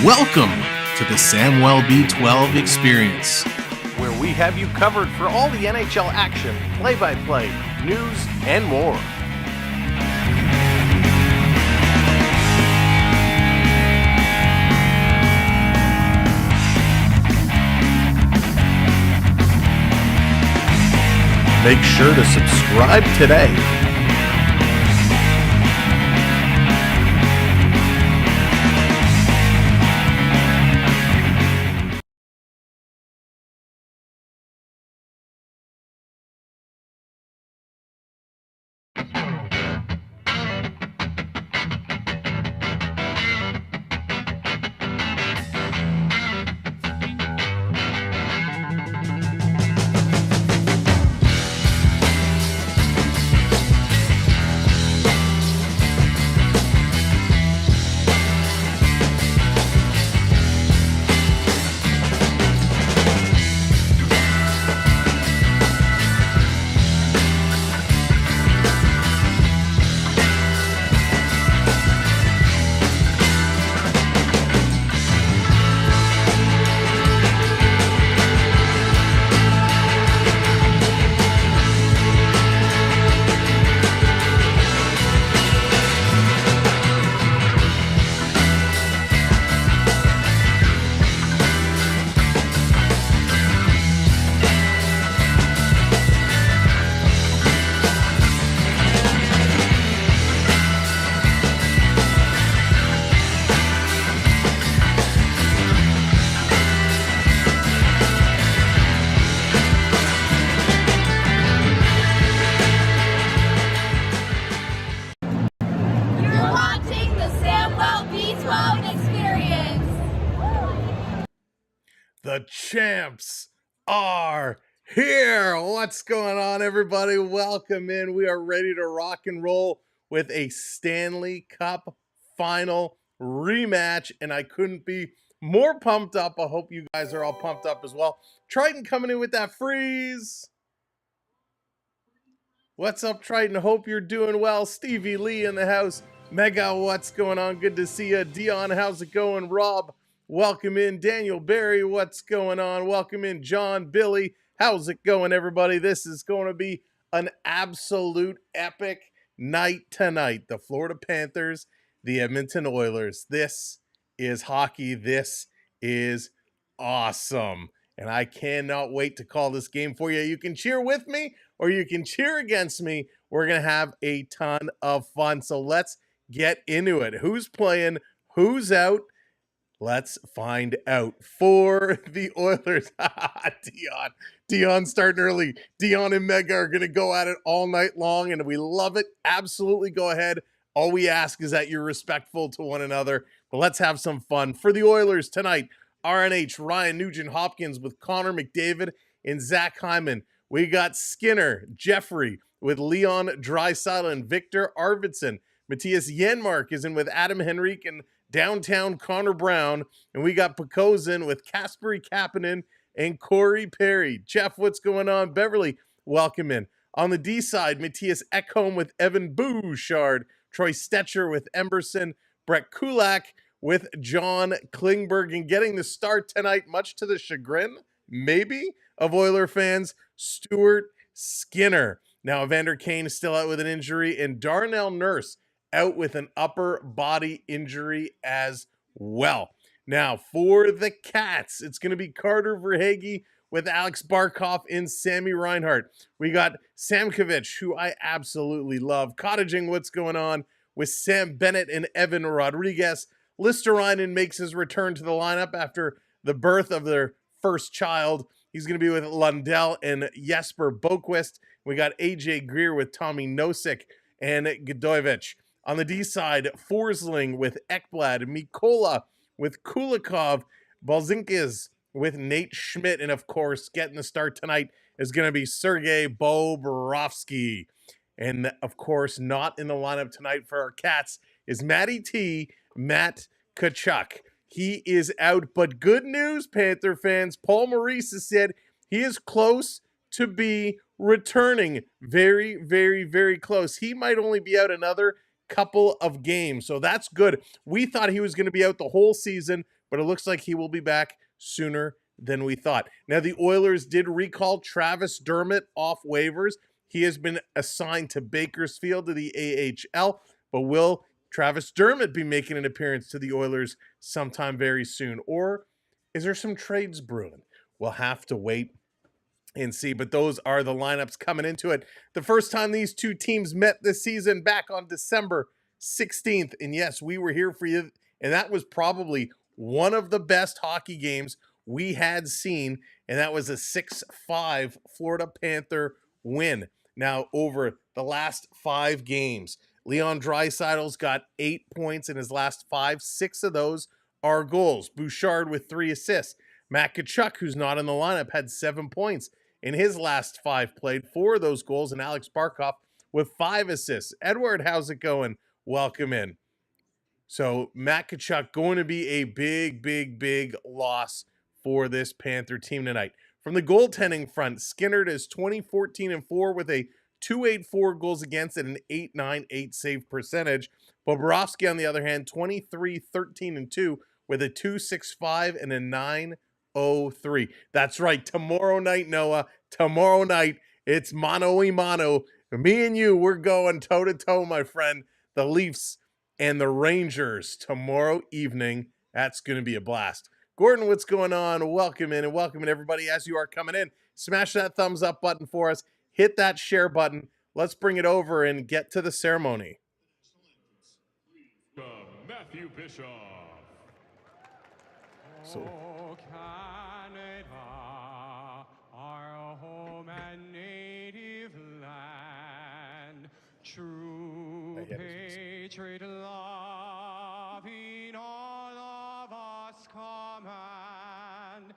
Welcome to the Samwell B12 experience, where we have you covered for all the NHL action, play-by-play, news, and more. Make sure to subscribe today. The champs are here. What's going on, everybody? Welcome in. We are ready to rock and roll with a Stanley Cup Final Rematch, and I couldn't be more pumped up. I hope you guys are all pumped up as well. Triton coming in with that freeze. What's up, Triton? Hope you're doing well. Stevie Lee in the house. Mega, what's going on? Good to see you. Dion, how's it going? Rob, welcome in. Daniel Barry, what's going on? Welcome in. John, Billy, how's it going, everybody? This is going to be an absolute epic night tonight. The Florida Panthers, the Edmonton Oilers. This is hockey. This is awesome. And I cannot wait to call this game for you. You can cheer with me or you can cheer against me. We're going to have a ton of fun. So let's get into it. Who's playing? Who's out? Let's find out. For the Oilers, Dion starting early. Dion and Mega are going to go at it all night long, and we love it. Absolutely go ahead. All we ask is that you're respectful to one another, but let's have some fun. For the Oilers tonight, RNH, Ryan Nugent-Hopkins with Connor McDavid and Zach Hyman. We got Skinner, Jeffrey with Leon Draisaitl and Victor Arvidsson. Matthias Janmark is in with Adam Henrique and downtown Connor Brown. And we got Pekozin with Kasperi Kapanen and Corey Perry. Jeff, what's going on? Beverly, welcome in. On the D side, Matthias Ekholm with Evan Bouchard. Troy Stetcher with Emberson. Brett Kulak with John Klingberg. And getting the start tonight, much to the chagrin, maybe, of Oiler fans, Stuart Skinner. Now, Evander Kane is still out with an injury, and Darnell Nurse out with an upper body injury as well. Now, for the Cats, it's going to be Carter Verhaeghe with Alex Barkov and Sammy Reinhart. We got Samkovich, who I absolutely love. Cottaging what's going on with Sam Bennett and Evan Rodriguez. Listerinen makes his return to the lineup after the birth of their first child. He's going to be with Lundell and Jesper Boquist. We got AJ Greer with Tommy Nosek and Godoyevich. On the D side, Forsling with Ekblad, Mikola with Kulikov, Balzinkiz with Nate Schmidt, and of course, getting the start tonight is going to be Sergei Bobrovsky. And of course, not in the lineup tonight for our Cats is Matty T, Matt Tkachuk. He is out, but good news, Panther fans. Paul Maurice has said he is close to be returning. Very, very, very close. He might only be out another couple of games, so that's good. We thought he was going to be out the whole season, but it looks like he will be back sooner than we thought. Now, the Oilers did recall Travis Dermott off waivers. He has been assigned to Bakersfield to the AHL, but will Travis Dermott be making an appearance to the Oilers sometime very soon? Or is there some trades brewing? We'll have to wait and see, but those are the lineups coming into it. The first time these two teams met this season back on December 16th, and yes, we were here for you, and that was probably one of the best hockey games we had seen, and that was a 6-5 Florida Panther win. Now, over the last 5 games, Leon Draisaitl's got 8 points in his last 5. 6 of those are goals. Bouchard with 3 assists. Matt Tkachuk, who's not in the lineup, had 7 points in his last 5 played. 4 of those goals, and Alex Barkov with 5 assists. Edward, how's it going? Welcome in. So Matt Tkachuk going to be a big, big, big loss for this Panther team tonight. From the goaltending front, Skinner is 20-14-4 with a .284 goals against and an .898 save percentage. Bobrovsky, on the other hand, 23-13-2 with a .265 and a .903. That's right. Tomorrow night, Noah. Tomorrow night, it's mano-y-mano. Me and you, we're going toe-to-toe, my friend. The Leafs and the Rangers tomorrow evening. That's going to be a blast. Gordon, what's going on? Welcome in, and welcome in, everybody, as you are coming in. Smash that thumbs up button for us. Hit that share button. Let's bring it over and get to the ceremony. Matthew Bischoff. So, Oh, Canada, our home and native land, true patriot love in all of us command.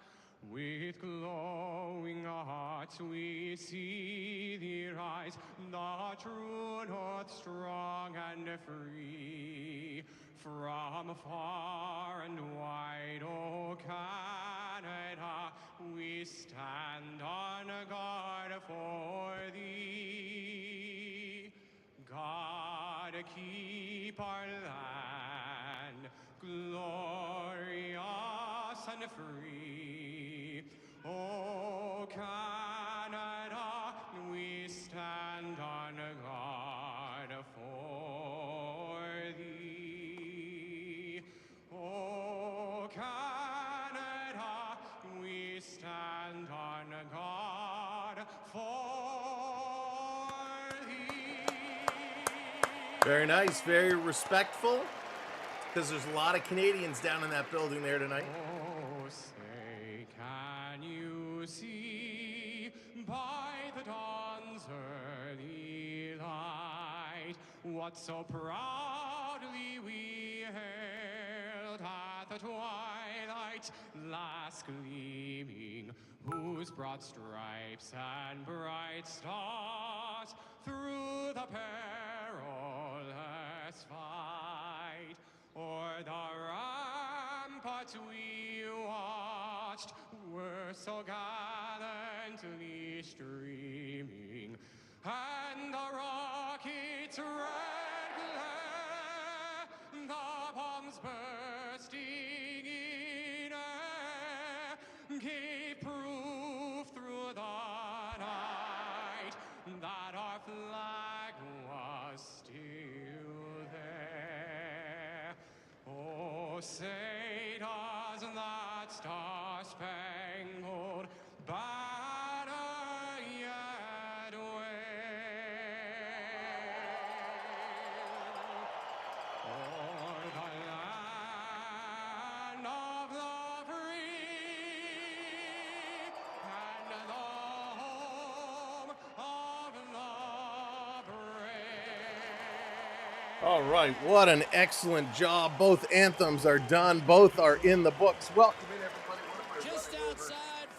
With glowing hearts we see thee rise, the true north strong and free. From far and wide, O Canada, we stand on guard for thee. God, keep our land glorious and free. O Canada, we stand on guard for thee. O Canada, we stand on guard for thee. Very nice, very respectful, because there's a lot of Canadians down in that building there tonight. Oh, say, can you see by the dawn's early light what so proudly we hailed at the twilight's last gleaming, whose broad stripes and bright stars through the perilous fight o'er the ramparts we watched were so gallantly streaming, and the rocket's red glare, the bombs bursting in air, gave proof through the night that our flag was still there. Oh, say does that star-spangled banner yet wave o'er the land of the free and the home of the brave? All right, what an excellent job. Both anthems are done. Both are in the books. Welcome in, everybody.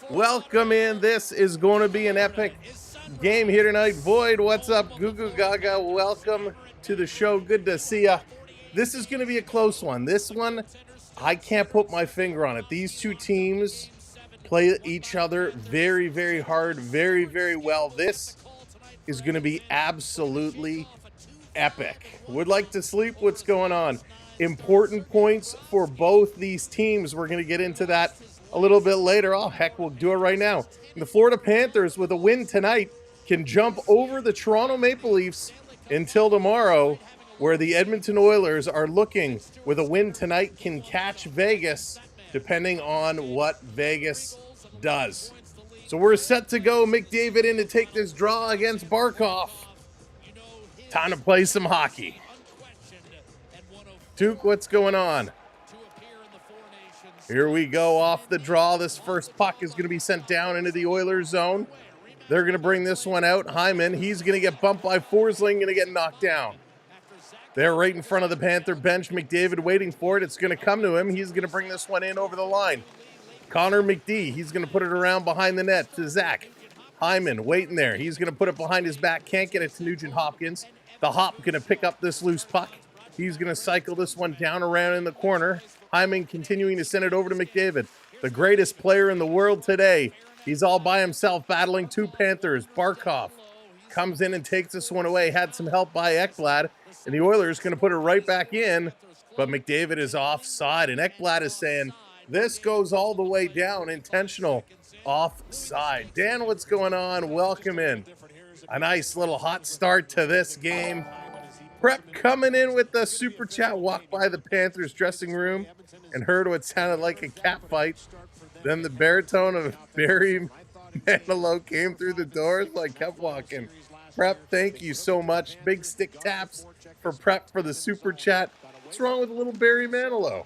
Welcome in. This is going to be an epic game here tonight. Void, what's up? Goo Goo Gaga, welcome to the show. Good to see ya. This is going to be a close one. This one, I can't put my finger on it. These two teams play each other very, very hard, very, very well. This is going to be absolutely epic. Would like to sleep? What's going on? Important points for both these teams. We're going to get into that a little bit later. Oh, heck, we'll do it right now. The Florida Panthers, with a win tonight, can jump over the Toronto Maple Leafs until tomorrow, where the Edmonton Oilers are looking, with a win tonight, can catch Vegas, depending on what Vegas does. So we're set to go. McDavid in to take this draw against Barkov. Time to play some hockey. Duke, what's going on? Here we go off the draw. This first puck is going to be sent down into the Oilers zone. They're going to bring this one out. Hyman, he's going to get bumped by Forsling, going to get knocked down. They're right in front of the Panther bench. McDavid waiting for it. It's going to come to him. He's going to bring this one in over the line. Connor McDavid, he's going to put it around behind the net to Zach. Hyman waiting there. He's going to put it behind his back. Can't get it to Nugent Hopkins. The Hop going to pick up this loose puck. He's going to cycle this one down around in the corner. Hyman continuing to send it over to McDavid. The greatest player in the world today. He's all by himself battling two Panthers. Barkov comes in and takes this one away. Had some help by Ekblad. And the Oilers going to put it right back in. But McDavid is offside. And Ekblad is saying, this goes all the way down. Intentional offside. Dan, what's going on? Welcome in. A nice little hot start to this game. Prep coming in with the super chat. Walked by the Panthers dressing room and heard what sounded like a cat fight. Then the baritone of Barry Manilow came through the doors, so I kept walking. Prep, thank you so much. Big stick taps for Prep for the super chat. What's wrong with little Barry Manilow?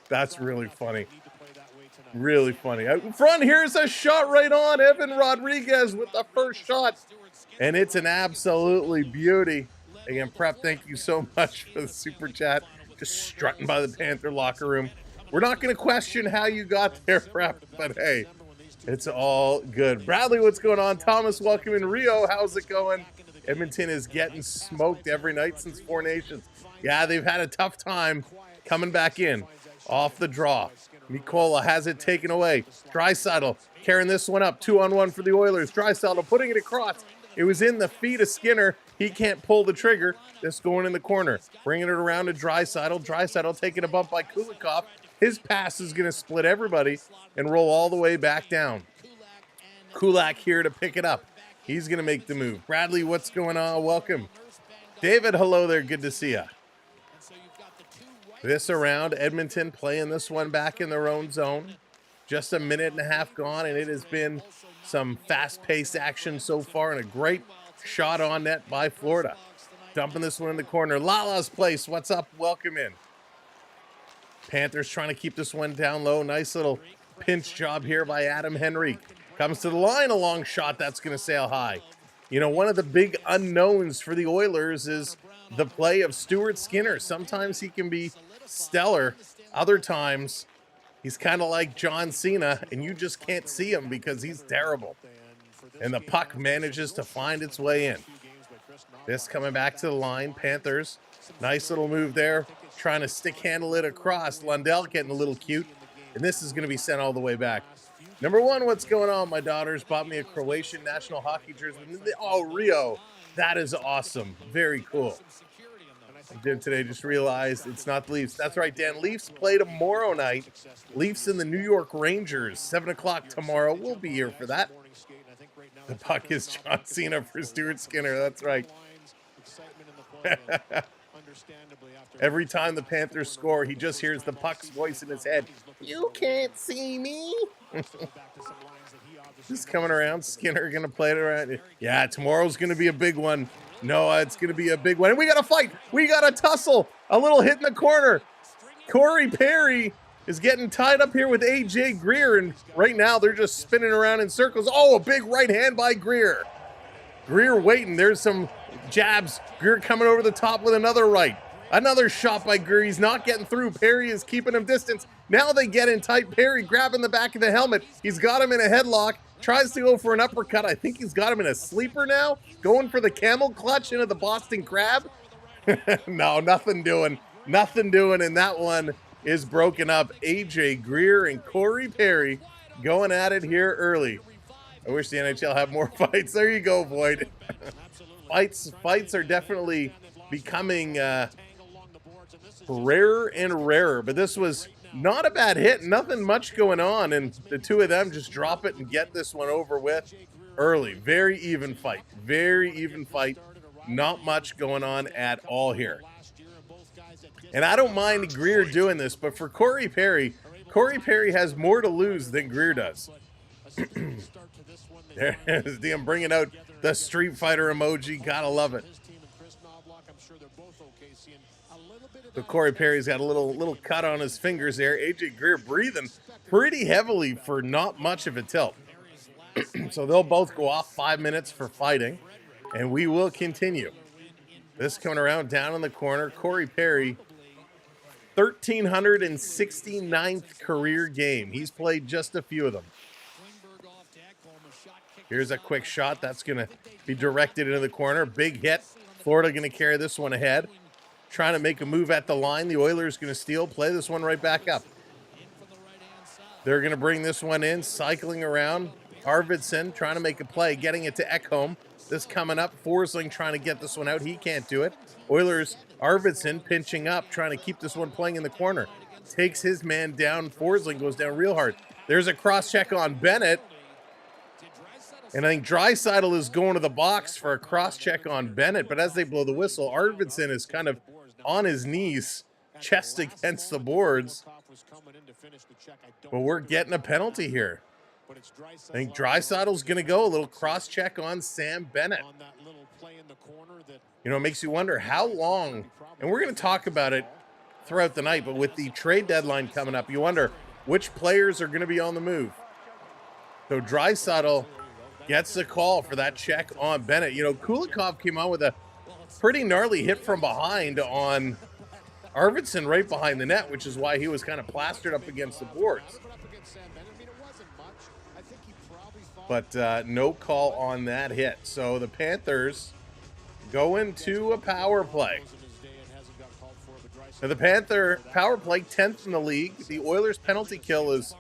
That's really funny. Really funny. Out in front, here's a shot right on. Evan Rodriguez with the first shot. And it's an absolutely beauty. Again, Prep, thank you so much for the super chat. Just strutting by the Panther locker room. We're not going to question how you got there, Prep, but hey, it's all good. Bradley, what's going on? Thomas, welcome in. Rio, how's it going? Edmonton is getting smoked every night since Four Nations. Yeah, they've had a tough time coming back in. Off the draw. Mikola has it taken away. Draisaitl carrying this one up. 2-on-1 for the Oilers. Draisaitl putting it across. It was in the feet of Skinner. He can't pull the trigger. Just going in the corner. Bringing it around to Draisaitl. Draisaitl taking a bump by Kulikov. His pass is going to split everybody and roll all the way back down. Kulak here to pick it up. He's going to make the move. Bradley, what's going on? Welcome. David, hello there. Good to see you. This around, Edmonton playing this one back in their own zone. Just a minute and a half gone, and it has been some fast-paced action so far, and a great shot on net by Florida. Dumping this one in the corner. Lala's place. What's up? Welcome in. Panthers trying to keep this one down low. Nice little pinch job here by Adam Henrique. Comes to the line, a long shot. That's going to sail high. You know, one of the big unknowns for the Oilers is the play of Stuart Skinner. Sometimes he can be stellar. Other times, he's kind of like John Cena, and you just can't see him because he's terrible. And the puck manages to find its way in. This coming back to the line. Panthers, nice little move there. Trying to stick handle it across. Lundell getting a little cute. And this is going to be sent all the way back. Number one, what's going on? My daughters bought me a Croatian national hockey jersey. Oh, Rio. That is awesome. Very cool. I did today, just realized it's not the Leafs. That's right, Dan. Leafs play tomorrow night. Leafs and the New York Rangers, 7 o'clock tomorrow. We'll be here for that. The puck is John Cena for Stuart Skinner. That's right. Every time the Panthers score, he just hears the puck's voice in his head. You can't see me. Just coming around. Skinner going to play it around. Yeah, tomorrow's going to be a big one. No, it's going to be a big one. And we got to fight. We got to tussle. A little hit in the corner. Corey Perry is getting tied up here with AJ Greer. And right now they're just spinning around in circles. Oh, a big right hand by Greer. Greer waiting. There's some jabs. Greer coming over the top with another right. Another shot by Greer. He's not getting through. Perry is keeping him distance. Now they get in tight. Perry grabbing the back of the helmet. He's got him in a headlock. Tries to go for an uppercut. I think he's got him in a sleeper now. Going for the camel clutch into the Boston Crab. No, nothing doing. Nothing doing. And that one is broken up. AJ Greer and Corey Perry going at it here early. I wish the NHL had more fights. There you go, Void. Fights are definitely becoming rarer and rarer, but this was not a bad hit. Nothing much going on, and the two of them just drop it and get this one over with early. Very even fight. Very even fight. Not much going on at all here. And I don't mind Greer doing this, but for Corey Perry has more to lose than Greer does. There's DM bringing out the Street Fighter emoji. Gotta love it. So Corey Perry's got a little cut on his fingers there. AJ Greer breathing pretty heavily for not much of a tilt. So they'll both go off 5 minutes for fighting, and we will continue. This coming around down in the corner. Corey Perry, 1,369th career game. He's played just a few of them. Here's a quick shot. That's going to be directed into the corner. Big hit. Florida going to carry this one ahead. Trying to make a move at the line. The Oilers going to steal. Play this one right back up. They're going to bring this one in. Cycling around. Arvidsson trying to make a play. Getting it to Ekholm. This coming up. Forsling trying to get this one out. He can't do it. Oilers, Arvidsson pinching up. Trying to keep this one playing in the corner. Takes his man down. Forsling goes down real hard. There's a cross check on Bennett. And I think Draisaitl is going to the box for a cross-check on Bennett. But as they blow the whistle, Arvidsson is kind of on his knees, chest against the boards. But we're getting a penalty here. I think Draisaitl's going to go. A little cross-check on Sam Bennett. You know, it makes you wonder how long, and we're going to talk about it throughout the night, but with the trade deadline coming up, you wonder which players are going to be on the move. So Draisaitl gets the call for that check on Bennett. You know, Kulikov came on with a pretty gnarly hit from behind on Arvidsson right behind the net, which is why he was kind of plastered up against the boards. But no call on that hit. So the Panthers go into a power play. Now the Panther power play 10th in the league. The Oilers penalty kill is,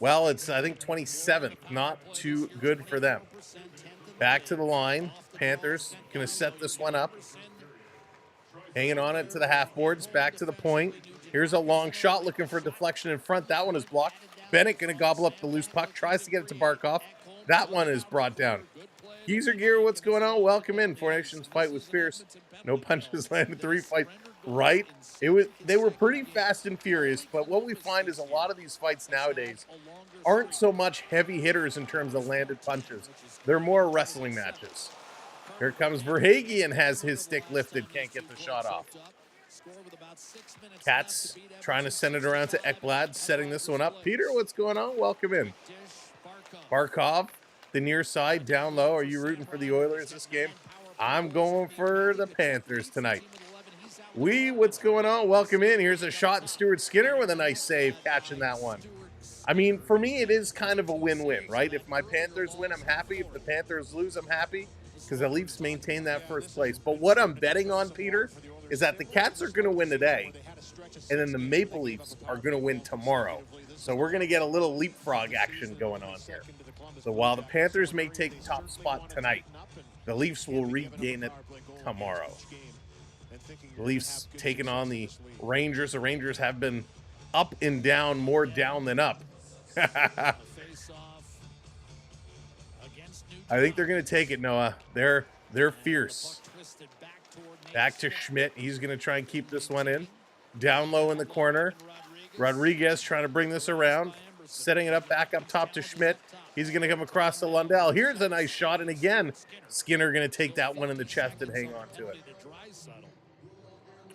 well, it's, I think, 27th. Not too good for them. Back to the line. Panthers going to set this one up. Hanging on it to the half boards. Back to the point. Here's a long shot looking for a deflection in front. That one is blocked. Bennett going to gobble up the loose puck. Tries to get it to Barkov. That one is brought down. Geezer Gear, what's going on? Welcome in. Four Nations fight was fierce. No punches landed. 3 fights. Right? They were pretty fast and furious, but what we find is a lot of these fights nowadays aren't so much heavy hitters in terms of landed punches. They're more wrestling matches. Here comes Verhaeghe and has his stick lifted. Can't get the shot off. Cats trying to send it around to Ekblad, setting this one up. Peter, what's going on? Welcome in. Barkov, the near side, down low. Are you rooting for the Oilers this game? I'm going for the Panthers tonight. What's going on? Welcome in. Here's a shot, and Stuart Skinner with a nice save, catching that one. I mean, for me, it is kind of a win-win, right? If my Panthers win, I'm happy. If the Panthers lose, I'm happy because the Leafs maintain that first place. But what I'm betting on, Peter, is that the Cats are going to win today, and then the Maple Leafs are going to win tomorrow. So we're going to get a little leapfrog action going on here. So while the Panthers may take top spot tonight, the Leafs will regain it tomorrow. The Leafs taking on the Rangers. The Rangers have been up and down, more down than up. I think they're going to take it, Noah. They're fierce. Back to Schmidt. He's going to try and keep this one in. Down low in the corner. Rodriguez trying to bring this around. Setting it up back up top to Schmidt. He's going to come across to Lundell. Here's a nice shot. And again, Skinner going to take that one in the chest and hang on to it.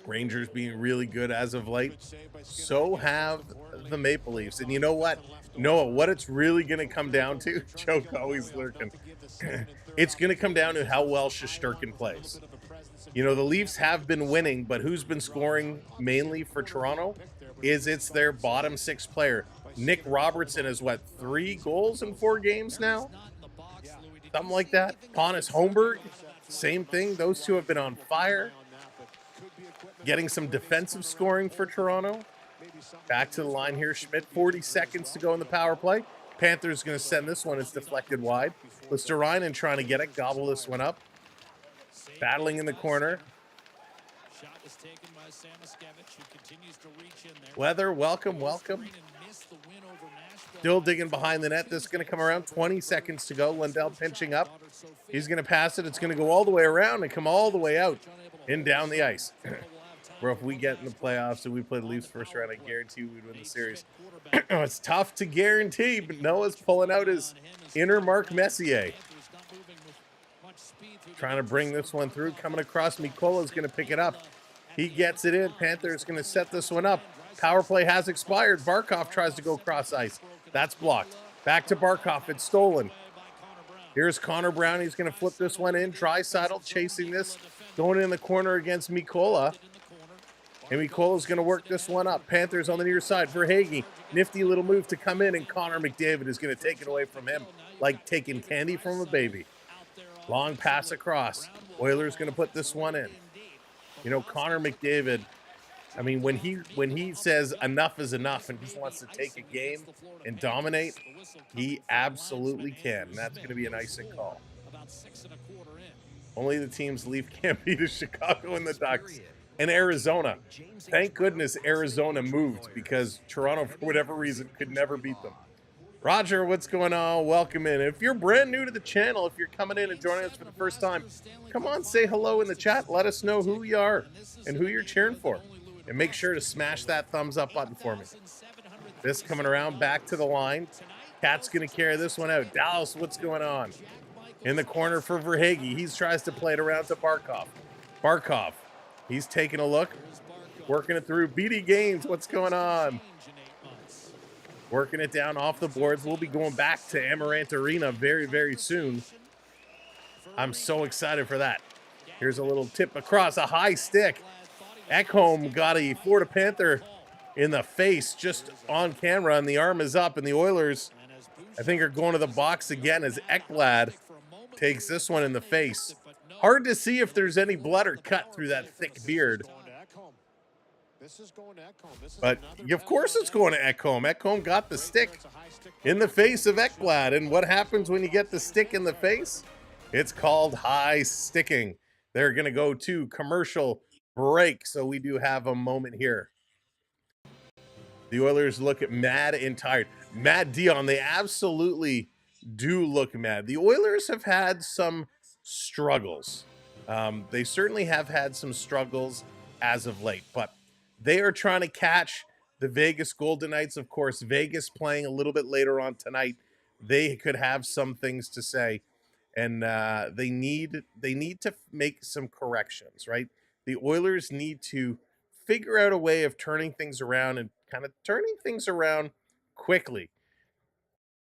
Rangers being really good as of late. So have the Maple Leafs. And you know what? Noah, what it's really going to come down to, Joke always lurking, it's going to come down to how well Shesterkin plays. You know, the Leafs have been winning, but who's been scoring mainly for Toronto it's their bottom six player. Nick Robertson has, 3 goals in 4 games now? Something like that. Pontus Holmberg, same thing. Those two have been on fire. Getting some defensive scoring for Toronto. Back to the line here. Schmidt, 40 seconds to go in the power play. Panthers going to send this one. It's deflected wide. Listerainen trying to get it. Gobble this one up. Battling in the corner. Weather, welcome. Still digging behind the net. This is going to come around. 20 seconds to go. Lundell pinching up. He's going to pass it. It's going to go all the way around and come all the way out and down the ice. Where if we get in the playoffs and we play the Leafs first round, I guarantee we'd win the series. It's tough to guarantee, but Noah's pulling out his inner Mark Messier. Trying to bring this one through. Coming across, Mikola's going to pick it up. He gets it in. Panthers going to set this one up. Power play has expired. Barkov tries to go cross ice. That's blocked. Back to Barkov. It's stolen. Here's Connor Brown. He's going to flip this one in. Draisaitl chasing this. Going in the corner against Mikola. And Mikola's going to work this one up. Panthers on the near side for Hagee. Nifty little move to come in, and Connor McDavid is going to take it away from him like taking candy from a baby. Long pass across. Oilers going to put this one in. You know, Connor McDavid, I mean, when he says enough is enough and just wants to take a game and dominate, he absolutely can. And that's going to be an icing call. Only the teams Leaf can't beat is Chicago and the Ducks. And Arizona. Thank goodness Arizona moved because Toronto, for whatever reason, could never beat them. Roger, what's going on? Welcome in. If you're brand new to the channel, if you're coming in and joining us for the first time, come on, say hello in the chat. Let us know who you are and who you're cheering for. And make sure to smash that thumbs up button for me. This coming around back to the line. Cat's going to carry this one out. Dallas, what's going on? In the corner for Verhaeghe. He tries to play it around to Barkov. Barkov. He's taking a look, working it through. BD Gaines, what's going on? Working it down off the boards. We'll be going back to Amarant Arena very, very soon. I'm so excited for that. Here's a little tip across, a high stick. Ekholm got a Florida Panther in the face just on camera, and the arm is up, and the Oilers, I think, are going to the box again as Ekblad takes this one in the face. Hard to see if there's any blood or cut through that thick beard. But of course it's going to Ekholm. Ekholm got the stick in the face of Ekblad. And what happens when you get the stick in the face? It's called high sticking. They're going to go to commercial break. So we do have a moment here. The Oilers look mad and tired. Matt Dion, they absolutely do look mad. The Oilers have had some struggles. They certainly have had some struggles as of late, but they are trying to catch the Vegas Golden Knights. Of course, Vegas playing a little bit later on tonight. They could have some things to say. and they need to make some corrections, right? The Oilers need to figure out a way of turning things around and kind of turning things around quickly.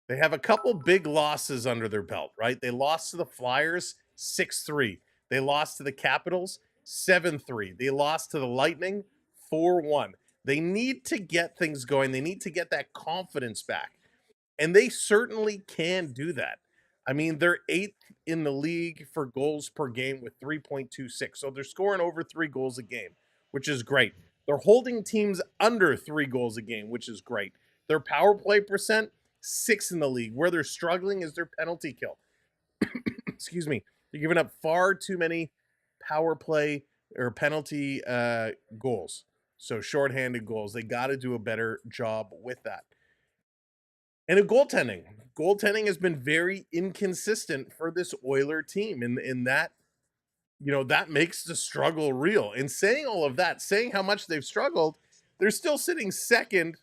They have a couple big losses under their belt, right? They lost to the Flyers 6-3. They lost to the Capitals 7-3. They lost to the Lightning 4-1. They need to get things going. They need to get that confidence back. And they certainly can do that. I mean, they're 8th in the league for goals per game with 3.26. So they're scoring over 3 goals a game, which is great. They're holding teams under 3 goals a game, which is great. Their power play percent, 6th in the league. Where they're struggling is their penalty kill. Excuse me. They're giving up far too many power play or penalty goals. So shorthanded goals. They got to do a better job with that. And a goaltending. Goaltending has been very inconsistent for this Oiler team. And that, that makes the struggle real. And saying all of that, saying how much they've struggled, they're still sitting second,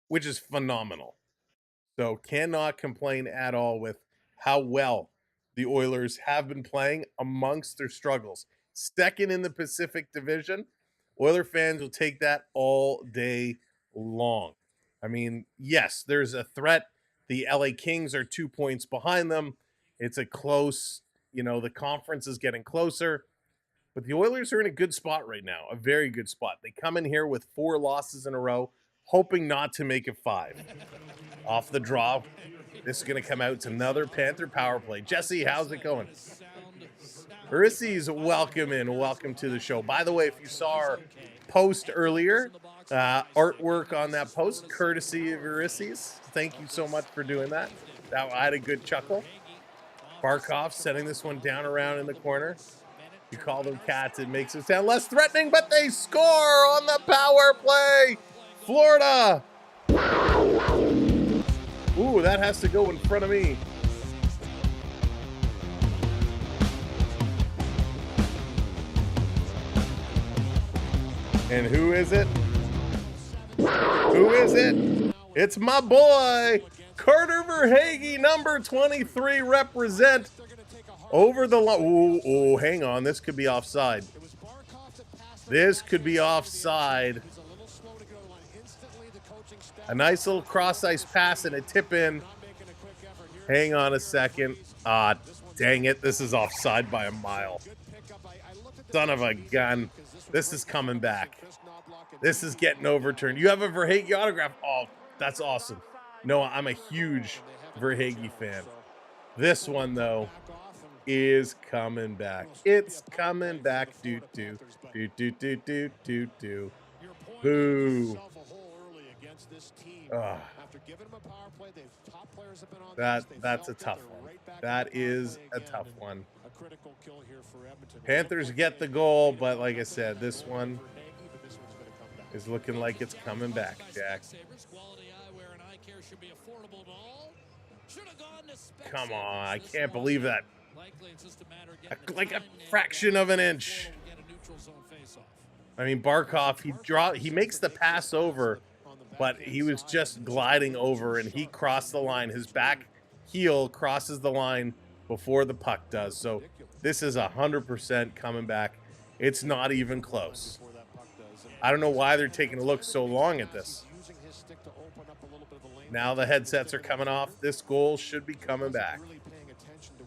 which is phenomenal. So cannot complain at all with how well the Oilers have been playing amongst their struggles. Second in the Pacific Division. Oiler fans will take that all day long. I mean, yes, there's a threat. The LA Kings are 2 points behind them. It's a close, the conference is getting closer. But the Oilers are in a good spot right now, a very good spot. They come in here with 4 losses in a row, hoping not to make it 5. Off the draw, this is going to come out. It's another Panther power play. Jesse, how's it going? Urisses, welcome in. Welcome to the show. By the way, if you saw our post earlier, artwork on that post, courtesy of Urisses. Thank you so much for doing that. I had a good chuckle. Barkov setting this one down around in the corner. You call them cats, it makes it sound less threatening, but they score on the power play. Florida. Ooh, that has to go in front of me. And who is it? Who is it? It's my boy, Carter Verhaeghe, number 23, represent over the line. Oh, hang on. This could be offside. This could be offside. A nice little cross-ice pass and a tip-in. Hang on a second. Ah, dang it. This is offside by a mile. Son of a gun. This is coming back. This is getting overturned. You have a Verhaeghe autograph. Oh, that's awesome. No, I'm a huge Verhaeghe fan. This one, though, is coming back. It's coming back. Do. Boo. That's a tough one. That is a tough one. Panthers get the goal, but like I said, this one is looking like it's coming back, Jack. Come on, I can't believe that. Like a fraction of an inch. I mean, Barkov, he makes the pass over, but he was just gliding over, and he crossed the line. His back heel crosses the line before the puck does. So this is 100% coming back. It's not even close. I don't know why they're taking a look so long at this. Now the headsets are coming off. This goal should be coming back.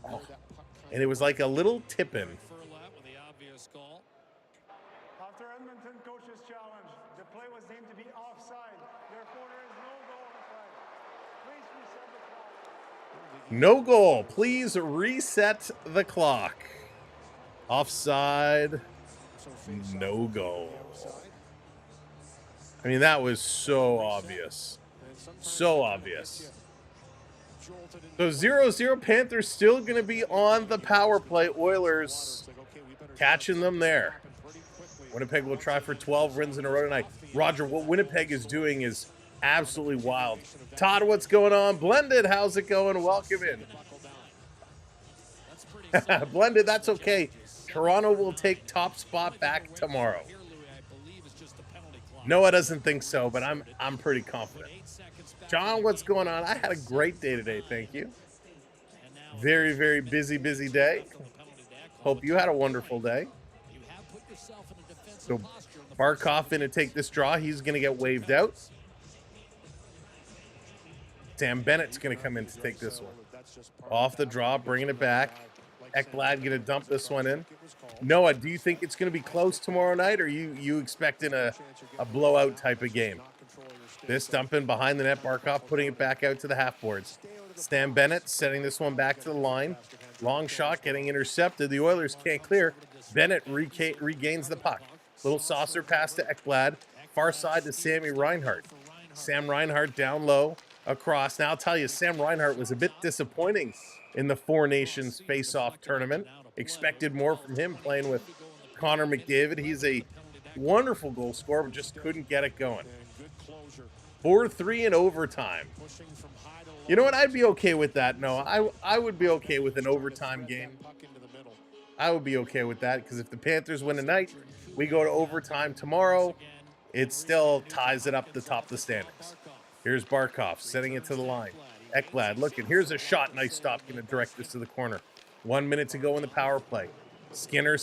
Oh. And it was like a little tip-in. After Edmonton coaches challenge, the play was deemed to be offside. Therefore, there is no goal on the play. Please reset the clock. No goal. Please reset the clock. Offside. No goal. I mean, that was so obvious. So obvious. So 0-0 Panthers still going to be on the power play. Oilers catching them there. Winnipeg will try for 12 wins in a row tonight. Roger, what Winnipeg is doing is absolutely wild. Todd, what's going on? Blended, how's it going? Welcome in. Blended, that's okay. Toronto will take top spot back tomorrow. Noah doesn't think so, but I'm pretty confident. John, what's going on? I had a great day today, thank you. Very, very busy day. Hope you had a wonderful day. So Barkov going to take this draw. He's going to get waved out. Sam Bennett's going to come in to take this one. Off the draw, bringing it back. Ekblad going to dump this one in. Noah, do you think it's going to be close tomorrow night, or you expecting a blowout type of game? This dumping behind the net, Barkov putting it back out to the half boards. Stan Bennett setting this one back to the line. Long shot getting intercepted. The Oilers can't clear. Bennett regains the puck. Little saucer pass to Ekblad. Far side to Sammy Reinhart. Sam Reinhart down low across. Now I'll tell you, Sam Reinhart was a bit disappointing in the Four Nations face-off tournament. Expected more from him playing with Connor McDavid. He's a wonderful goal scorer, but just couldn't get it going. 4-3 in overtime. You know what? I'd be okay with that. No, I would be okay with an overtime game. I would be okay with that, because if the Panthers win tonight, we go to overtime tomorrow. It still ties it up the top of the standings. Here's Barkov sending it to the line. Ekblad looking. Here's a shot. Nice stop. Going to direct this to the corner. 1 minute to go in the power play. Barkov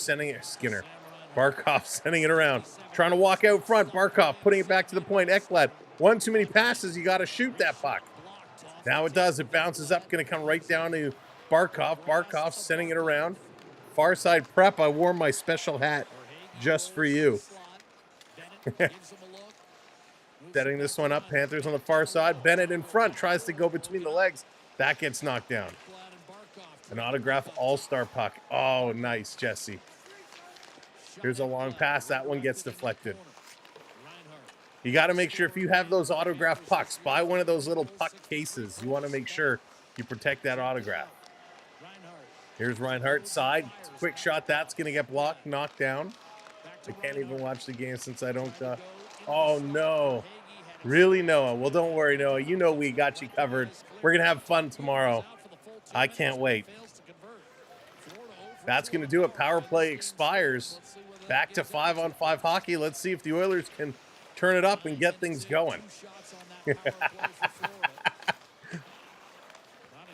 sending it around. Trying to walk out front. Barkov putting it back to the point. Ekblad. One too many passes. You got to shoot that puck. Now it does. It bounces up. Going to come right down to Barkov. Barkov sending it around. Far side prep. I wore my special hat just for you. Setting this one up. Panthers on the far side. Bennett in front. Tries to go between the legs. That gets knocked down. An autograph all-star puck. Oh, nice, Jesse. Here's a long pass. That one gets deflected. You got to make sure, if you have those autograph pucks, buy one of those little puck cases. You want to make sure you protect that autograph. Here's Reinhardt side. Quick shot. That's going to get blocked, knocked down. I can't even watch the game since I don't... oh, no. Really, Noah? Well, don't worry, Noah. You know we got you covered. We're going to have fun tomorrow. I can't wait. That's going to do it. Power play expires. Back to 5-on-5 hockey. Let's see if the Oilers can turn it up and get things going.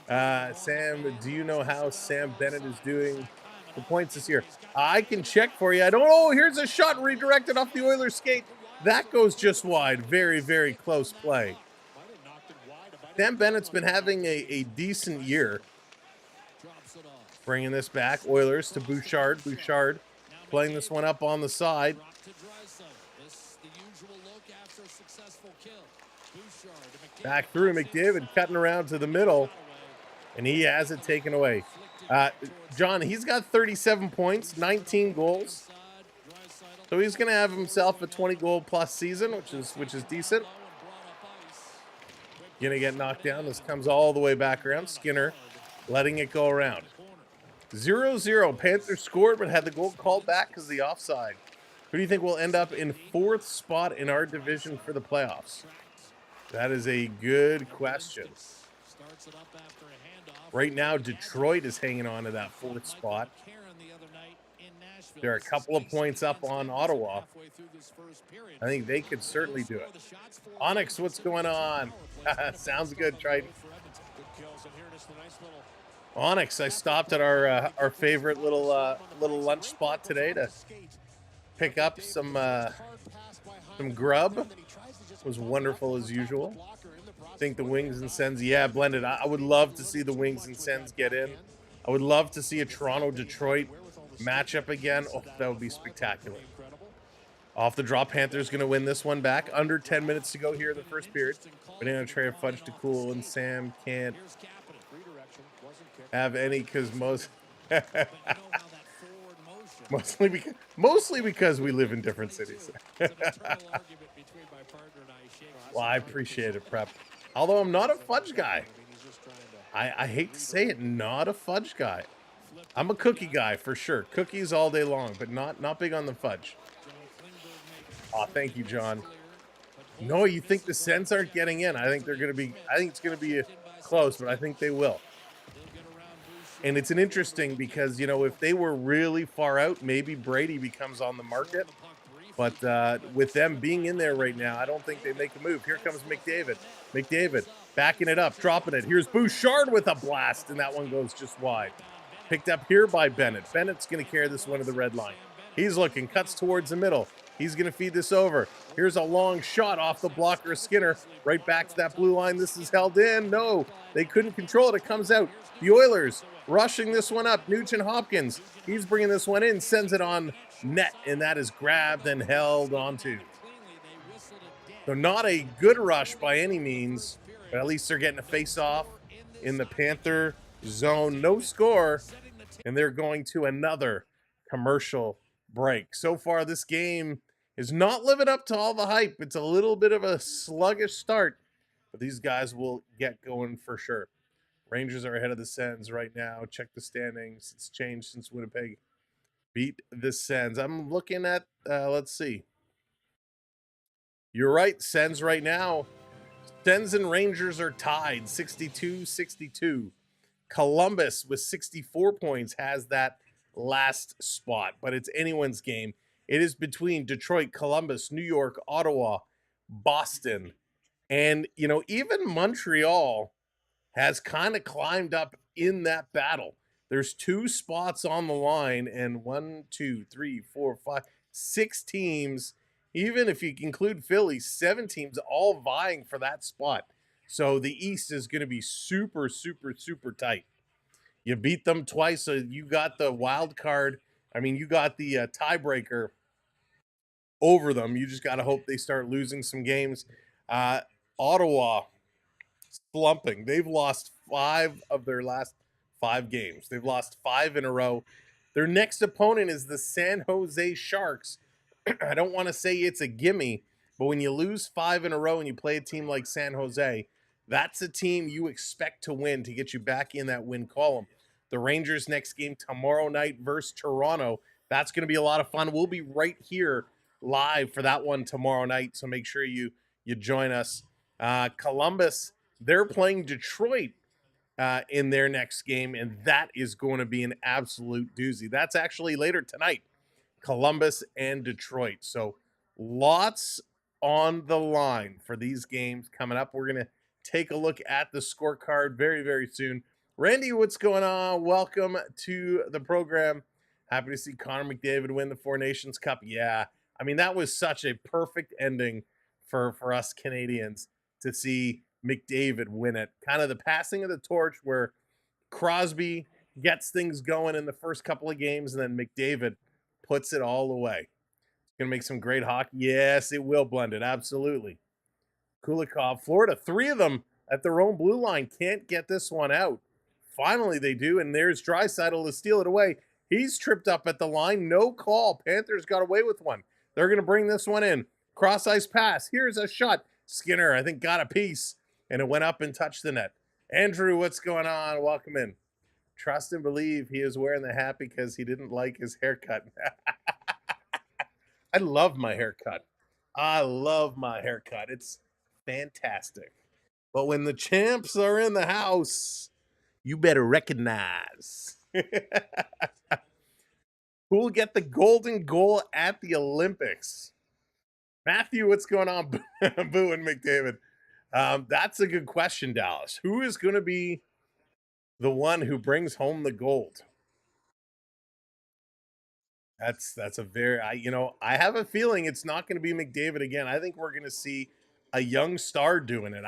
Sam, do you know how Sam Bennett is doing the points this year? I can check for you. I don't know. Here's a shot redirected off the Oilers skate. That goes just wide. Very, very close play. Sam Bennett's been having a decent year. Bringing this back. Oilers to Bouchard. Bouchard playing this one up on the side. Back through. McDavid cutting around to the middle. And he has it taken away. John, he's got 37 points, 19 goals. So he's going to have himself a 20-goal-plus season, which is decent. Going to get knocked down. This comes all the way back around. Skinner letting it go around. 0-0. Panthers scored, but had the goal called back because of the offside. Who do you think will end up in 4th spot in our division for the playoffs? That is a good question. Right now, Detroit is hanging on to that 4th spot. They're a couple of points up on Ottawa. I think they could certainly do it. Onyx, what's going on? Sounds good, Triton. Onyx, I stopped at our favorite little lunch spot today to pick up some grub. It was wonderful as usual. I think the Wings and Sens, yeah, blended. I would love to see the Wings and Sens get in. I would love to see a Toronto-Detroit matchup again. Oh, that would be spectacular. Off the draw, Panthers going to win this one back. Under 10 minutes to go here in the first period. But in a tray of fudge to cool, and Sam can't have any because mostly because we live in different cities. Well, I appreciate it, Prep. Although I'm not a fudge guy. I hate to say it, not a fudge guy. I'm a cookie guy for sure. Cookies all day long, but not big on the fudge. Oh, thank you, John. No, you think the Sens aren't getting in? I think it's gonna be close, but I think they will. And it's an interesting because, you know, if they were really far out, maybe Brady becomes on the market. But with them being in there right now, I don't think they make a move. Here comes McDavid. McDavid backing it up, dropping it. Here's Bouchard with a blast, and that one goes just wide. Picked up here by Bennett. Bennett's going to carry this one to the red line. He's looking, cuts towards the middle. He's going to feed this over. Here's a long shot off the blocker of Skinner, right back to that blue line. This is held in. No, they couldn't control it. It comes out. The Oilers rushing this one up. Nugent Hopkins, he's bringing this one in, sends it on net, and that is grabbed and held onto. So not a good rush by any means, but at least they're getting a face-off in the Panther zone. No score, and they're going to another commercial break. So far, this game is not living up to all the hype. It's a little bit of a sluggish start, but these guys will get going for sure. Rangers are ahead of the Sens right now. Check the standings. It's changed since Winnipeg beat the Sens. I'm looking at, let's see. You're right, Sens right now. Sens and Rangers are tied, 62-62. Columbus with 64 points has that last spot, but it's anyone's game. It is between Detroit, Columbus, New York, Ottawa, Boston, and, you know, even Montreal has kind of climbed up in that battle. There's 2 spots on the line, and 6 teams, even if you include Philly, 7 teams all vying for that spot. So the East is going to be super, super, super tight. You beat them twice, so you got the wild card. I mean, you got the tiebreaker over them. You just got to hope they start losing some games. Ottawa slumping. They've lost 5 of their last 5 games. They've lost 5 in a row. Their next opponent is the San Jose Sharks. I don't want to say it's a gimme, but when you lose 5 in a row and you play a team like San Jose, that's a team you expect to win to get you back in that win column. The Rangers' next game tomorrow night versus Toronto. That's going to be a lot of fun. We'll be right here live for that one tomorrow night, so make sure you join us. Columbus, they're playing Detroit in their next game, and that is going to be an absolute doozy. That's actually later tonight, Columbus and Detroit. So lots on the line for these games coming up. We're going to take a look at the scorecard very, very soon. Randy, what's going on? Welcome to the program. Happy to see Connor McDavid win the Four Nations Cup. Yeah, I mean, that was such a perfect ending for us Canadians to see McDavid win it. Kind of the passing of the torch where Crosby gets things going in the first couple of games, and then McDavid puts it all away. It's going to make some great hockey. Yes, it will blend it. Absolutely. Kulikov, Florida, 3 of them at their own blue line can't get this one out. Finally, they do, and there's Draisaitl to steal it away. He's tripped up at the line. No call. Panthers got away with one. They're going to bring this one in. Cross-ice pass. Here's a shot. Skinner, I think, got a piece, and it went up and touched the net. Andrew, what's going on? Welcome in. Trust and believe he is wearing the hat because he didn't like his haircut. I love my haircut. I love my haircut. It's fantastic. But when the champs are in the house, you better recognize. Who will get the golden goal at the Olympics? Matthew, what's going on? Boo and McDavid. That's a good question, Dallas. Who is going to be the one who brings home the gold? That's a very I have a feeling it's not going to be McDavid again. I think we're going to see a young star doing it.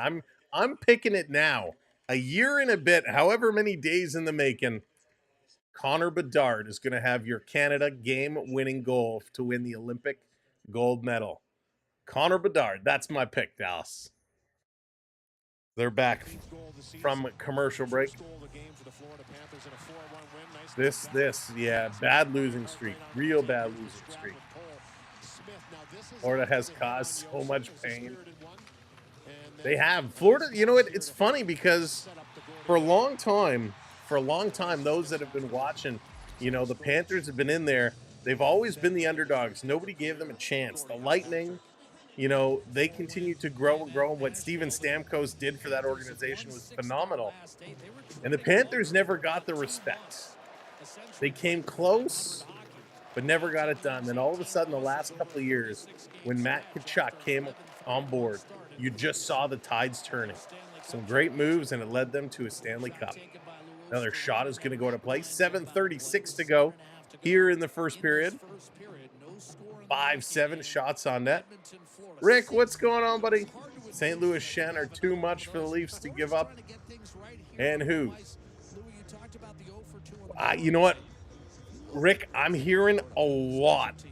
I'm picking it now. A year and a bit, however many days in the making, Connor Bedard is going to have your Canada game-winning goal to win the Olympic gold medal. Connor Bedard, that's my pick, Dallas. They're back from commercial break. Yeah, bad losing streak. Real bad losing streak. Florida has caused so much pain. They have. Florida, you know what? It's funny because for a long time, those that have been watching, the Panthers have been in there. They've always been the underdogs. Nobody gave them a chance. The Lightning, they continue to grow and grow. And what Steven Stamkos did for that organization was phenomenal. And the Panthers never got the respect. They came close, but never got it done. Then all of a sudden, the last couple of years, when Matt Tkachuk came on board, you just saw the tides turning. Some great moves, and it led them to a Stanley Cup. Another shot is going to go to play. 7:36 to go here in the first period. 5-7 shots on net. Rick, what's going on, buddy? St. Louis Shen are too much for the Leafs to give up. And who? You know what, Rick? I'm hearing a lot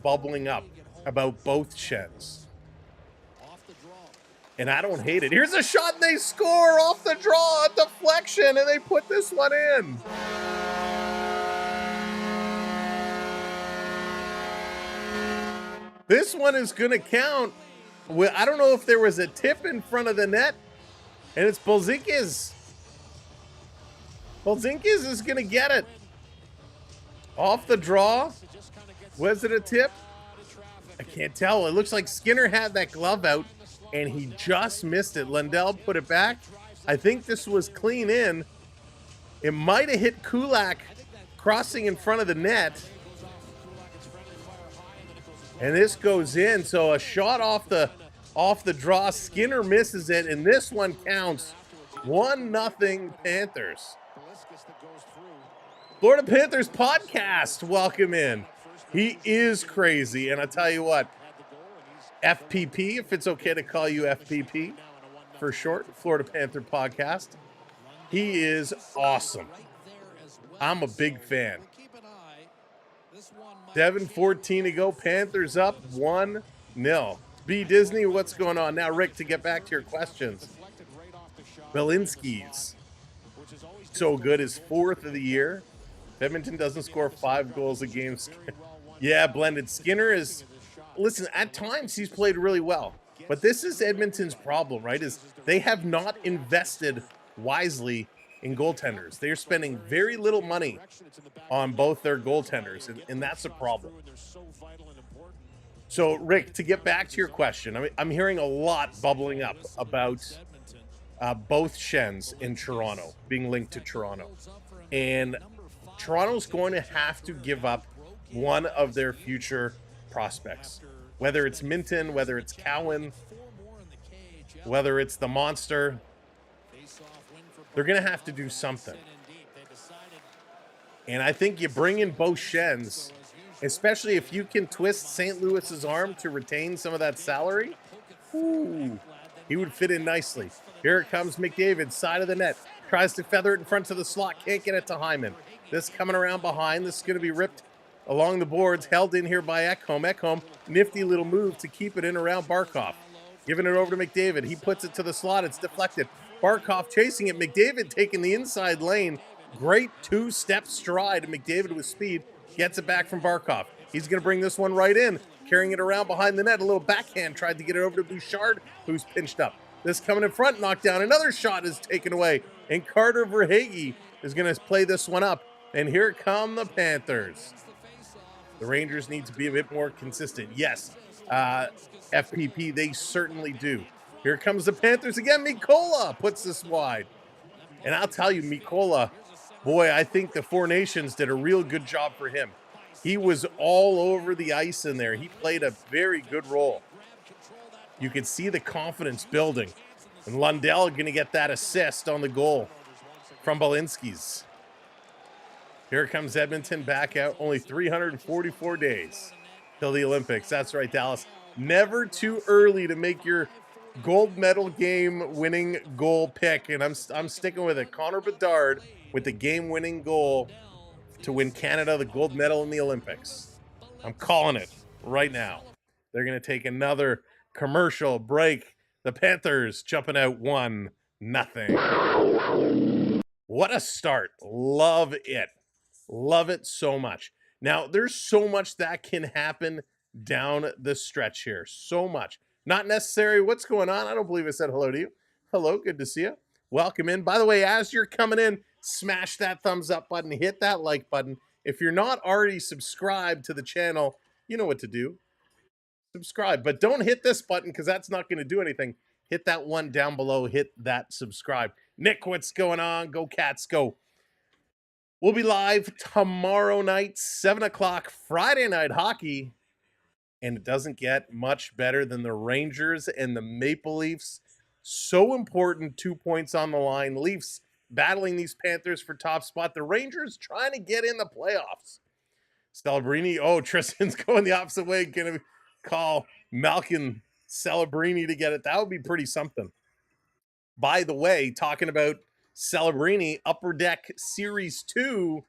bubbling up about both Shens. And I don't hate it. Here's a shot, and they score off the draw, a deflection, and they put this one in. This one is going to count. I don't know if there was a tip in front of the net, and it's Bolzinskis. Bolzinskis is going to get it. Off the draw. Was it a tip? I can't tell. It looks like Skinner had that glove out, and he just missed it. Lundell put it back. I think this was clean in. It might have hit Kulak crossing in front of the net. And this goes in. So a shot off the draw. Skinner misses it, and this one counts. 1-0 Panthers. Florida Panthers podcast. Welcome in. He is crazy, and I tell you what, FPP, if it's okay to call you FPP for short, Florida Panther podcast. He is awesome. I'm a big fan. 7:14 to go. Panthers up 1-0. B Disney, what's going on? Now, Rick, to get back to your questions. Belinski's so good, his 4th of the year. Edmonton doesn't score 5 goals a game. Yeah, blended. Skinner is, listen, at times he's played really well. But this is Edmonton's problem, right? Is they have not invested wisely in goaltenders. They're spending very little money on both their goaltenders, and that's a problem. So, Rick, to get back to your question, I'm hearing a lot bubbling up about both Shens in Toronto, being linked to Toronto. And Toronto's going to have to give up one of their future prospects. Whether it's Minton, whether it's Cowan, whether it's the Monster, they're going to have to do something. And I think you bring in both Shens, especially if you can twist St. Louis's arm to retain some of that salary. Ooh, he would fit in nicely. Here it comes McDavid, side of the net. Tries to feather it in front of the slot. Can't get it to Hyman. This coming around behind. This is going to be ripped along the boards. Held in here by Ekholm. Ekholm, nifty little move to keep it in around Barkov. Giving it over to McDavid. He puts it to the slot. It's deflected. Barkov chasing it. McDavid taking the inside lane. Great 2-step stride. McDavid with speed. Gets it back from Barkov. He's going to bring this one right in. Carrying it around behind the net. A little backhand. Tried to get it over to Bouchard, who's pinched up. This coming in front, knocked down. Another shot is taken away. And Carter Verhaeghe is going to play this one up. And here come the Panthers. The Rangers need to be a bit more consistent. Yes, FPP, they certainly do. Here comes the Panthers again. Mikola puts this wide. And I'll tell you, Mikola, boy, I think the Four Nations did a real good job for him. He was all over the ice in there. He played a very good role. You could see the confidence building. And Lundell going to get that assist on the goal from Belinski's. Here comes Edmonton back out. Only 344 days till the Olympics. That's right, Dallas. Never too early to make your gold medal game winning goal pick. And I'm sticking with it. Connor McDavid with the game winning goal to win Canada the gold medal in the Olympics. I'm calling it right now. They're going to take another commercial break. The Panthers jumping out 1-0. What a start. Love it. Love it so much. Now, there's so much that can happen down the stretch here. So much. Not necessary. What's going on? I don't believe I said hello to you. Hello. Good to see you. Welcome in. By the way, as you're coming in, smash that thumbs up button. Hit that like button. If you're not already subscribed to the channel, you know what to do. Subscribe. But don't hit this button because that's not going to do anything. Hit that one down below. Hit that subscribe. Nick, what's going on? Go Cats, go. We'll be live tomorrow night, 7 o'clock, Friday night hockey. And it doesn't get much better than the Rangers and the Maple Leafs. So important, 2 points on the line. Leafs battling these Panthers for top spot. The Rangers trying to get in the playoffs. Celebrini, oh, Tristan's going the opposite way. Gonna call Malkin Celebrini to get it. That would be pretty something. By the way, talking about Celebrini, Upper Deck Series 2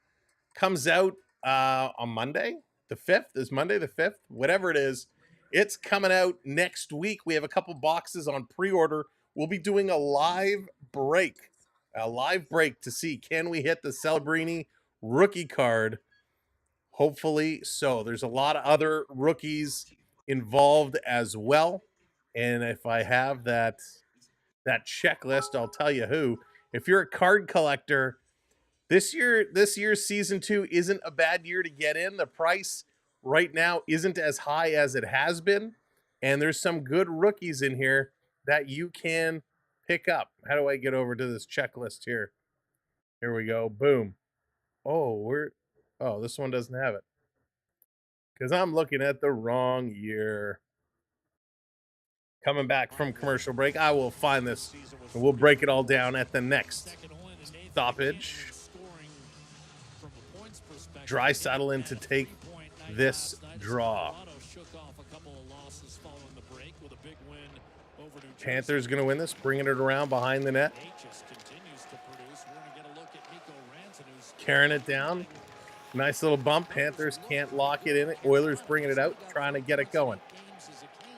comes out on Monday. The 5th is Monday the 5th, whatever it is. It's coming out next week. We have a couple boxes on pre-order. We'll be doing a live break to see, can we hit the Celebrini rookie card? Hopefully so. There's a lot of other rookies involved as well. And if I have that checklist, I'll tell you who. If you're a card collector, this year's season 2 isn't a bad year to get in. The price right now isn't as high as it has been, and there's some good rookies in here that you can pick up. How do I get over to this checklist here? Here we go. Boom. Oh, this one doesn't have it. Because I'm looking at the wrong year. Coming back from commercial break, I will find this, and we'll break it all down at the next stoppage. Draisaitl in to take this draw. Panthers going to win this, bringing it around behind the net. Carrying it down. Nice little bump. Panthers can't lock it in. Oilers bringing it out, trying to get it going.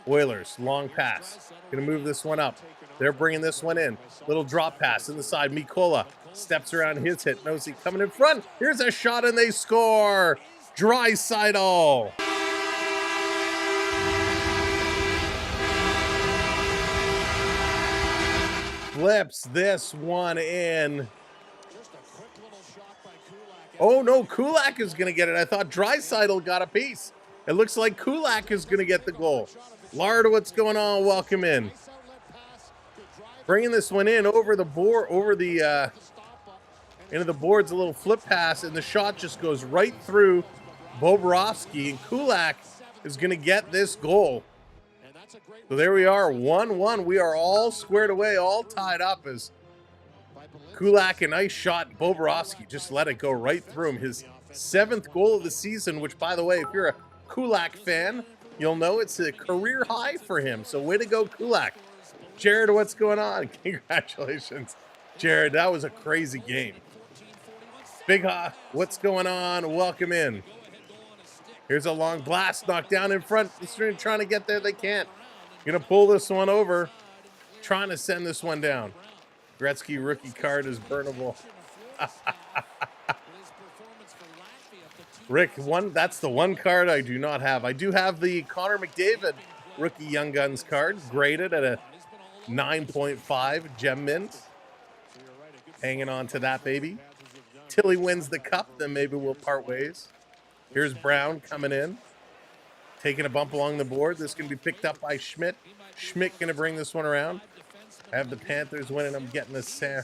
Oilers, long pass. Going to move this one up. They're bringing this one in. Little drop pass in the side. Mikola steps around his hit. Nosey coming in front. Here's a shot and they score. Draisaitl. Flips this one in. Oh no, Kulak is going to get it. I thought Draisaitl got a piece. It looks like Kulak is going to get the goal. Lard, what's going on? Welcome in. Bringing this one in over the board, into the boards, a little flip pass, and the shot just goes right through Bobrovsky, and Kulak is going to get this goal. So there we are, 1-1. We are all squared away, all tied up as Kulak, a nice shot. Bobrovsky just let it go right through him. His 7th goal of the season, which, by the way, if you're a Kulak fan, you'll know it's a career high for him. So way to go, Kulak. Jared, what's going on? Congratulations, Jared. That was a crazy game. Big Ha, what's going on? Welcome in. Here's a long blast, knocked down in front. They're trying to get there. They can't. Gonna pull this one over. Trying to send this one down. Gretzky rookie card is burnable. Rick, that's the one card I do not have. I do have the Connor McDavid rookie Young Guns card, graded at a 9.5 gem mint. Hanging on to that, baby. Till he wins the cup, then maybe we'll part ways. Here's Brown coming in. Taking a bump along the board. This can be picked up by Schmidt. Schmidt going to bring this one around. I have the Panthers winning. I'm getting this Sam.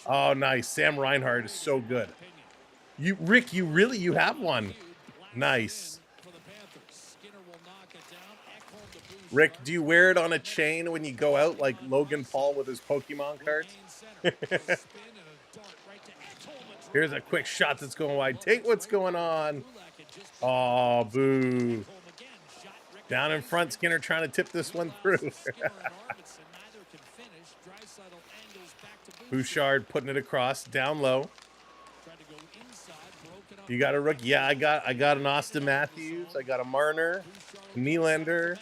Oh, nice. Sam Reinhart is so good. Rick, you have one. Nice. Rick, do you wear it on a chain when you go out like Logan Paul with his Pokemon cards? Here's a quick shot that's going wide. Take what's going on. Oh, boo. Down in front, Skinner trying to tip this one through. Bouchard putting it across, down low. You got a rookie? Yeah, I got an Austin Matthews. I got a Marner, Nylander.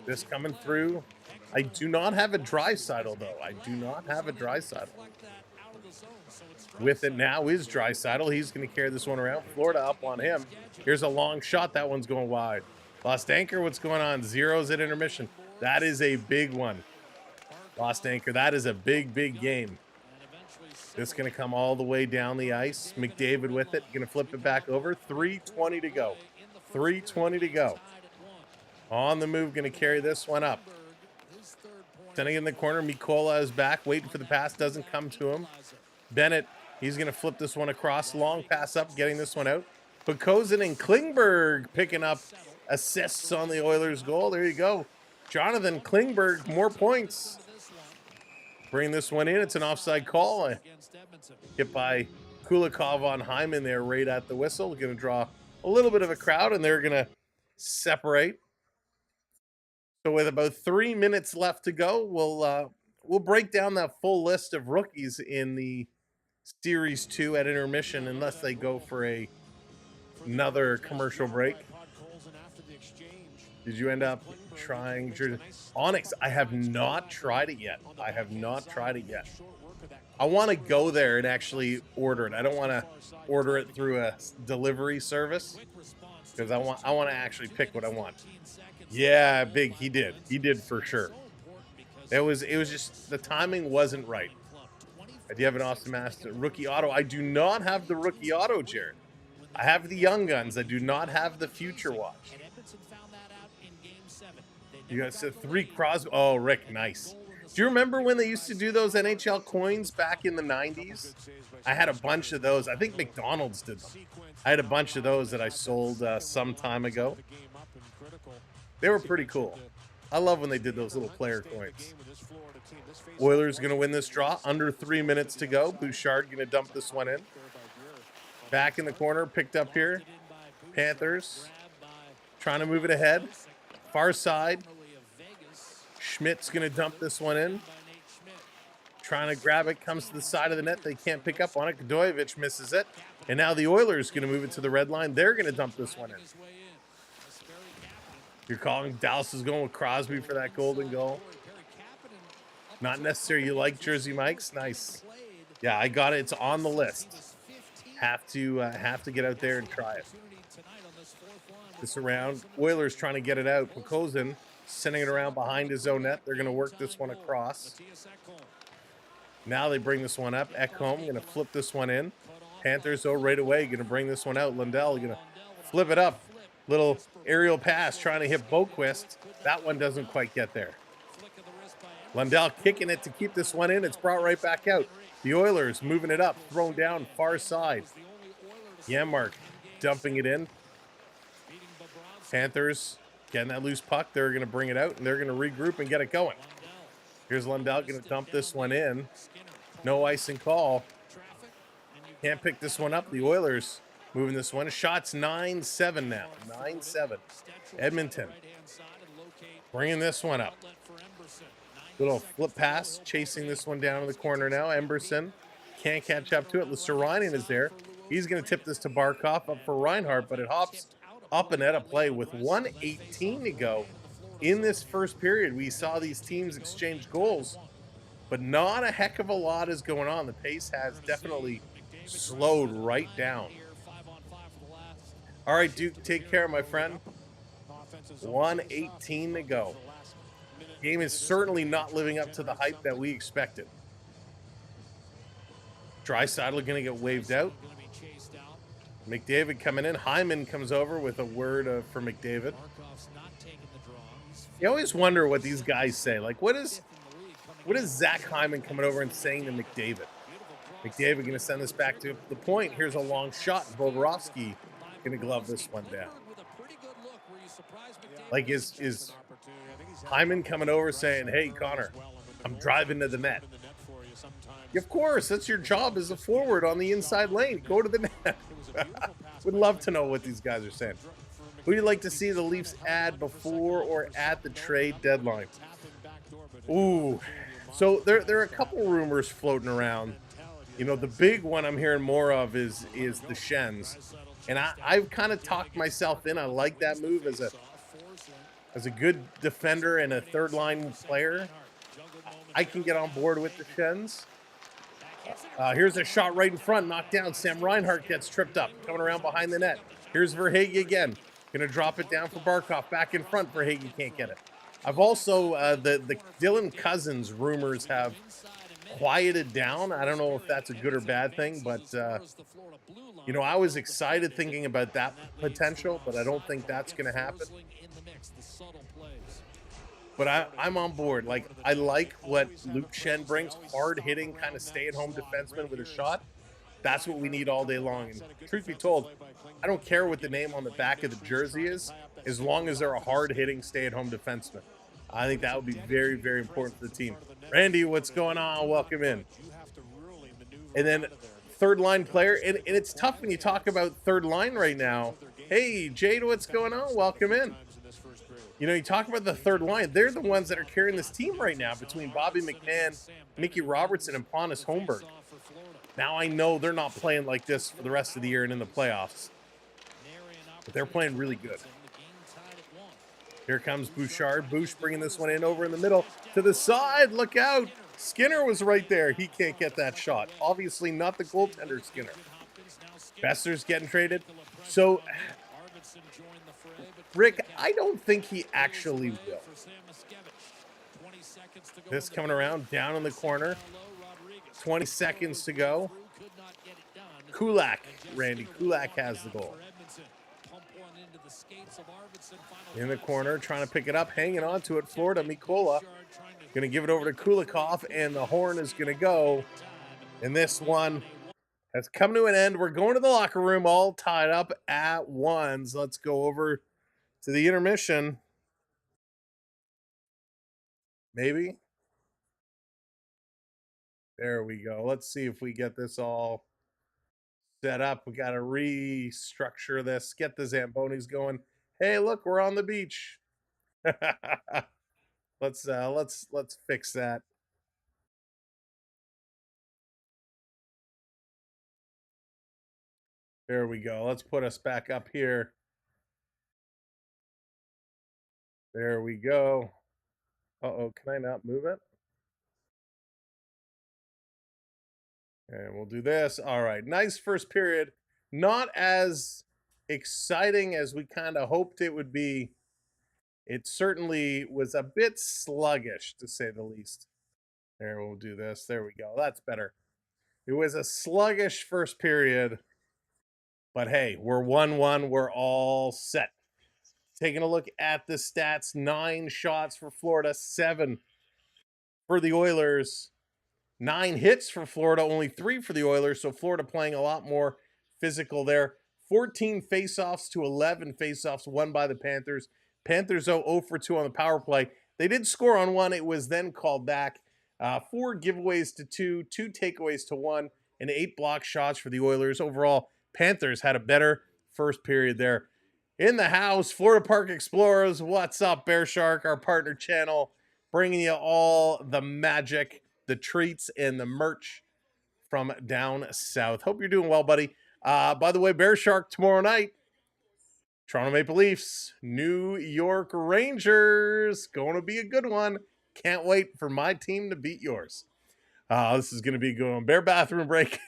This coming through. I do not have a Draisaitl, though. I do not have a Draisaitl. With it now is Draisaitl. He's going to carry this one around. Florida up on him. Here's a long shot. That one's going wide. Lost anchor. What's going on? Zeros at intermission. That is a big one. Lost anchor. That is a big, big game. This is going to come all the way down the ice. McDavid with it. Going to flip it back over. 3:20 to go. 3:20 to go. On the move. Going to carry this one up. Sending in the corner. Mikola is back. Waiting for the pass. Doesn't come to him. Bennett He's going to flip this one across. Long pass up, getting this one out. Pekosen and Klingberg picking up assists on the Oilers' goal. There you go. Jonathan Klingberg, more points. Bring this one in. It's an offside call. Hit by Kulikov on Hyman there right at the whistle. Going to draw a little bit of a crowd, and they're going to separate. So with about 3 minutes left to go, we'll break down that full list of rookies in the Series 2 at intermission, unless they go for another commercial break. Did you end up trying Onyx? I have not tried it yet. I want to go there and actually order it. I don't want to order it through a delivery service because I want to actually pick what I want. Yeah, big. He did for sure. It was just the timing wasn't right. Do you have an Austin Master rookie auto? I do not have the rookie auto, Jared. I have the Young Guns. I do not have the Future Watch. You got 3 Crosby. Oh, Rick, nice. Do you remember when they used to do those NHL coins back in the 90s? I had a bunch of those. I think McDonald's did them. I had a bunch of those that I sold some time ago. They were pretty cool. I love when they did those little player coins. Oilers going to win this draw. Under 3 minutes to go. Bouchard going to dump this one in. Back in the corner. Picked up here. Panthers trying to move it ahead. Far side. Schmidt's going to dump this one in. Trying to grab it. Comes to the side of the net. They can't pick up on it. Godoyevich misses it. And now the Oilers going to move it to the red line. They're going to dump this one in. You're calling Dallas is going with Crosby for that golden goal. Not necessary. You like Jersey Mike's? Nice. Yeah, I got it. It's on the list. Have to get out there and try it. This around. Oilers trying to get it out. Pekosen sending it around behind his own net. They're going to work this one across. Now they bring this one up. Ekholm going to flip this one in. Panthers, though, right away going to bring this one out. Lundell going to flip it up. Little aerial pass trying to hit Boquist. That one doesn't quite get there. Lundell kicking it to keep this one in. It's brought right back out. The Oilers moving it up, thrown down far side. Janmark dumping it in. Panthers getting that loose puck. They're going to bring it out, and they're going to regroup and get it going. Here's Lundell going to dump this one in. No icing call. Can't pick this one up. The Oilers moving this one. Shots 9-7 now. 9-7. Edmonton bringing this one up. Little flip pass, chasing this one down in the corner now. Emberson can't catch up to it. Listerainen is there. He's going to tip this to Barkov up for Reinhart, but it hops up and out of play with 1:18 to go in this first period. We saw these teams exchange goals, but not a heck of a lot is going on. The pace has definitely slowed right down. All right, Duke, take care, my friend. 1:18 to go. Game is certainly not living up to the hype that we expected. Draisaitl going to get waved out. McDavid coming in. Hyman comes over with a word for McDavid. You always wonder what these guys say. Like, what is Zach Hyman coming over and saying to McDavid? McDavid going to send this back to the point. Here's a long shot. Bobrovsky going to glove this one down. Like, is Hyman coming over saying, hey, Connor, I'm driving to the net? Of course, that's your job as a forward on the inside lane. Go to the net. Would love to know what these guys are saying. Who do you like to see the Leafs add before or at the trade deadline? Ooh, so there are a couple rumors floating around. You know, the big one I'm hearing more of is the Shens. And I've kind of talked myself in. I like that move as a good defender and a third-line player. I can get on board with the Shens. Here's a shot right in front, knocked down. Sam Reinhart gets tripped up, coming around behind the net. Here's Verhaeghe again. Going to drop it down for Barkov. Back in front, Verhaeghe can't get it. I've also, the Dylan Cousins rumors have quieted down. I don't know if that's a good or bad thing, but, you know, I was excited thinking about that potential, but I don't think that's going to happen. But I'm on board. Like, I like what Luke Schenn brings. Hard-hitting, kind of stay-at-home defenseman with a shot. That's what we need all day long. And truth be told, I don't care what the name on the back of the jersey is, as long as they're a hard-hitting stay-at-home defenseman. I think that would be very, very important for the team. Randy, what's going on? Welcome in. And then third line player, and it's tough when you talk about third line right now. Hey, Jade, what's going on? Welcome in. You know, you talk about the third line. They're the ones that are carrying this team right now between Bobby McMahon, Mickey Robertson, and Pontus Holmberg. Now I know they're not playing like this for the rest of the year and in the playoffs, but they're playing really good. Here comes Bouchard. Bouch bringing this one in over in the middle to the side. Look out. Skinner was right there. He can't get that shot. Obviously not the goaltender, Skinner. Besser's getting traded. So, Rick, I don't think he actually will. This coming around, down in the corner. 20 seconds to go. Kulak, Randy. Kulak has the goal. In the corner, trying to pick it up, hanging on to it. Florida, Mikola. Going to give it over to Kulikov, and the horn is going to go. And this one has come to an end. We're going to the locker room all tied up at ones. Let's go over to the intermission. Maybe. There we go. Let's see if we get this all set up. We got to restructure this, get the Zambonis going. Hey, look, we're on the beach. let's fix that. There we go. Let's put us back up here. There we go. Uh-oh, can I not move it? And we'll do this. All right, nice first period. Not as exciting as we kind of hoped it would be. It certainly was a bit sluggish, to say the least. There, we'll do this. There we go. That's better. It was a sluggish first period. But hey, we're 1-1. We're all set. Taking a look at the stats. 9 shots for Florida, 7 for the Oilers. 9 hits for Florida, only 3 for the Oilers. So Florida playing a lot more physical there. 14 faceoffs to 11 faceoffs won by the Panthers. Panthers, 0 for 2 on the power play. They did score on 1. It was then called back. 4 giveaways to 2, 2 takeaways to 1, and 8 block shots for the Oilers. Overall, Panthers had a better first period there. In the house, Florida Park Explorers. What's up, Bear Shark, our partner channel, bringing you all the magic, the treats, and the merch from down south. Hope you're doing well, buddy. By the way, Bear Shark, tomorrow night, Toronto Maple Leafs, New York Rangers. Going to be a good one. Can't wait for my team to beat yours. This is going to be a good one. Bear bathroom break.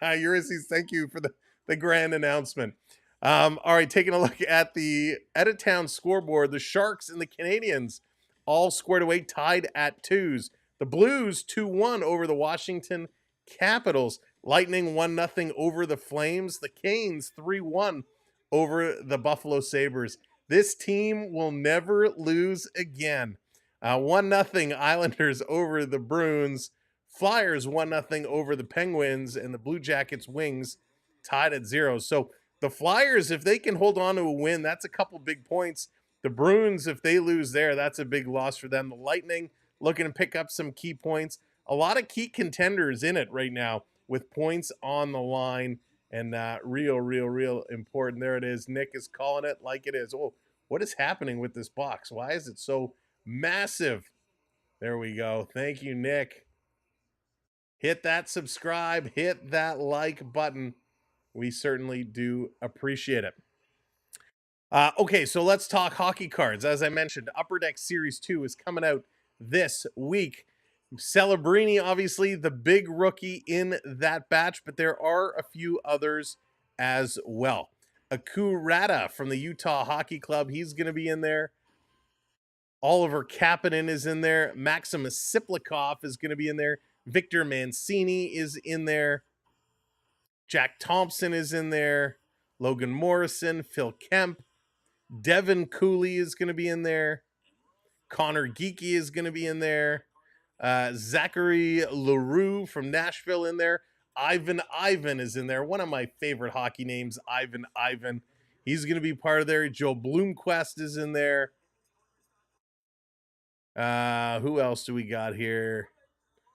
Ulysses, thank you for the grand announcement. All right, taking a look at the out-of-town scoreboard. The Sharks and the Canadians all squared away, tied at 2s. The Blues 2-1 over the Washington Capitals. Lightning 1-0 over the Flames. The Canes 3-1 over the Buffalo Sabres. This team will never lose again. 1-0 Islanders over the Bruins. Flyers 1-0 over the Penguins, and the Blue Jackets Wings tied at 0. So the Flyers, if they can hold on to a win, that's a couple big points. The Bruins, if they lose there, that's a big loss for them. The Lightning looking to pick up some key points. A lot of key contenders in it right now with points on the line, and real important. There it is. Nick is calling it like it is. Oh, what is happening with this box? Why is it so massive? There we go. Thank you, Nick. Hit that subscribe, hit that like button. We certainly do appreciate it. Okay, so let's talk hockey cards. As I mentioned, Upper Deck Series 2 is coming out this week. Celebrini, obviously, the big rookie in that batch, but there are a few others as well. Akurata from the Utah Hockey Club, he's going to be in there. Oliver Kapanen is in there. Maximus Siplikov is going to be in there. Victor Mancini is in there. Jack Thompson is in there. Logan Morrison, Phil Kemp. Devin Cooley is going to be in there. Connor Geeky is going to be in there. Zachary LaRue from Nashville in there. Ivan is in there. One of my favorite hockey names, Ivan. He's going to be part of there. Joe Bloomquist is in there. Who else do we got here?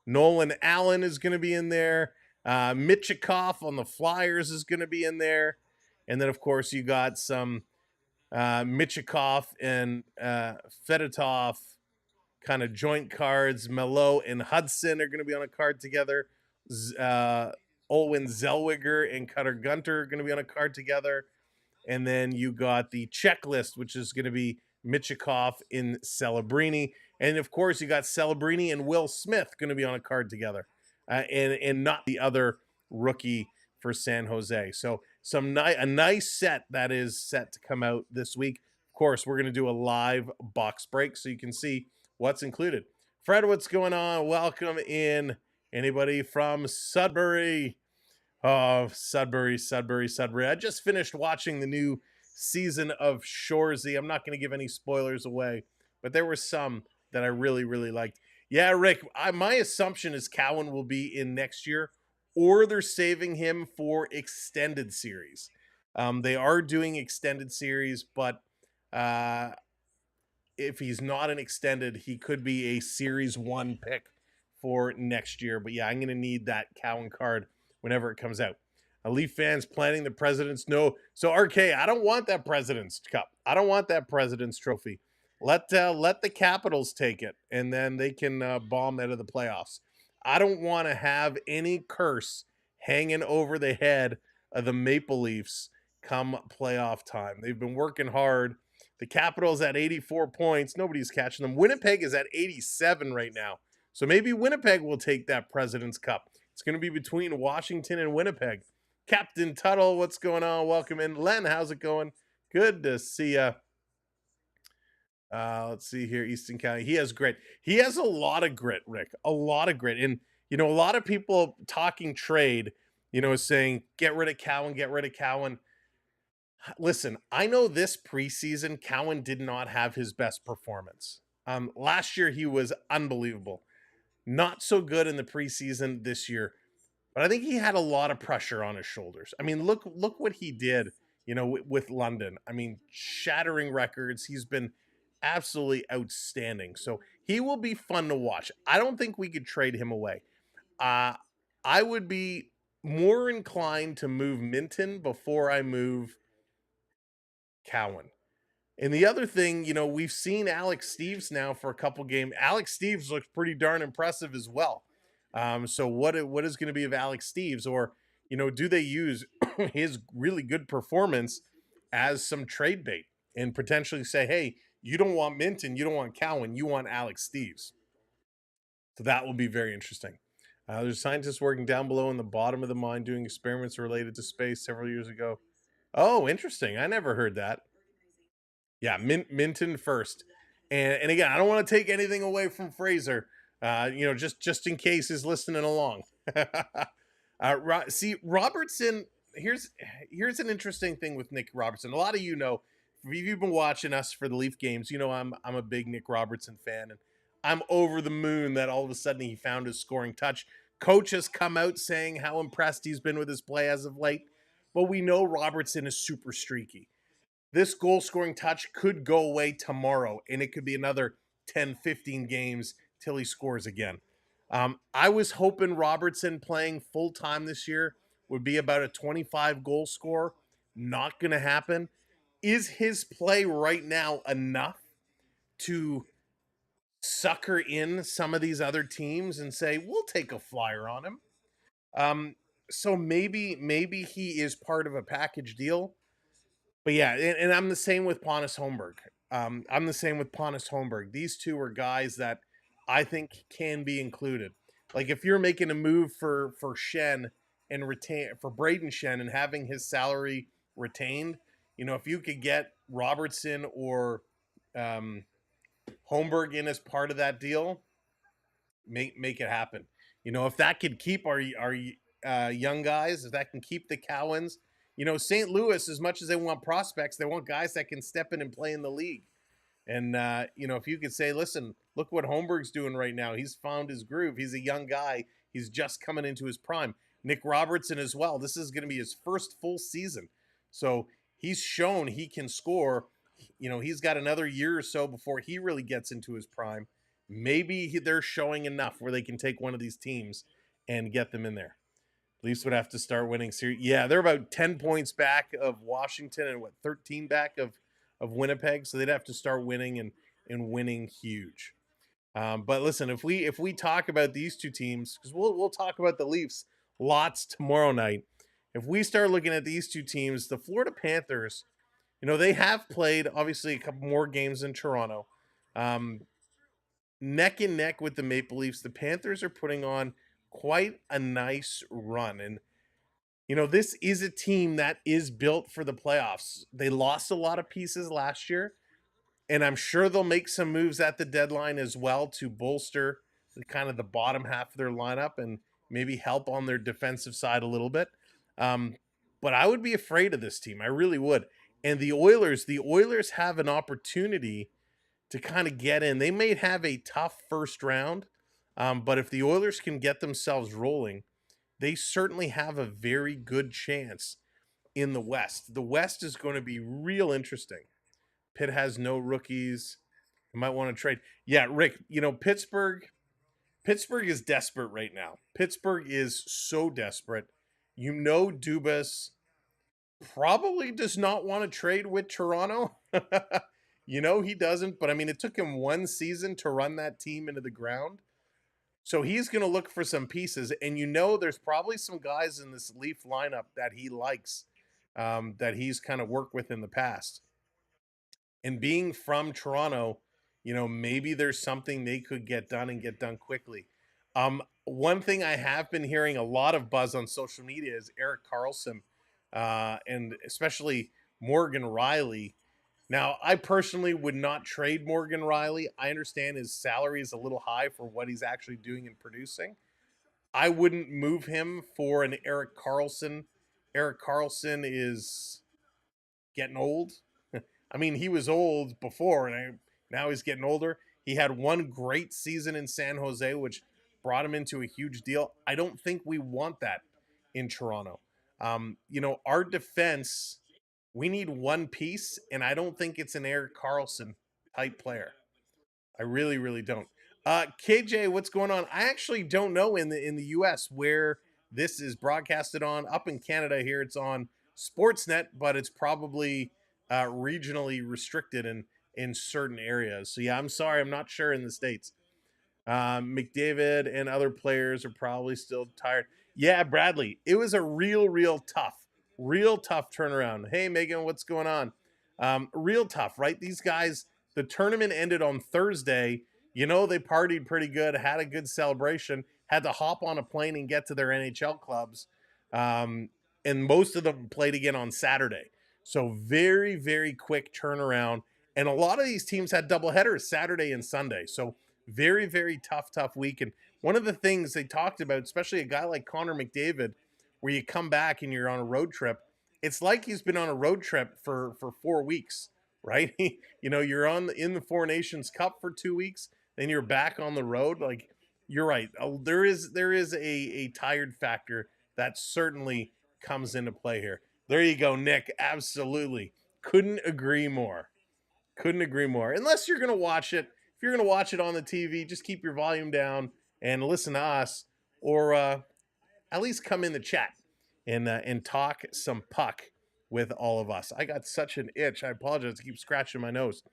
Nolan Allen is going to be in there. Michikov on the Flyers is going to be in there. And then, of course, you got some Michikov and Fedotov kind of joint cards. Melo and Hudson are going to be on a card together. Olwen Zellweger and Cutter Gunter are going to be on a card together. And then you got the checklist, which is going to be Michikov in Celebrini. And of course, you got Celebrini and Will Smith going to be on a card together. And not the other rookie for San Jose. So a nice set that is set to come out this week. Of course, we're going to do a live box break so you can see what's included. Fred, what's going on? Welcome in. Anybody from Sudbury? Oh, Sudbury. I just finished watching the new season of Shoresy. I'm not going to give any spoilers away, but there were some that I really, really liked. Yeah, Rick, my assumption is Cowan will be in next year, or they're saving him for extended series. They are doing extended series, but if he's not an extended, he could be a Series 1 pick for next year. But yeah, I'm going to need that Cowan card whenever it comes out. Leaf fans planning the President's no. So RK, I don't want that President's Cup. I don't want that President's Trophy. Let the Capitals take it, and then they can bomb out of the playoffs. I don't want to have any curse hanging over the head of the Maple Leafs come playoff time. They've been working hard. The Capitals at 84 points. Nobody's catching them. Winnipeg is at 87 right now. So maybe Winnipeg will take that President's Cup. It's going to be between Washington and Winnipeg. Captain Tuttle, what's going on? Welcome in. Len, how's it going? Good to see you. Let's see here. Easton County. He has grit. He has a lot of grit, Rick. A lot of grit. And, a lot of people talking trade, saying, get rid of Cowan. Listen, I know this preseason, Cowan did not have his best performance. Last year, he was unbelievable. Not so good in the preseason this year. But I think he had a lot of pressure on his shoulders. I mean, look what he did, with London. I mean, shattering records. He's been absolutely outstanding. So he will be fun to watch. I don't think we could trade him away. I would be more inclined to move Minton before I move Cowan. And the other thing, we've seen Alex Steeves now for a couple games. Alex Steeves looks pretty darn impressive as well. So what is going to be of Alex Steeves? Or, do they use his really good performance as some trade bait and potentially say, hey, you don't want Minton, you don't want Cowan, you want Alex Steeves. So that will be very interesting. There's scientists working down below in the bottom of the mine doing experiments related to space several years ago. Oh, interesting. I never heard that. Yeah, Minton first. And again, I don't want to take anything away from Fraser. Just in case he's listening along. See, Robertson, here's an interesting thing with Nick Robertson. A lot of if you've been watching us for the Leaf games, I'm a big Nick Robertson fan, and I'm over the moon that all of a sudden he found his scoring touch. Coach has come out saying how impressed he's been with his play as of late, but we know Robertson is super streaky. This goal scoring touch could go away tomorrow, and it could be another 10, 15 games till he scores again. I was hoping Robertson playing full time this year would be about a 25 goal score. Not going to happen. Is his play right now enough to sucker in some of these other teams and say, we'll take a flyer on him? So maybe he is part of a package deal. But yeah, and I'm the same with Pontus Holmberg. These two are guys that I think can be included. Like if you're making a move for Shen and retain for Braden Shen and having his salary retained, if you could get Robertson or Holmberg in as part of that deal, make it happen. If that could keep our young guys, if that can keep the Cowans. St. Louis, as much as they want prospects, they want guys that can step in and play in the league. And, if you could say, listen, look what Holmberg's doing right now. He's found his groove. He's a young guy. He's just coming into his prime. Nick Robertson as well. This is going to be his first full season. So he's shown he can score. He's got another year or so before he really gets into his prime. Maybe they're showing enough where they can take one of these teams and get them in there. Leafs would have to start winning series. Yeah, they're about 10 points back of Washington and 13 back of Winnipeg. So they'd have to start winning and winning huge. But listen, if we talk about these two teams, because we'll talk about the Leafs lots tomorrow night. If we start looking at these two teams, the Florida Panthers, they have played obviously a couple more games in Toronto. Neck and neck with the Maple Leafs. The Panthers are putting on quite a nice run. And, this is a team that is built for the playoffs. They lost a lot of pieces last year, and I'm sure they'll make some moves at the deadline as well to bolster kind of the bottom half of their lineup and maybe help on their defensive side a little bit. But I would be afraid of this team. I really would. And the Oilers have an opportunity to kind of get in. They may have a tough first round, but if the Oilers can get themselves rolling, they certainly have a very good chance in the West. The West is going to be real interesting. Pitt has no rookies. You might want to trade. Yeah, Rick, Pittsburgh is desperate right now. Pittsburgh is so desperate. Dubas probably does not want to trade with Toronto. He doesn't, but I mean, it took him one season to run that team into the ground. So he's going to look for some pieces. And there's probably some guys in this Leaf lineup that he likes, that he's kind of worked with in the past. And being from Toronto, maybe there's something they could get done and get done quickly. One thing I have been hearing a lot of buzz on social media is Erik Karlsson, and especially Morgan Rielly. Now, I personally would not trade Morgan Rielly. I understand his salary is a little high for what he's actually doing and producing. I wouldn't move him for an Erik Karlsson. Erik Karlsson is getting old. I mean, he was old before, and now he's getting older. He had one great season in San Jose, which brought him into a huge deal. I don't think we want that in Toronto. Our defense, we need one piece, and I don't think it's an Erik Karlsson type player. I really, really don't. KJ, what's going on? I actually don't know in the US where this is broadcasted on. Up in Canada here, it's on Sportsnet, but it's probably regionally restricted in certain areas. So yeah, I'm sorry, I'm not sure in the States. McDavid and other players are probably still tired. Yeah, Bradley, it was a real tough turnaround. Hey, Megan, what's going on? Real tough, right? These guys, the tournament ended on Thursday. They partied pretty good, had a good celebration, had to hop on a plane and get to their NHL clubs. And most of them played again on Saturday. So very, very quick turnaround. And a lot of these teams had doubleheaders Saturday and Sunday. So very, very tough week. And one of the things they talked about, especially a guy like Connor McDavid, where you come back and you're on a road trip, it's like he's been on a road trip for 4 weeks, right? You're in the Four Nations Cup for 2 weeks, then you're back on the road. Like, you're right. There is a tired factor that certainly comes into play here. There you go, Nick. Absolutely. Couldn't agree more. Unless you're going to watch it. If you're going to watch it on the TV, just keep your volume down and listen to us, or at least come in the chat and talk some puck with all of us. I got such an itch. I apologize. I keep scratching my nose.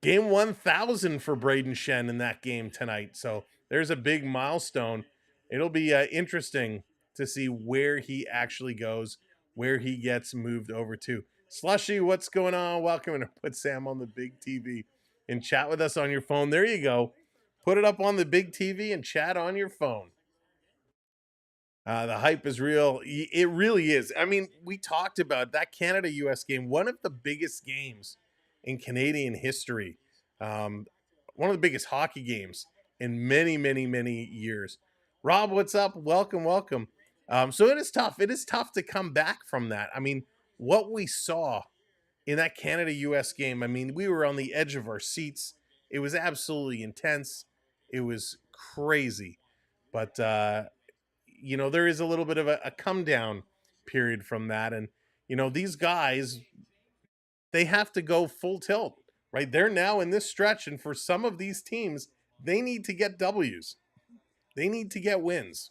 Game 1,000 for Braden Shen in that game tonight. So there's a big milestone. It'll be interesting to see where he actually goes, where he gets moved over to. Slushy, what's going on? Welcome, and put Sam on the big TV and chat with us on your phone. There you go. Put it up on the big TV and chat on your phone. The hype is real. It really is. I mean, we talked about that Canada-US game, one of the biggest games in Canadian history. One of the biggest hockey games in many years. Rob, what's up? Welcome. So it is tough. It is tough to come back from that. I mean, what we saw in that Canada-US game, I mean, we were on the edge of our seats. It was absolutely intense. It was crazy. But there is a little bit of a come down period from that. And, these guys, they have to go full tilt, right? They're now in this stretch. And for some of these teams, they need to get W's, they need to get wins.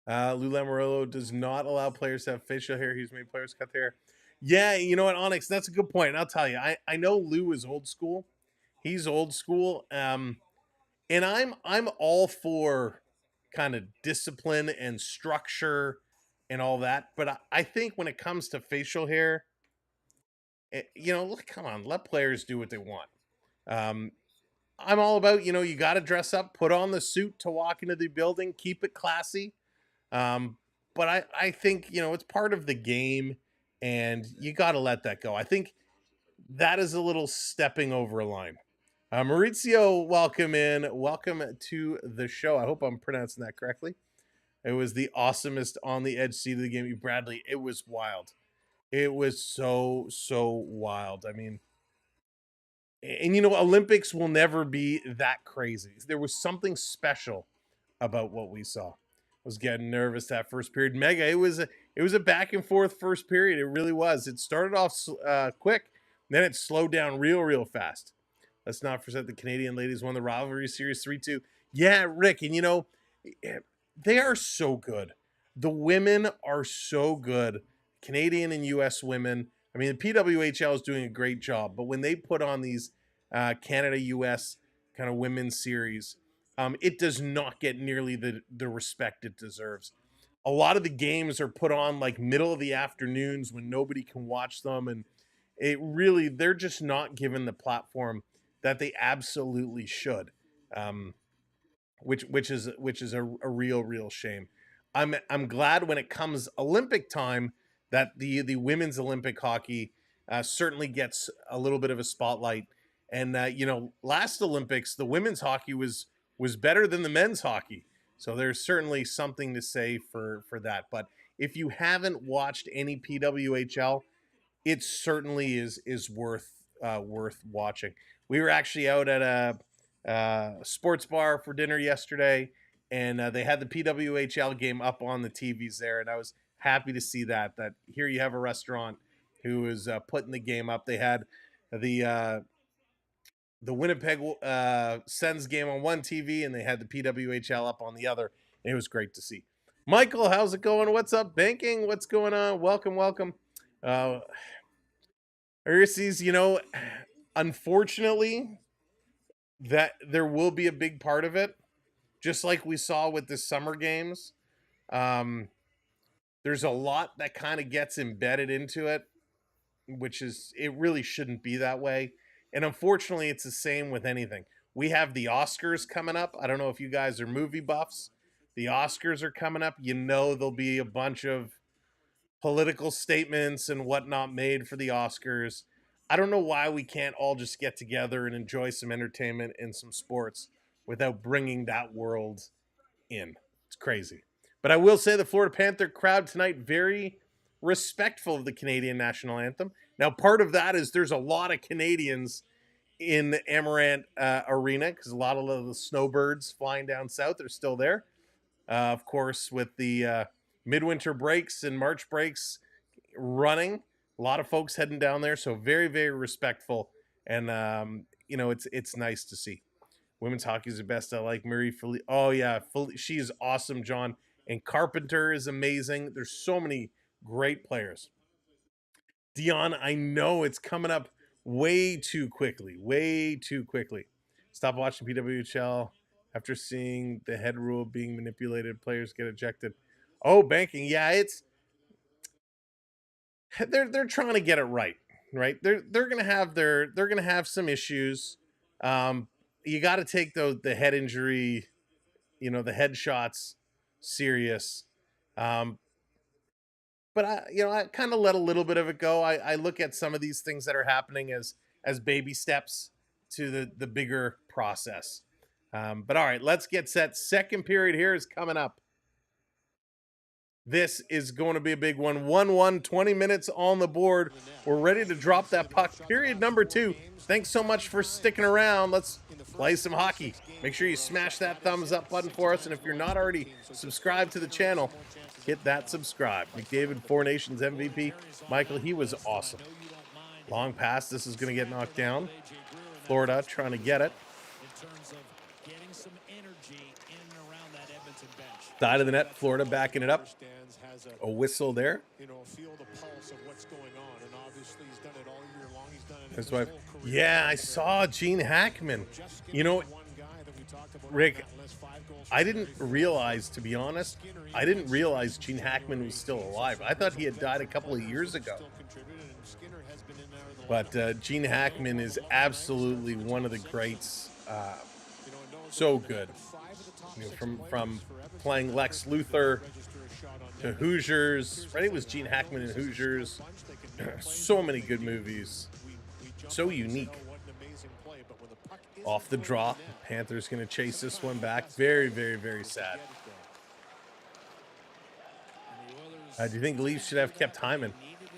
Lou Lamoriello does not allow players to have facial hair. He's made players cut their hair. Yeah, you know what, Onyx, that's a good point. And I'll tell you, I know Lou is old school. He's old school. And I'm all for kind of discipline and structure and all that. But I think when it comes to facial hair, come on, let players do what they want. Um, I'm all about, you got to dress up, put on the suit to walk into the building, keep it classy. But I think, it's part of the game and you got to let that go. I think that is a little stepping over a line. Maurizio, welcome in. Welcome to the show. I hope I'm pronouncing that correctly. It was the awesomest on the edge seat of the game. Bradley, it was wild. It was so wild. I mean, and Olympics will never be that crazy. There was something special about what we saw. I was getting nervous that first period. Mega, it was a back and forth first period. It really was. It started off quick, then it slowed down real fast. Let's not forget the Canadian ladies won the rivalry series 3-2. Yeah, Rick, and they are so good. The women are so good. Canadian and U.S. women. I mean, the PWHL is doing a great job, but when they put on these Canada-U.S. kind of women's series, it does not get nearly the respect it deserves. A lot of the games are put on like middle of the afternoons when nobody can watch them, and they're just not given the platform that they absolutely should, which is a real shame. I'm glad when it comes Olympic time that the women's Olympic hockey certainly gets a little bit of a spotlight. And last Olympics, the women's hockey was better than the men's hockey, so there's certainly something to say for that. But if you haven't watched any PWHL, it certainly is worth watching. We were actually out at a sports bar for dinner yesterday, and they had the PWHL game up on the TVs there, and I was happy to see that here you have a restaurant who is putting the game up. They had the Winnipeg Sens game on one TV, and they had the PWHL up on the other. And it was great to see. Michael, how's it going? What's up, banking? What's going on? Welcome. Urises, unfortunately, that there will be a big part of it, just like we saw with the summer games. There's a lot that kind of gets embedded into it, it really shouldn't be that way. And unfortunately, it's the same with anything. We have the Oscars coming up. I don't know if you guys are movie buffs. The Oscars are coming up. There'll be a bunch of political statements and whatnot made for the Oscars. I don't know why we can't all just get together and enjoy some entertainment and some sports without bringing that world in. It's crazy. But I will say the Florida Panther crowd tonight, very respectful of the Canadian national anthem. Now, part of that is there's a lot of Canadians in the Amarant Arena because a lot of the snowbirds flying down south are still there. Of course, with the midwinter breaks and March breaks running, a lot of folks heading down there. So very, very respectful. And, it's nice to see. Women's hockey is the best. I like Marie Philly. Oh, yeah. She is awesome, John. And Carpenter is amazing. There's so many great players. Dion, I know it's coming up way too quickly. Stop watching PWHL after seeing the head rule being manipulated. Players get ejected. Oh, banking. Yeah, they're trying to get it right. They're gonna have some issues. You got to take the head injury, the head shots serious. But I kind of let a little bit of it go. I look at some of these things that are happening as baby steps to the bigger process. But all right, let's get set. Second period here is coming up. This is going to be a big one. 1-1, 20 minutes on the board. We're ready to drop that puck. Period number 2. Thanks so much for sticking around. Let's play some hockey. Make sure you smash that thumbs up button for us. And if you're not already subscribed to the channel, hit that subscribe. McDavid, 4 Nations MVP. Michael, he was awesome. Long pass. This is going to get knocked down. Florida trying to get it. Side of the net. Florida backing it up. A whistle there. Feel the pulse of what's going on, and obviously he's done it all year long. He's done it That's why. Yeah, I saw Gene Hackman. You know, Rick, I didn't realize, to be honest, I didn't realize Gene Hackman was still alive. I thought he had died a couple of years ago. But Gene Hackman is absolutely one of the greats. So good. You know, from playing Lex Luthor to Hoosiers. Right? It was Gene Hackman in Hoosiers. So many good movies. So unique. Off the draw. Panthers going to chase this one back. Very, very, very sad. Do you think the Leafs should have kept Hyman?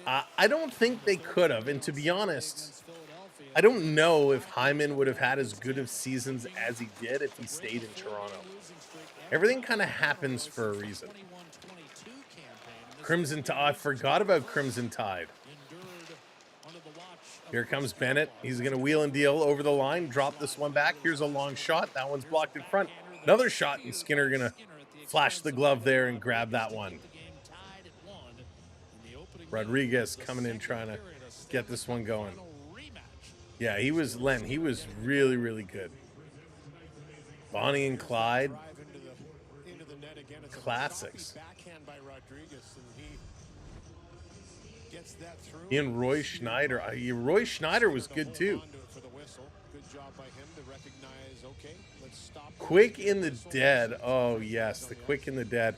I don't think they could have. And to be honest, I don't know if Hyman would have had as good of seasons as he did if he stayed in Toronto. Everything kind of happens for a reason. Crimson Tide. I forgot about Crimson Tide. Here comes Bennett. He's going to wheel and deal over the line. Drop this one back. Here's a long shot. That one's blocked in front. Another shot, and Skinner going to flash the glove there and grab that one. Rodriguez coming in trying to get this one going. Yeah, he was really, really good. Bonnie and Clyde. Classics. And Roy Schneider. Roy Schneider was good too. Quick in the Dead. Oh yes, the Quick in the Dead.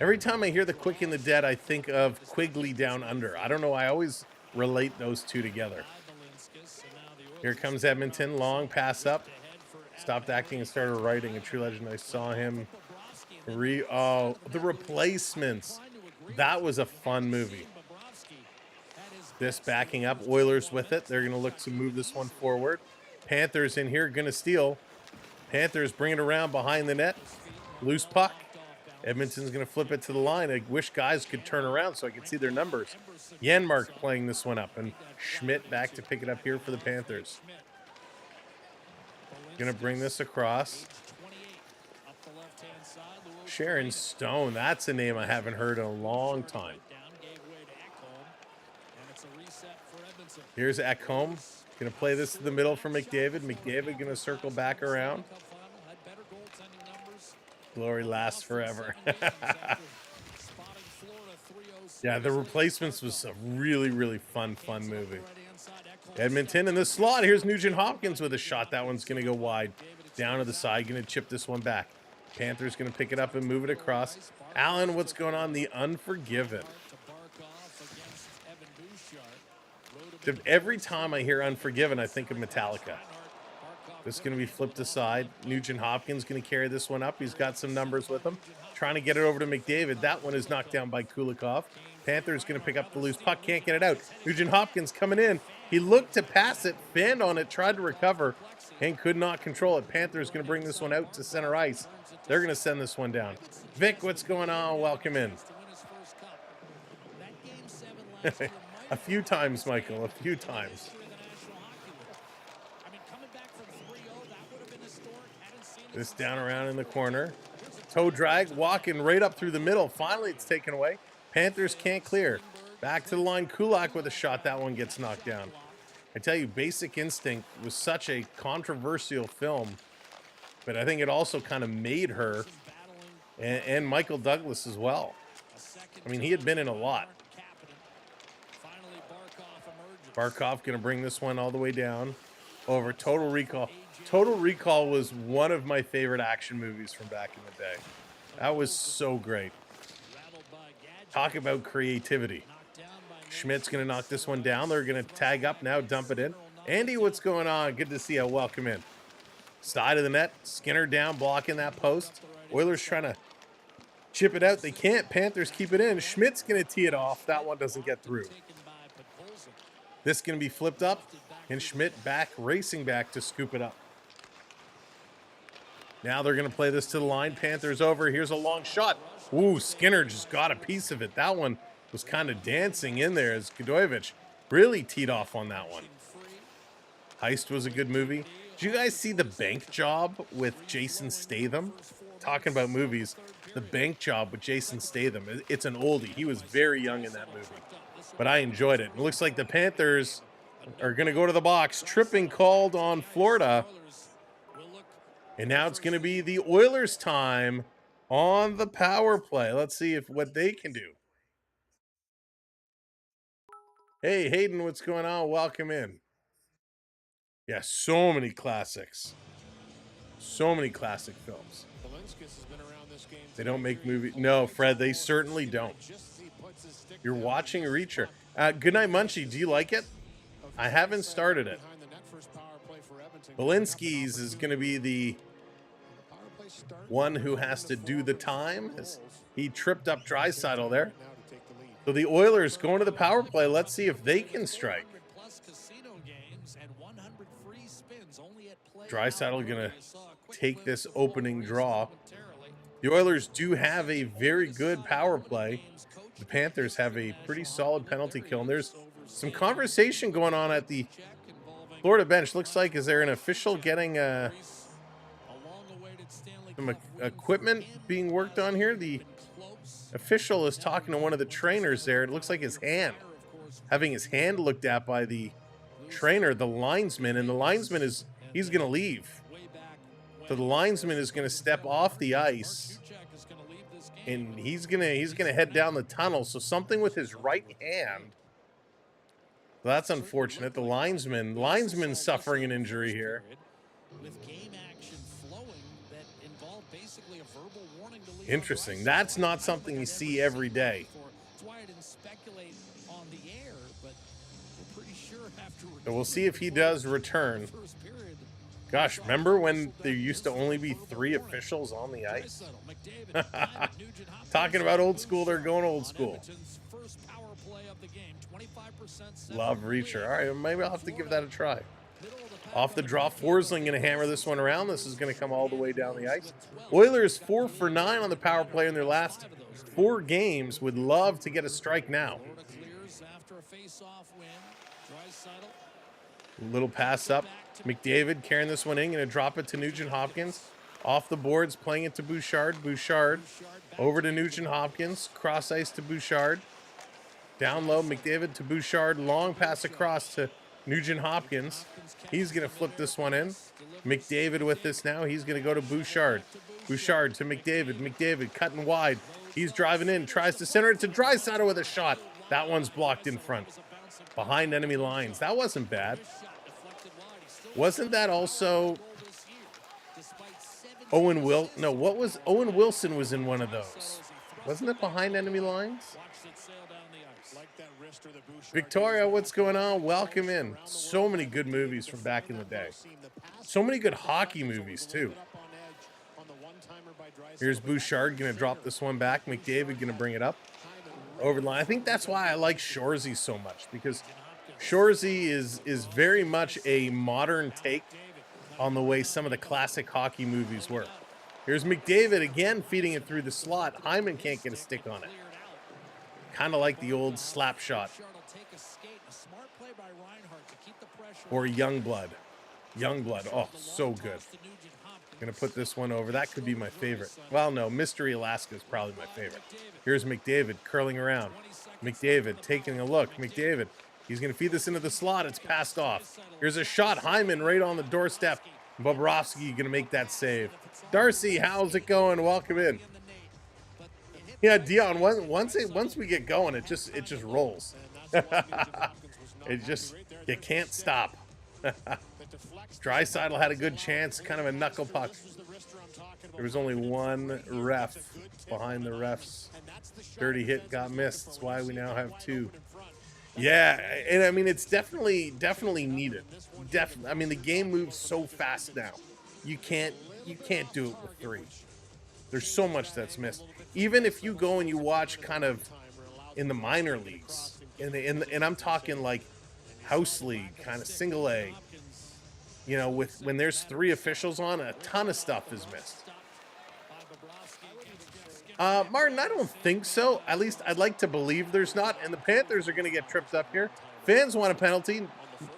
Every time I hear the Quick in the Dead, I think of Quigley Down Under. I don't know. I always relate those two together. Here comes Edmonton. Long pass up. Stopped acting and started writing. A true legend. I saw him. The Replacements. That was a fun movie. This backing up. Oilers with it. They're going to look to move this one forward. Panthers in here. Going to steal. Panthers bring it around behind the net. Loose puck. Edmonton's going to flip it to the line. I wish guys could turn around so I could see their numbers. Janmark playing this one up. And Schmidt back to pick it up here for the Panthers. Going to bring this across. Sharon Stone. That's a name I haven't heard in a long time. Here's Ekholm. Going to play this to the middle for McDavid. McDavid going to circle back around. Glory lasts forever. Yeah, The Replacements was a really, really fun movie. Edmonton in the slot. Here's Nugent Hopkins with a shot. That one's going to go wide. Down to the side. Going to chip this one back. Panthers going to pick it up and move it across. Allen, what's going on? The Unforgiven. Every time I hear Unforgiven, I think of Metallica. This is going to be flipped aside. Nugent Hopkins going to carry this one up. He's got some numbers with him. Trying to get it over to McDavid. That one is knocked down by Kulikov. Panthers going to pick up the loose puck. Can't get it out. Nugent Hopkins coming in. He looked to pass it. Fanned on it. Tried to recover. And could not control it. Panthers going to bring this one out to center ice. They're going to send this one down. Vic, what's going on? Welcome in. A few times, Michael. A few times. This down around in the corner. Toe drag, walking right up through the middle. Finally, it's taken away. Panthers can't clear. Back to the line. Kulak with a shot. That one gets knocked down. I tell you, Basic Instinct was such a controversial film, but I think it also kind of made her and Michael Douglas as well. I mean, he had been in a lot. Barkov going to bring this one all the way down over Total Recall. Total Recall was one of my favorite action movies from back in the day. That was so great. Talk about creativity. Schmidt's going to knock this one down. They're going to tag up now, dump it in. Andy, what's going on? Good to see you. Welcome in. Side of the net. Skinner down, blocking that post. Oilers trying to chip it out. They can't. Panthers keep it in. Schmidt's going to tee it off. That one doesn't get through. This going to be flipped up, and Schmidt racing back to scoop it up. Now they're going to play this to the line. Panthers over. Here's a long shot. Ooh, Skinner just got a piece of it. That one was kind of dancing in there as Gudojevich really teed off on that one. Heist was a good movie. Did you guys see The Bank Job with Jason Statham? Talking about movies, The Bank Job with Jason Statham. It's an oldie. He was very young in that movie, but I enjoyed it. It looks like the Panthers are going to go to the box. Tripping called on Florida. And now it's going to be the Oilers' time on the power play. Let's see what they can do. Hey, Hayden, what's going on? Welcome in. Yeah, so many classics. So many classic films. They don't make movies. No, Fred, they certainly don't. You're watching Reacher. Good night, Munchie. Do you like it? I haven't started it. Belinsky's is going to be the one who has to do the time. He tripped up Draisaitl there. So the Oilers going to the power play. Let's see if they can strike. Draisaitl going to take this opening draw. The Oilers do have a very good power play. The Panthers have a pretty solid penalty kill. And there's some conversation going on at the Florida bench. Looks like, is there an official getting some equipment being worked on here? The official is talking to one of the trainers there. It looks like having his hand looked at by the trainer, the linesman, and the linesman he's going to leave. So the linesman is going to step off the ice, and he's gonna head down the tunnel. So something with his right hand. Well, that's unfortunate. The linesman suffering an injury here. Interesting. That's not something you see every day. So we'll see if he does return. Gosh, remember when there used to only be 3 officials on the ice? Talking about old school, they're going old school. Love Reacher. All right, maybe I'll have to give that a try. Off the draw, Forsling going to hammer this one around. This is going to come all the way down the ice. Oilers 4 for 9 on the power play in their last 4 games. Would love to get a strike now. Little pass up. McDavid carrying this one in, going to drop it to Nugent Hopkins. Off the boards, playing it to Bouchard. Bouchard over to Nugent Hopkins. Cross ice to Bouchard. Down low, McDavid to Bouchard. Long pass across to Nugent Hopkins. He's going to flip this one in. McDavid with this now. He's going to go to Bouchard. Bouchard to McDavid. McDavid cutting wide. He's driving in. Tries to center it to Draisaitl with a shot. That one's blocked in front. Behind enemy lines. That wasn't bad. Wasn't that also Owen Wilson was in one of those. Wasn't it behind enemy lines? Victoria, what's going on? Welcome in. So many good movies from back in the day. So many good hockey movies, too. Here's Bouchard going to drop this one back. McDavid going to bring it up. Over the line. I think that's why I like Shoresy so much, because Shoresy is very much a modern take on the way some of the classic hockey movies were. Here's McDavid again feeding it through the slot. Hyman can't get a stick on it. Kind of like the old slap shot. Or Youngblood. Youngblood. Oh, so good. Going to put this one over. That could be my favorite. Well, no. Mystery Alaska is probably my favorite. Here's McDavid curling around. McDavid taking a look. McDavid. He's going to feed this into the slot. It's passed off. Here's a shot. Hyman right on the doorstep. Bobrovsky going to make that save. Darcy, how's it going? Welcome in. Yeah, Dion, once we get going, it just rolls. You can't stop. Draisaitl had a good chance, kind of a knuckle puck. There was only one ref behind the refs. Dirty hit got missed. That's why we now have 2. Yeah, and I mean, it's definitely needed. I mean, the game moves so fast now. You can't do it with 3. There's so much that's missed. Even if you go and you watch kind of in the minor leagues, and I'm talking like house league, kind of single A, you know, with when there's 3 officials on, a ton of stuff is missed. Martin, I don't think so. At least I'd like to believe there's not. And the Panthers are going to get tripped up here. Fans want a penalty,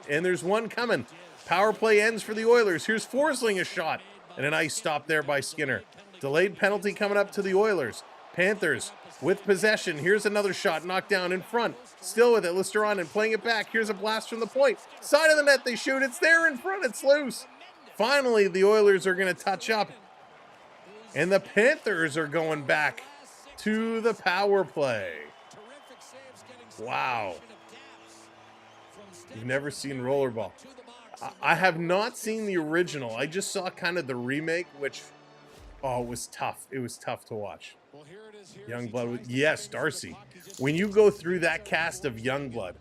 and there's one coming. Power play ends for the Oilers. Here's Forsling a shot, and a nice stop there by Skinner. Delayed penalty coming up to the Oilers. Panthers with possession. Here's another shot knocked down in front. Still with it. Listeron playing it back. Here's a blast from the point. Side of the net they shoot. It's there in front. It's loose. Finally, the Oilers are going to touch up. And the Panthers are going back to the power play. Wow. You've never seen rollerball. I have not seen the original. I just saw kind of the remake, which, oh, it was tough. It was tough to watch. Youngblood, yes, Darcy. When you go through that cast of Youngblood,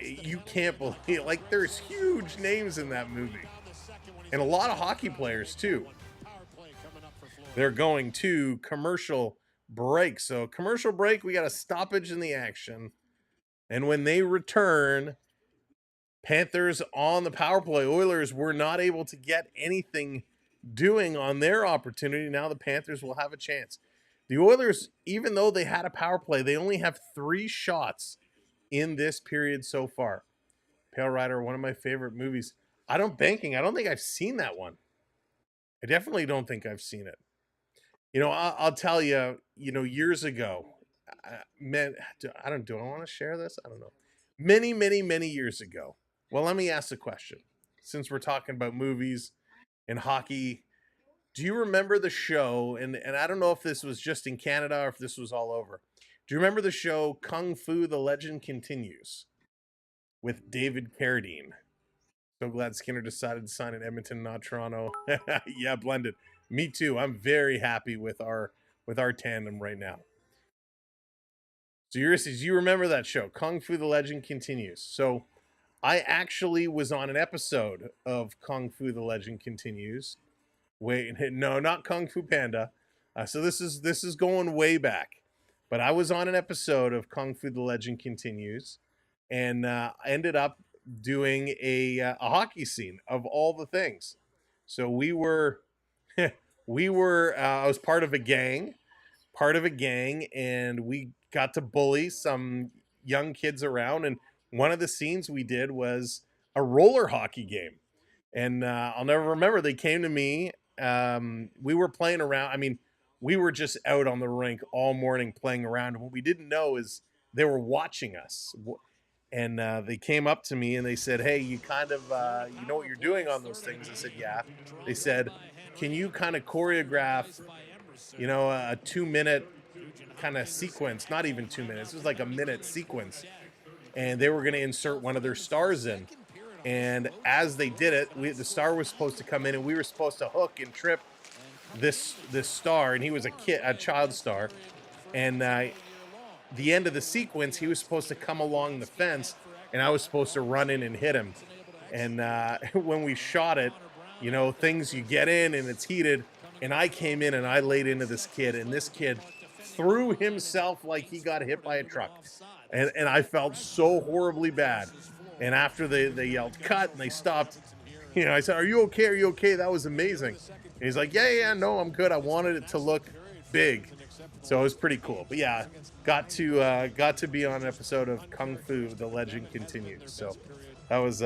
you can't believe, like, there's huge names in that movie. And a lot of hockey players, too. They're going to commercial break. So commercial break, we got a stoppage in the action. And when they return, Panthers on the power play. Oilers were not able to get anything doing on their opportunity. Now the Panthers will have a chance. The Oilers, even though they had a power play, they only have 3 shots in this period so far. Pale Rider, one of my favorite movies. I don't think I've seen that one. I definitely don't think I've seen it. You know, I'll tell you, you know, years ago, man, do I want to share this? I don't know. Many, many, many years ago. Well, let me ask a question. Since we're talking about movies and hockey, do you remember the show, and I don't know if this was just in Canada or if this was all over. Do you remember the show Kung Fu: The Legend Continues with David Carradine? So glad Skinner decided to sign in Edmonton, not Toronto. Yeah, blended. Me too. I'm very happy with our tandem right now. So you remember that show, Kung Fu: The Legend Continues. So I actually was on an episode of Kung Fu: The Legend Continues. Wait, no, not Kung Fu Panda. So this is going way back. But I was on an episode of Kung Fu: The Legend Continues, and I ended up doing a hockey scene of all the things. So we were I was part of a gang, and we got to bully some young kids around. And one of the scenes we did was a roller hockey game. And I'll never remember, they came to me. We were playing around. I mean, we were just out on the rink all morning playing around. And what we didn't know is they were watching us. And they came up to me and they said, hey, you kind of, you know what you're doing on those things? I said, yeah. They said, can you kind of choreograph, you know, a 2-minute kind of sequence? Not even 2 minutes. It was like a minute sequence. And they were going to insert one of their stars in. And as they did it, the star was supposed to come in, and we were supposed to hook and trip this star. And he was a child star. And the end of the sequence, he was supposed to come along the fence, and I was supposed to run in and hit him. And when we shot it, you know, things, you get in and it's heated, and I came in and I laid into this kid, and this kid threw himself like he got hit by a truck. And I felt so horribly bad. And after they yelled cut and they stopped, you know, I said, are you okay? Are you okay? That was amazing. And he's like, yeah, no, I'm good. I wanted it to look big. So it was pretty cool. But yeah, got to be on an episode of Kung Fu: The Legend Continues. So that was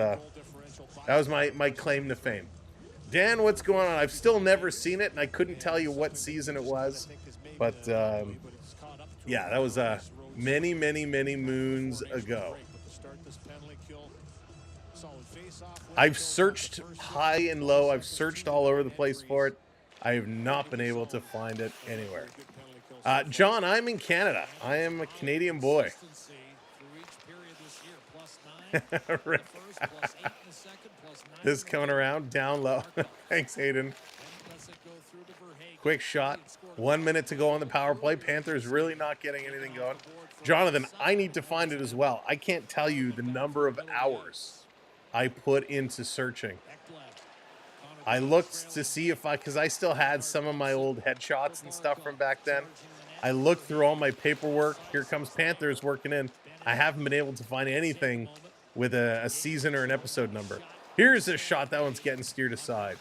my claim to fame. Dan, what's going on? I've still never seen it, and I couldn't tell you what season it was. But yeah, that was many, many, many moons ago. I've searched high and low. I've searched all over the place for it. I have not been able to find it anywhere. John, I'm in Canada. I am a Canadian boy. This is coming around down low. Thanks, Hayden. Quick shot. 1 minute to go on the power play. Panthers really not getting anything going. Jonathan, I need to find it as well. I can't tell you the number of hours I put into searching. I looked to see if because I still had some of my old headshots and stuff from back then. I looked through all my paperwork. Here comes Panthers working in. I haven't been able to find anything with a season or an episode number. Here's a shot. That one's getting steered aside.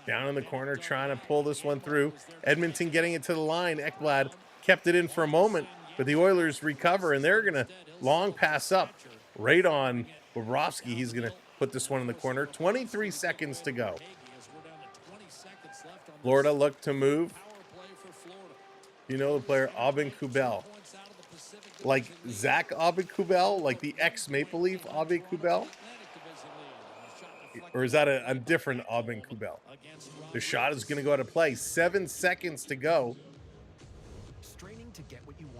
Down in the corner, trying to pull this one through. Edmonton getting it to the line. Ekblad kept it in for a moment, but the Oilers recover, and they're going to long pass up right on Bobrovsky. He's going to put this one in the corner. 23 seconds to go. Florida looked to move. You know the player Aubin Kubel. Like Zach Aubin Kubel, like the ex-Maple Leaf Aubin Kubel? Or is that a different Aubin Kubel? The shot is going to go out of play. 7 seconds to go.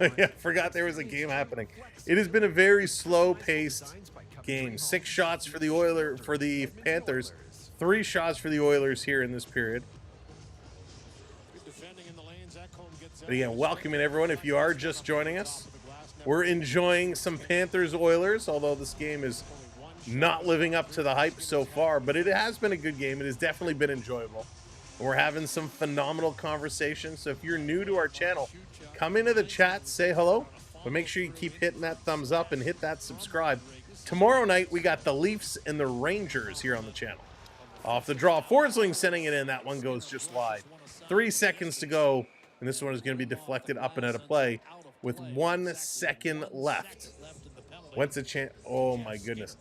Yeah, forgot there was a game happening. It has been a very slow-paced game. 6 shots for the Panthers. 3 shots for the Oilers here in this period. But again, welcoming everyone. If you are just joining us, we're enjoying some Panthers Oilers, although this game is not living up to the hype so far, but it has been a good game. It has definitely been enjoyable. We're having some phenomenal conversations. So if you're new to our channel, come into the chat, say hello, but make sure you keep hitting that thumbs up and hit that subscribe. Tomorrow night, we got the Leafs and the Rangers here on the channel. Off the draw, Forsling sending it in. That one goes just wide. 3 seconds to go, and this one is going to be deflected up and out of play with 1 second left. What's a chance? Oh my goodness.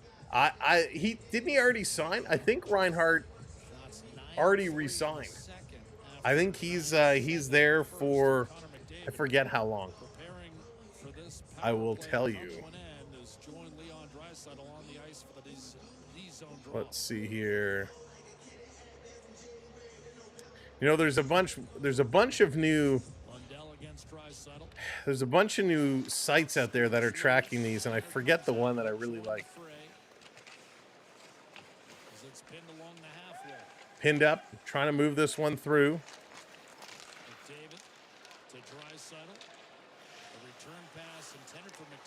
He already sign? I think Reinhardt already re-signed. I think he's there for, I forget how long. I will tell you. Let's see here. You know, there's a bunch of new sites out there that are tracking these, and I forget the one that I really like. Pinned up, trying to move this one through.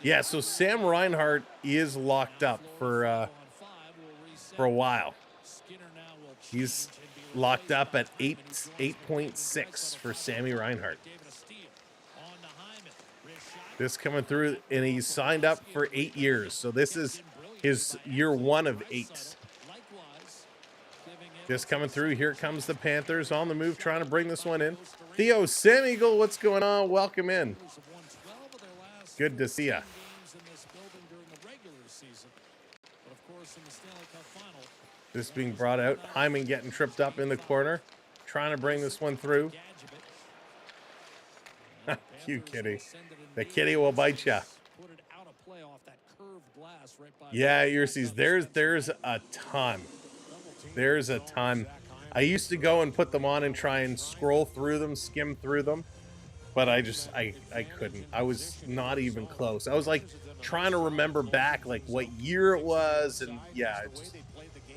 Yeah, so Sam Reinhart is locked up for a while. He's locked up at 8.6 for Sammy Reinhart. This coming through, and he's signed up for 8 years. So this is his year 1 of 8. This coming through. Here comes the Panthers on the move, trying to bring this one in. Theo Sameagle, what's going on? Welcome in. Good to see ya. This being brought out. Hyman getting tripped up in the corner, trying to bring this one through. Cute kitty. The kitty will bite ya. Yeah, Ursies, there's a ton. There's a ton. I used to go and put them on and try and scroll through them, skim through them, but I couldn't. I was not even close. I was like trying to remember back like what year it was, and yeah,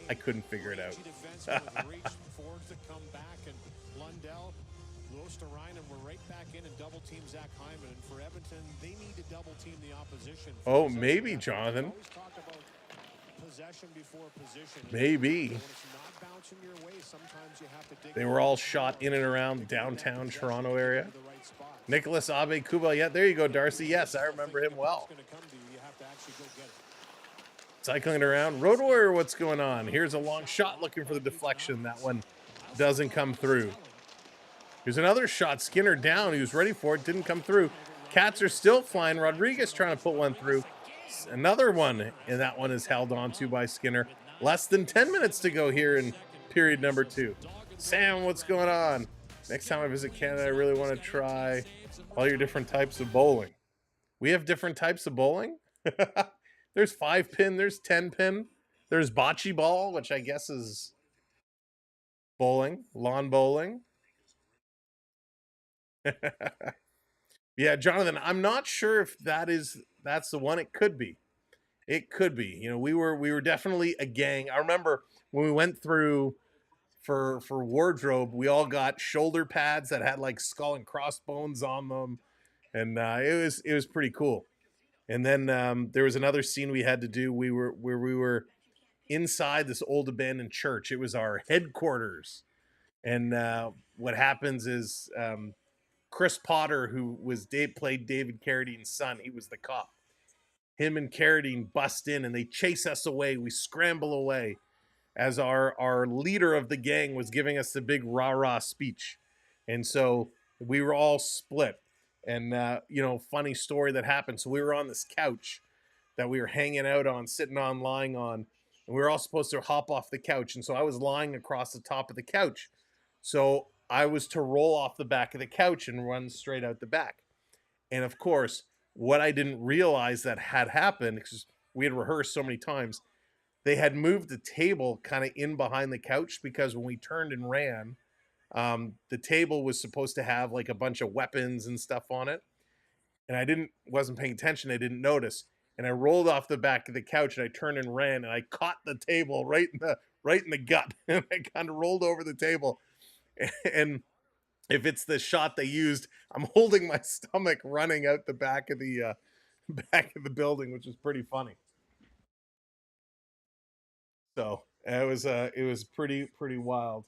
I couldn't figure it out. Oh, maybe, Jonathan. Maybe. They were all shot in and around downtown Toronto area. Nicholas Abe Kuba. Yeah, there you go, Darcy. Yes, I remember him well. Cycling around. Road Warrior, what's going on? Here's a long shot looking for the deflection. That one doesn't come through. Here's another shot. Skinner down. He was ready for it. Didn't come through. Cats are still flying. Rodriguez trying to put one through. Another one, and that one is held on to by Skinner. Less than 10 minutes to go here in period number 2. Sam, what's going on? Next time I visit Canada, I really want to try all your different types of bowling. We have different types of bowling? There's 5-pin, there's 10-pin. There's bocce ball, which I guess is bowling, lawn bowling. Yeah, Jonathan, I'm not sure if that's the one. It could be. It could be. You know, we were definitely a gang. I remember when we went through for wardrobe, we all got shoulder pads that had like skull and crossbones on them, and it was pretty cool. And then there was another scene we had to do. We were inside this old abandoned church. It was our headquarters. And what happens is Chris Potter, who played David Carradine's son, he was the cop. Him and Carradine bust in and they chase us away. We scramble away as our leader of the gang was giving us the big rah-rah speech. And so we were all split. And, funny story that happened. So we were on this couch that we were hanging out on, lying on, and we were all supposed to hop off the couch. And so I was lying across the top of the couch. So I was to roll off the back of the couch and run straight out the back. And of course, what I didn't realize that had happened, because we had rehearsed so many times, they had moved the table kind of in behind the couch, because when we turned and ran, the table was supposed to have like a bunch of weapons and stuff on it. And I wasn't paying attention. I didn't notice. And I rolled off the back of the couch and I turned and ran and I caught the table right in the gut. And I kind of rolled over the table. And if it's the shot they used, I'm holding my stomach running out the back of the building, which is pretty funny. So it was pretty wild.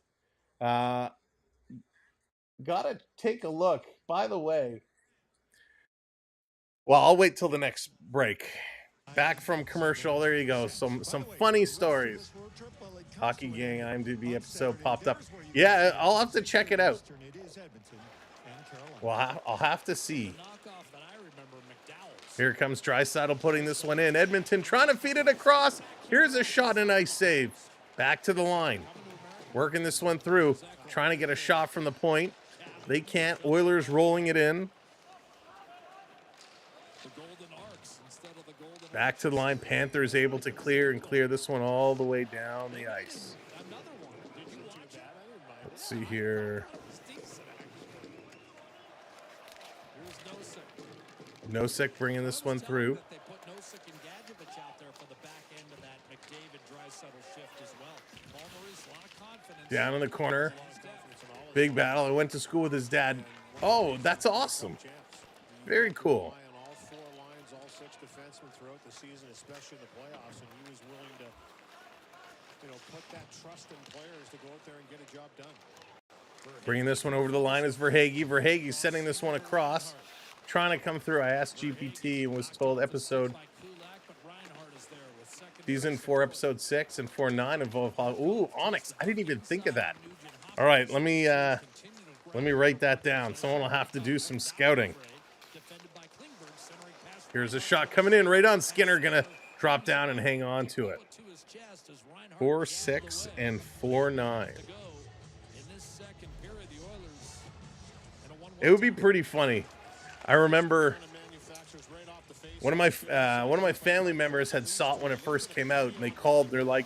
Gotta take a look. By the way, well, I'll wait till the next break. Back from commercial. There you go. Some funny stories. Hockey Gang IMDb episode popped up. Yeah, I'll have to check it out. Well, I'll have to see. Here comes Draisaitl putting this one in. Edmonton trying to feed it across. Here's a shot and ice save. Back to the line. Working this one through. Trying to get a shot from the point. They can't. Oilers rolling it in. Back to the line. Panthers able to clear this one all the way down the ice. Let's see here. Nosek bringing this one through. Down in the corner. Big battle. I went to school with his dad. Oh, that's awesome. Very cool. All 6 defensemen throughout the season, especially in the playoffs, and he was willing to, put that trust in players to go out there and get a job done. Bringing this one over the line is Verhaeghe. Verhaeghe sending this one across, trying to come through. I asked GPT and was told episode season 4, episode 6 and 4-9 involve. Ooh, Onyx. I didn't even think of that. All right, let me write that down. Someone will have to do some scouting. Here's a shot coming in right on Skinner. Gonna drop down and hang on to it. 4-6 and 4-9. It would be pretty funny. I remember one of my family members had saw it when it first came out, and they called. They're like,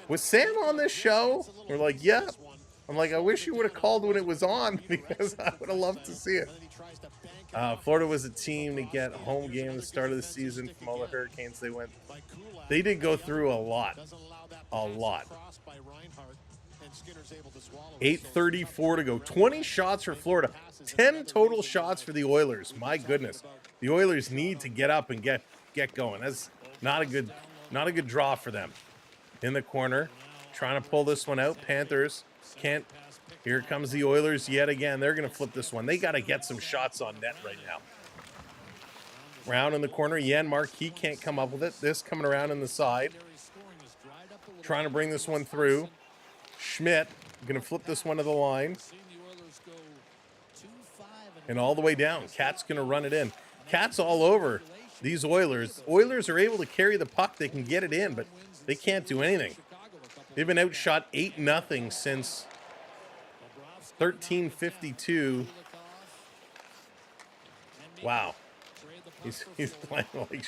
"Was Sam on this show?" We're like, "Yeah." I'm like, "I wish you would have called when it was on, because I would have loved to see it." Florida was a team to get a home game at the start of the season from all the Hurricanes they went. They did go through a lot. 8:34 to go. 20 shots for Florida. 10 total shots for the Oilers. My goodness. The Oilers need to get up and get going. That's not a good draw for them. In the corner, trying to pull this one out. Panthers can't. Here comes the Oilers yet again. They're going to flip this one. They got to get some shots on net right now. Round in the corner. Jan Markey can't come up with it. This coming around in the side. Trying to bring this one through. Schmidt going to flip this one to the line. And all the way down. Cat's going to run it in. Cat's all over these Oilers. Oilers are able to carry the puck. They can get it in, but they can't do anything. They've been outshot 8-0 since 13:52. Wow. He's playing like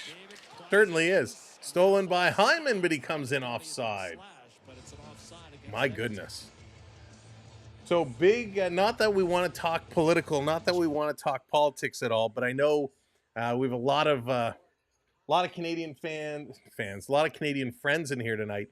certainly is. Stolen by Hyman, but he comes in offside. My goodness. So big, not that we want to talk political, not that we want to talk politics at all, but I know we have a lot of Canadian fans, a lot of Canadian friends in here tonight,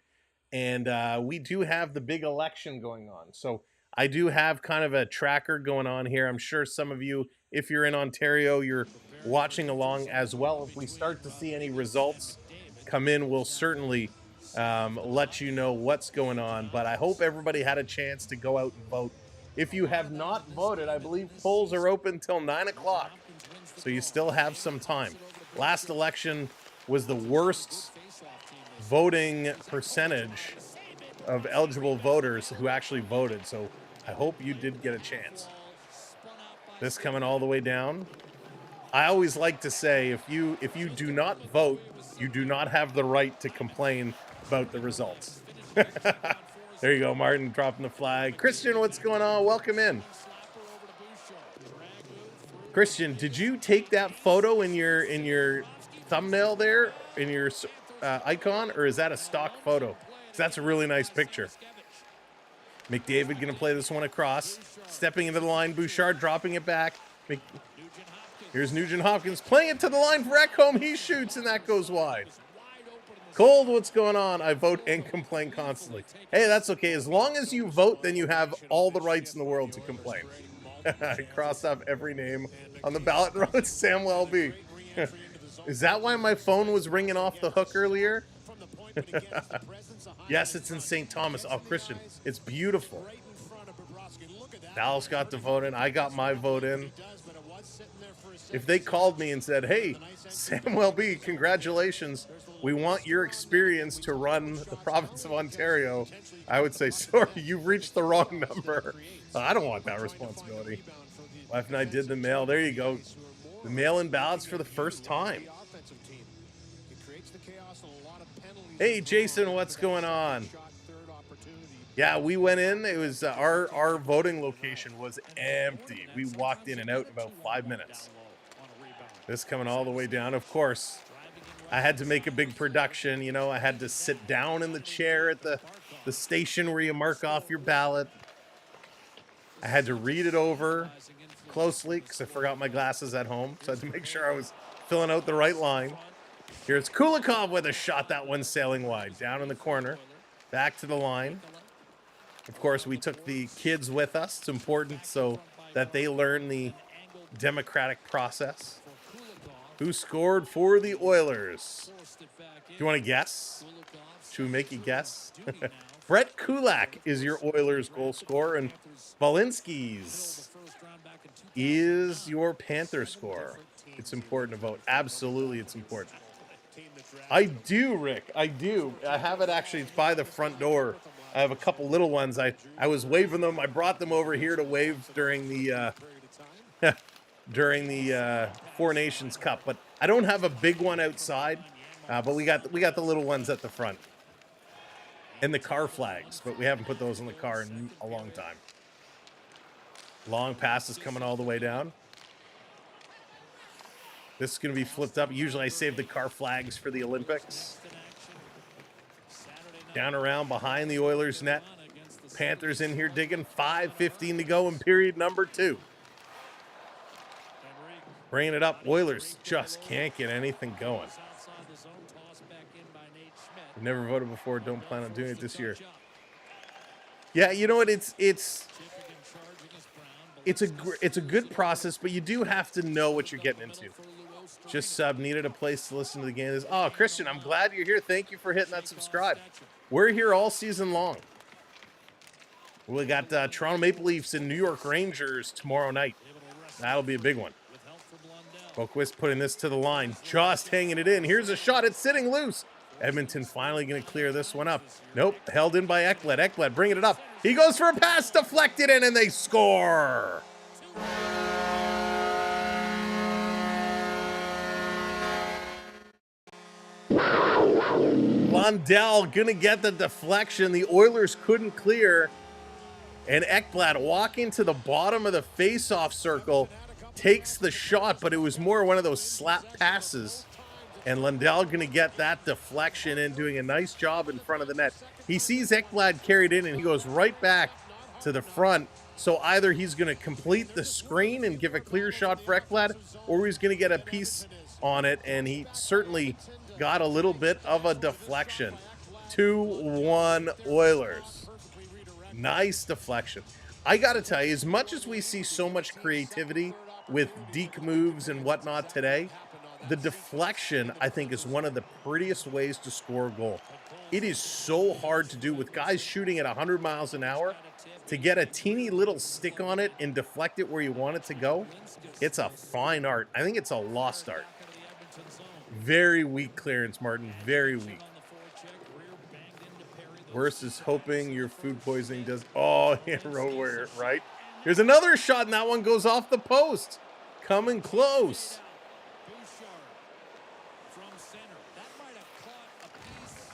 and we do have the big election going on. So I do have kind of a tracker going on here. I'm sure some of you, if you're in Ontario, you're watching along as well. If we start to see any results come in, we'll certainly let you know what's going on. But I hope everybody had a chance to go out and vote. If you have not voted, I believe polls are open till 9 o'clock. So you still have some time. Last election was the worst voting percentage of eligible voters who actually voted. So I hope you did get a chance. This coming all the way down. I always like to say, if you do not vote, you do not have the right to complain about the results. There you go, Martin dropping the flag. Christian, what's going on? Welcome in. Christian, did you take that photo in your thumbnail there, in your icon, or is that a stock photo? 'Cause that's a really nice picture. McDavid gonna play this one across, stepping into the line. Bouchard dropping it back. Here's Nugent Hopkins playing it to the line for Ekholm. He shoots and that goes wide. Cold, what's going on? I vote and complain constantly. Hey, that's okay. As long as you vote, then you have all the rights in the world to complain. I crossed off every name on the ballot and wrote Samuel B. Is that why my phone was ringing off the hook earlier? Yes, it's in St. Thomas. Oh, Christian, it's beautiful. Dallas got the vote in. I got my vote in. If they called me and said, hey, Samuel B., congratulations. We want your experience to run the province of Ontario. I would say, sorry, you've reached the wrong number. I don't want that responsibility. Wife and I did the mail. There you go. The mail-in ballots for the first time. Hey, Jason, what's going on? Yeah, we went in. It was our voting location was empty. We walked in and out in about 5 minutes. This coming all the way down. Of course, I had to make a big production. You know, I had to sit down in the chair at the station where you mark off your ballot. I had to read it over closely because I forgot my glasses at home. So I had to make sure I was filling out the right line. Here's Kulikov with a shot. That one sailing wide. Down in the corner. Back to the line. Of course, we took the kids with us. It's important so that they learn the democratic process. Who scored for the Oilers? Do you want to guess? Should we make you guess? Brett Kulak is your Oilers goal scorer, and Balinski's is your Panther scorer. It's important to vote. Absolutely, it's important. I do, Rick. I do. I have it actually. It's by the front door. I have a couple little ones. I was waving them. I brought them over here to wave during the Four Nations Cup, but I don't have a big one outside. But we got the little ones at the front, and the car flags. But we haven't put those in the car in a long time. Long passes coming all the way down. This is going to be flipped up. Usually I save the car flags for the Olympics. Down around behind the Oilers net. Panthers in here digging. 5:15 to go in period number 2. Bringing it up. Oilers just can't get anything going. We've never voted before. Don't plan on doing it this year. Yeah, you know what? It's a good process, but you do have to know what you're getting into. Just needed a place to listen to the game. Oh, Christian, I'm glad you're here. Thank you for hitting that subscribe. We're here all season long. We got Toronto Maple Leafs and New York Rangers tomorrow night. That'll be a big one. Boquist putting this to the line, just hanging it in. Here's a shot. It's sitting loose. Edmonton finally going to clear this one up. Nope, held in by Ekblad. Ekblad bringing it up. He goes for a pass, deflected in, and they score. Lundell going to get the deflection. The Oilers couldn't clear. And Ekblad walking to the bottom of the face-off circle takes the shot, but it was more one of those slap passes. And Lundell going to get that deflection and doing a nice job in front of the net. He sees Ekblad carried in, and he goes right back to the front. So either he's going to complete the screen and give a clear shot for Ekblad, or he's going to get a piece on it, and he certainly got a little bit of a deflection. 2-1 Oilers. Nice deflection. I got to tell you, as much as we see so much creativity with deke moves and whatnot today, the deflection, I think, is one of the prettiest ways to score a goal. It is so hard to do with guys shooting at 100 miles an hour to get a teeny little stick on it and deflect it where you want it to go. It's a fine art. I think it's a lost art. Very weak clearance, Martin. Very weak. Worst is hoping your food poisoning does. Oh, yeah, Road Warrior, right? Here's another shot, and that one goes off the post. Coming close.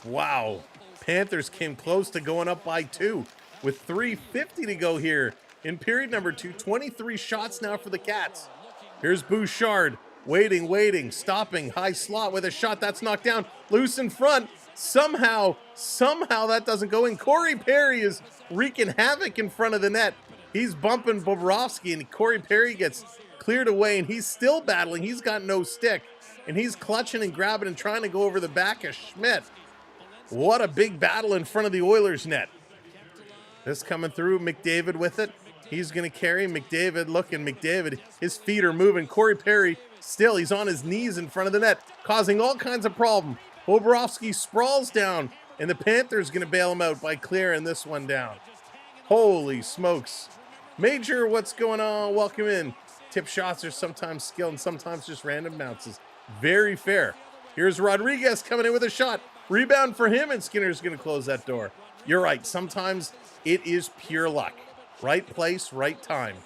Wow. Panthers came close to going up by 2 with 3:50 to go here in period number 2. 23 shots now for the Cats. Here's Bouchard. Waiting, stopping, high slot with a shot that's knocked down, loose in front. Somehow that doesn't go in. Corey Perry is wreaking havoc in front of the net. He's bumping Bobrovsky, and Corey Perry gets cleared away, and he's still battling. He's got no stick, and he's clutching and grabbing and trying to go over the back of Schmidt. What a big battle in front of the Oilers net. This coming through, McDavid with it. He's going to carry McDavid. Looking, McDavid, his feet are moving. Corey Perry, still, he's on his knees in front of the net, causing all kinds of problem. Bobrovsky sprawls down, and the Panthers going to bail him out by clearing this one down. Holy smokes. Major, what's going on? Welcome in. Tip shots are sometimes skill and sometimes just random bounces. Very fair. Here's Rodriguez coming in with a shot. Rebound for him, and Skinner's going to close that door. You're right. Sometimes it is pure luck. Right place, right time.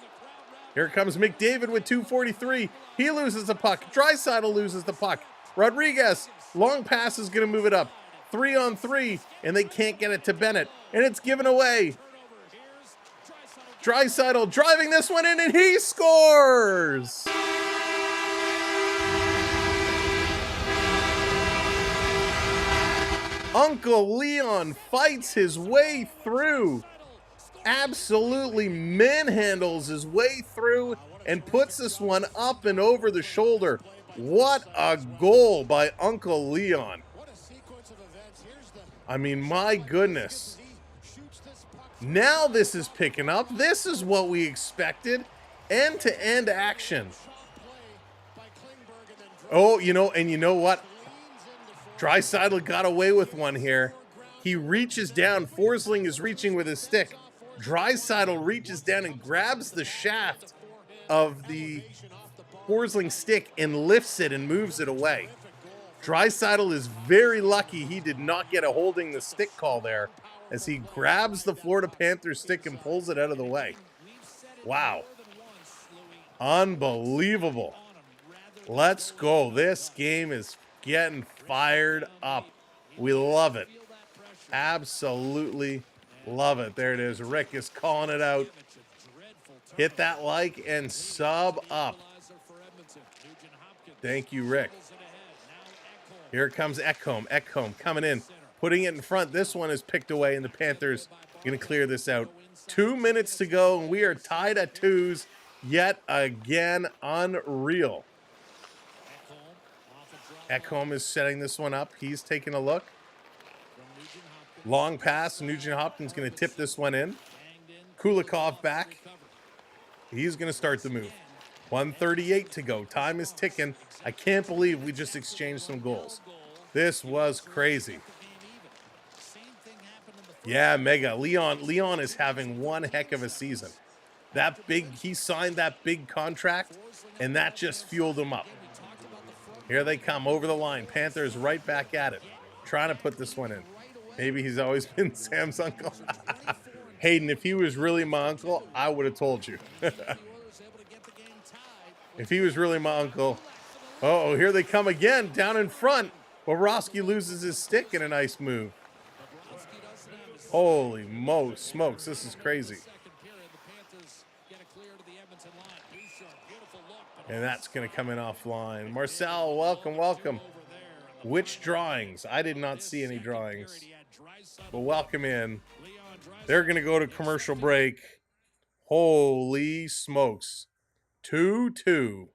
Here comes McDavid with 2:43. He loses the puck. Draisaitl loses the puck. Rodriguez, long pass is going to move it up. 3-on-3, and they can't get it to Bennett. And it's given away. Draisaitl driving this one in, and he scores! Uncle Leon fights his way through. Absolutely manhandles his way through and puts this one up and over the shoulder. What a goal by Uncle Leon. I mean, my goodness. Now this is picking up. This is what we expected. End-to-end action. Oh, you know what? Draisaitl got away with one here. He reaches down. Forsling is reaching with his stick. Draisaitl reaches down and grabs the shaft of the Forsling stick and lifts it and moves it away. Draisaitl is very lucky he did not get a holding the stick call there as he grabs the Florida Panthers stick and pulls it out of the way. Wow. Unbelievable. Let's go. This game is getting fired up. We love it. Absolutely love it. There it is. Rick is calling it out. Hit that like and sub up. Thank you, Rick. Here comes Ekholm. Ekholm coming in, putting it in front. This one is picked away, and the Panthers going to clear this out. 2 minutes to go, and we are tied at 2s yet again. Unreal. Ekholm is setting this one up. He's taking a look. Long pass. Nugent Hopkins going to tip this one in. Kulikov back. He's going to start the move. 1:38 to go. Time is ticking. I can't believe we just exchanged some goals. This was crazy. Yeah, Mega. Leon is having one heck of a season. He signed that big contract, and that just fueled him up. Here they come over the line. Panthers right back at it. Trying to put this one in. Maybe he's always been Sam's uncle. Hayden, if he was really my uncle, I would have told you. If he was really my uncle. Uh-oh, here they come again, down in front. Bobrovsky loses his stick in a nice move. Holy smokes, this is crazy. And that's going to come in offline. Marcel, welcome. Which drawings? I did not see any drawings. But welcome in. They're going to go to commercial break. Holy smokes. 2-2.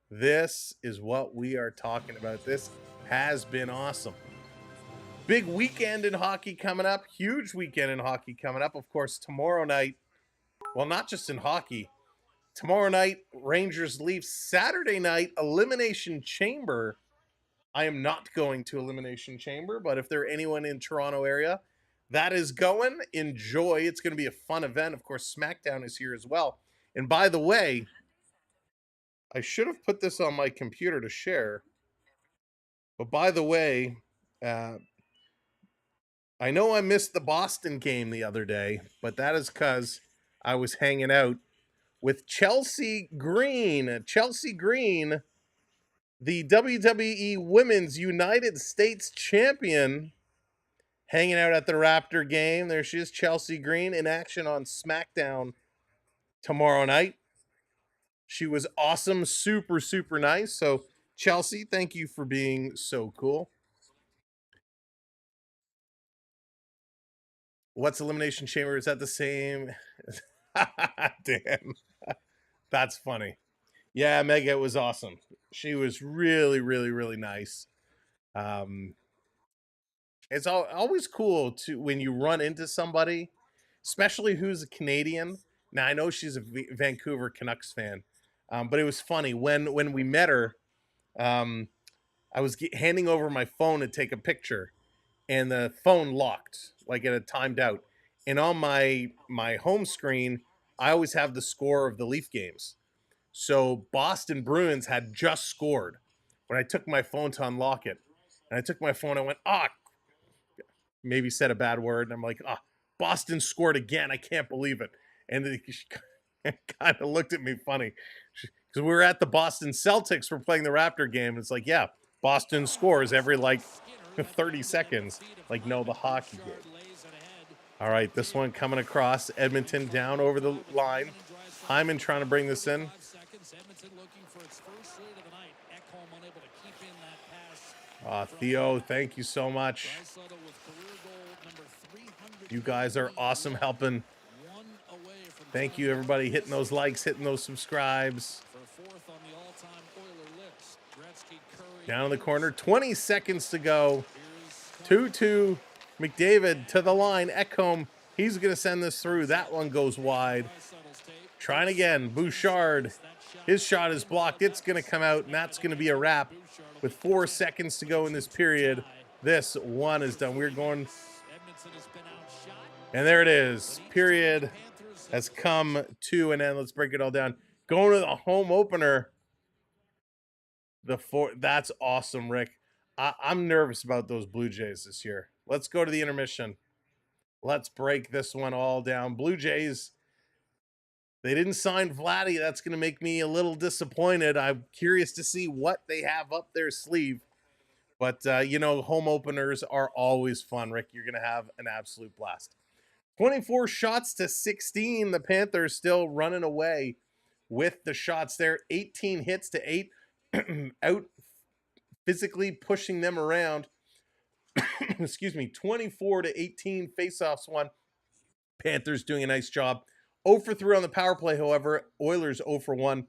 This is what we are talking about. This has been awesome. Big weekend in hockey coming up. Huge weekend in hockey coming up. Of course, tomorrow night. Well, not just in hockey. Tomorrow night, Rangers Leafs. Saturday night, Elimination Chamber. I am not going to Elimination Chamber, but if there are anyone in Toronto area that is going, enjoy. It's going to be a fun event. Of course, SmackDown is here as well. And by the way, I should have put this on my computer to share. But by the way, uh, I know I missed the Boston game the other day, but that is because I was hanging out with Chelsea Green. Chelsea Green, the WWE Women's United States Champion, hanging out at the Raptor game. There she is, Chelsea Green, in action on SmackDown tomorrow night. She was awesome, super, super nice. So, Chelsea, thank you for being so cool. What's Elimination Chamber? Is that the same? Damn. That's funny. Yeah, Mega was awesome. She was really, really, really nice. It's always cool to when you run into somebody, especially who's a Canadian. Now I know she's a Vancouver Canucks fan, but it was funny when we met her. I was handing over my phone to take a picture, and the phone locked, like it had timed out. And on my home screen, I always have the score of the Leaf games. So Boston Bruins had just scored when I took my phone to unlock it. And I took my phone, I went, maybe said a bad word. And I'm like, Boston scored again. I can't believe it. And she kind of looked at me funny because we were at the Boston Celtics. We're playing the Raptor game. And it's like, yeah, Boston scores every like 30 seconds. Like, no, the hockey game. All right, this one coming across. Edmonton down over the line. Hyman trying to bring this in. Theo, thank you so much. You guys are awesome helping. Thank you, everybody, hitting those likes, hitting those subscribes. Down in the corner, 20 seconds to go. 2-2, McDavid to the line. Ekholm, he's going to send this through. That one goes wide. Trying again, Bouchard. His shot is blocked. It's going to come out, and that's going to be a wrap. With 4 seconds to go in this period, this one is done. We're going, and there it is. Period has come to an end. Let's break it all down. Going to the home opener. That's awesome, Rick. I'm nervous about those Blue Jays this year. Let's go to the intermission. Let's break this one all down. Blue Jays, they didn't sign Vladdy. That's going to make me a little disappointed. I'm curious to see what they have up their sleeve. But, home openers are always fun, Rick. You're going to have an absolute blast. 24 shots to 16. The Panthers still running away with the shots there. 18 hits to 8. Out physically pushing them around. Excuse me. 24 to 18 faceoffs won. Panthers doing a nice job. 0 for 3 on the power play, however. Oilers 0 for 1.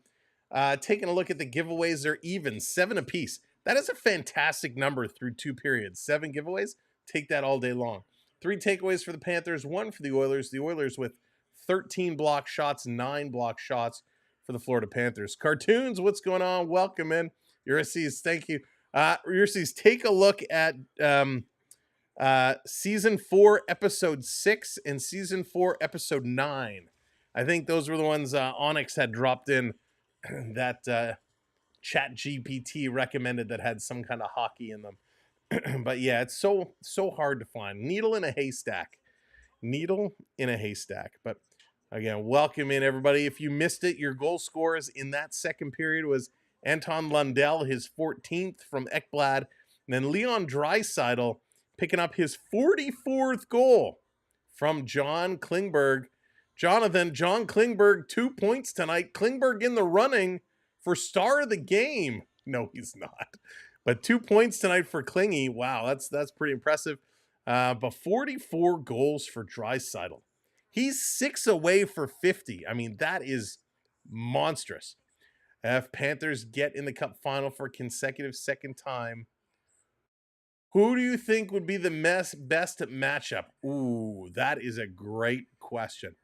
Taking a look at the giveaways, they're even, 7 apiece. That is a fantastic number through 2 periods. 7 giveaways, take that all day long. 3 takeaways for the Panthers, 1 for the Oilers. The Oilers with 13 block shots, 9 block shots for the Florida Panthers. Cartoons, what's going on? Welcome in. Ulysses, thank you. Ulysses, take a look at Season 4, Episode 6 and Season 4, Episode 9. I think those were the ones Onyx had dropped in that Chat GPT recommended that had some kind of hockey in them. But yeah, it's so hard to find. Needle in a haystack. Needle in a haystack. But again, welcome in, everybody. If you missed it, your goal scorers in that second period was Anton Lundell, his 14th from Ekblad, and then Leon Draisaitl picking up his 44th goal from John Klingberg. John Klingberg, 2 points tonight. Klingberg in the running for star of the game. No, he's not. But 2 points tonight for Klingy. Wow, that's pretty impressive. But 44 goals for Draisaitl. He's 6 away for 50. I mean, that is monstrous. If Panthers get in the Cup Final for a consecutive second time, who do you think would be the best matchup? Ooh, that is a great question.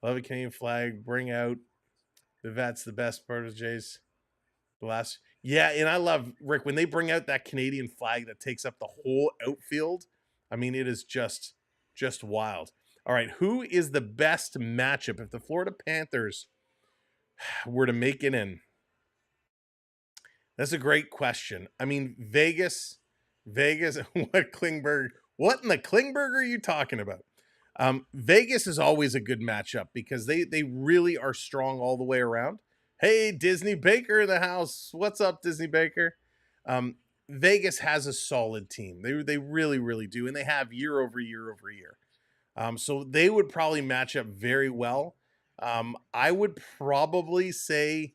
Love a Canadian flag. Bring out the vets, the best proteges. The last, Yeah, and I love, Rick, when they bring out that Canadian flag that takes up the whole outfield. I mean, it is just wild. All right, who is the best matchup if the Florida Panthers were to make it in? That's a great question. I mean, Vegas, what in the Klingberg are you talking about? Vegas is always a good matchup because they really are strong all the way around. Hey, Disney Baker in the house. What's up, Disney Baker? Um, Vegas has a solid team. They really do, and they have year over year over year. So they would probably match up very well. I would probably say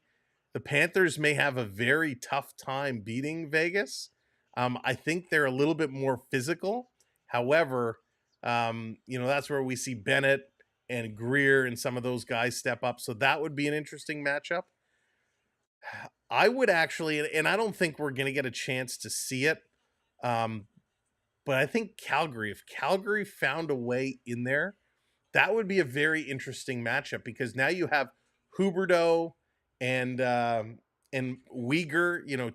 the Panthers may have a very tough time beating Vegas. I think they're a little bit more physical. However, that's where we see Bennett and Greer and some of those guys step up. So that would be an interesting matchup. I would actually, and I don't think we're going to get a chance to see it. Um, but I think Calgary, if Calgary found a way in there, that would be a very interesting matchup because now you have Huberdeau and Uyghur,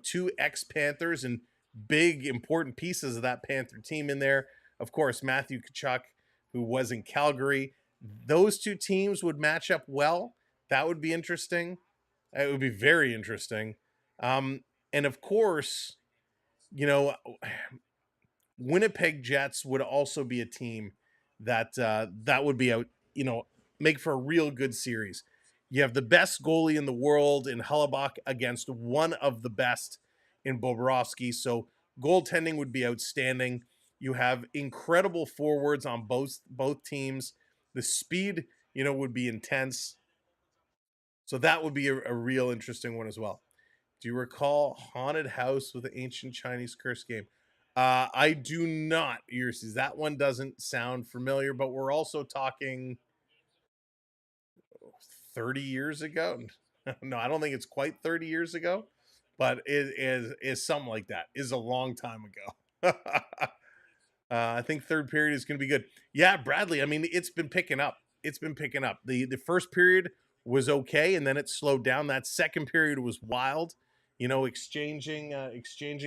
two ex-Panthers and big important pieces of that Panther team in there. Of course, Matthew Tkachuk, who was in Calgary. Those two teams would match up well. That would be interesting. It would be very interesting. And of course, you know, Winnipeg Jets would also be a team that would be out, make for a real good series. You have the best goalie in the world in Hellebuck against one of the best in Bobrovsky, so goaltending would be outstanding. You have incredible forwards on both teams. The speed, would be intense. So that would be a real interesting one as well. Do you recall Haunted House with the Ancient Chinese Curse game? I do not, Ulysses. That one doesn't sound familiar, but we're also talking 30 years ago. No, I don't think it's quite 30 years ago, but it is something like that. Is a long time ago. I think third period is going to be good. Yeah, Bradley. I mean, it's been picking up. It's been picking up. The first period was okay, and then it slowed down. That second period was wild. Exchanging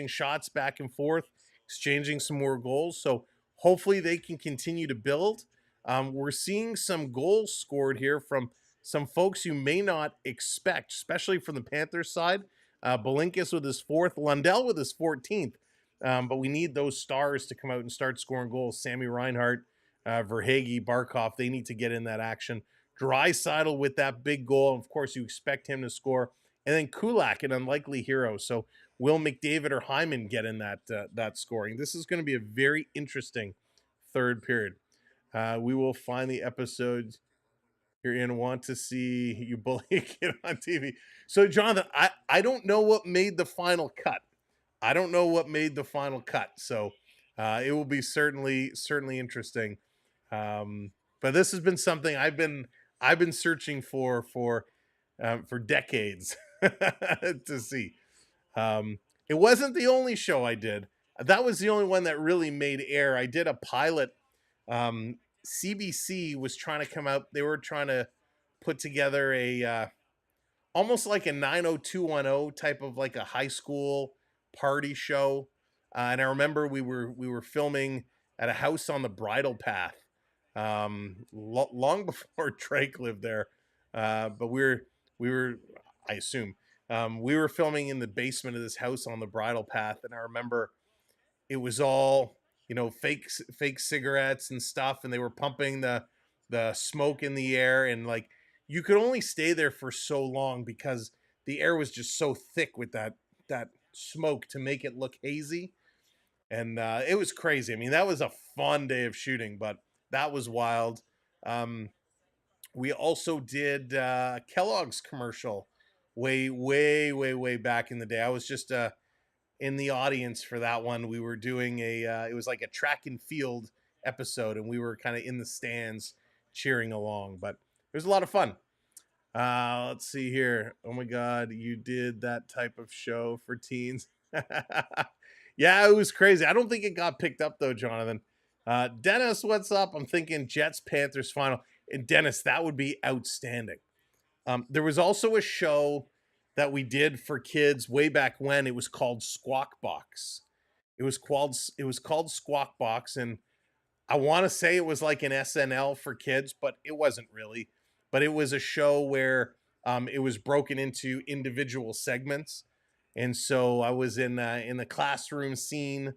shots back and forth, exchanging some more goals. So hopefully they can continue to build. We're seeing some goals scored here from some folks you may not expect, especially from the Panthers side. Belinkus with his fourth, Lundell with his 14th. But we need those stars to come out and start scoring goals. Sammy Reinhart, Verhage, Barkov, they need to get in that action. Draisaitl with that big goal. Of course, you expect him to score. And then Kulak, an unlikely hero. So will McDavid or Hyman get in that scoring? This is going to be a very interesting third period. We will find the episode you're in. Want to see you bully a kid on TV. So, Jonathan, I don't know what made the final cut. So it will be certainly interesting. But this has been something I've been searching for decades to see. It wasn't the only show I did. That was the only one that really made air. I did a pilot. CBC was trying to come out. They were trying to put together a almost like a 90210 type of like a high school party show. And I remember we were filming at a house on the Bridle Path long before Drake lived there. But we were, I assume, we were filming in the basement of this house on the Bridle Path. And I remember it was all, fake cigarettes and stuff. And they were pumping the smoke in the air. And like, you could only stay there for so long because the air was just so thick with that smoke to make it look hazy. And it was crazy. I mean, that was a fun day of shooting, but that was wild. We also did Kellogg's commercial way back in the day. I was just in the audience for that one. We were doing it was like a track and field episode, and we were kind of in the stands cheering along, but it was a lot of fun. Let's see here. Oh my God, you did that type of show for teens. Yeah, it was crazy. I don't think it got picked up though, Jonathan. Dennis, what's up? I'm thinking Jets Panthers final. And Dennis, that would be outstanding. There was also a show that we did for kids way back when. It was called Squawk Box. It was called Squawk Box, and I want to say it was like an SNL for kids, but it wasn't really. But it was a show where it was broken into individual segments, and so I was in the classroom scene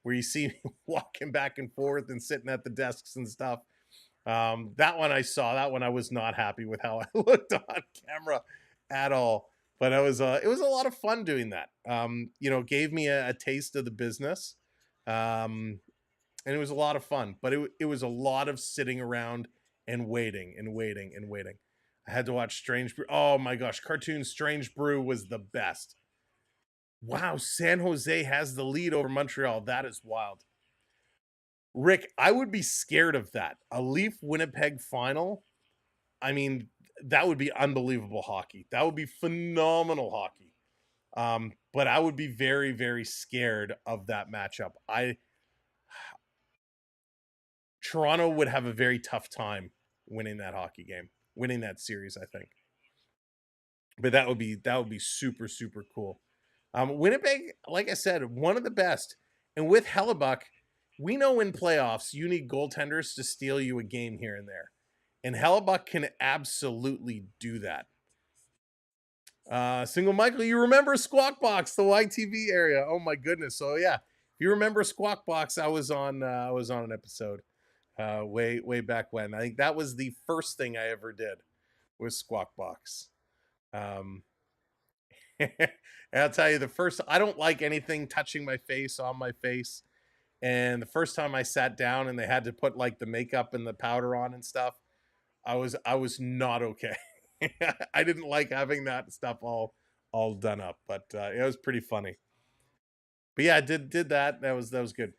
where you see me walking back and forth and sitting at the desks and stuff. That one I saw. That one I was not happy with how I looked on camera at all. But it was a lot of fun doing that. Gave me a taste of the business, and it was a lot of fun. But it was a lot of sitting around and waiting and waiting and waiting. I had to watch Strange Brew. Oh my gosh, cartoon Strange Brew was the best. Wow, San Jose has the lead over Montreal. That is wild. Rick, I would be scared of that. A Leaf Winnipeg final. I mean, that would be unbelievable hockey. That would be phenomenal hockey. But I would be very, very scared of that matchup. Toronto would have a very tough time winning that hockey game, winning that series, I think. But that would be super, super cool. Winnipeg, like I said, one of the best. And with Hellebuck, we know in playoffs you need goaltenders to steal you a game here and there. And Hellebuck can absolutely do that. Single Michael, you remember Squawk Box, the YTV area? Oh my goodness! So yeah, if you remember Squawk Box, I was on an episode way back when. I think that was the first thing I ever did was Squawk Box. And I'll tell you, I don't like anything touching my face on my face. And the first time I sat down and they had to put like the makeup and the powder on and stuff, I was not okay. I didn't like having that stuff all done up, but it was pretty funny. But yeah, I did that. That was good.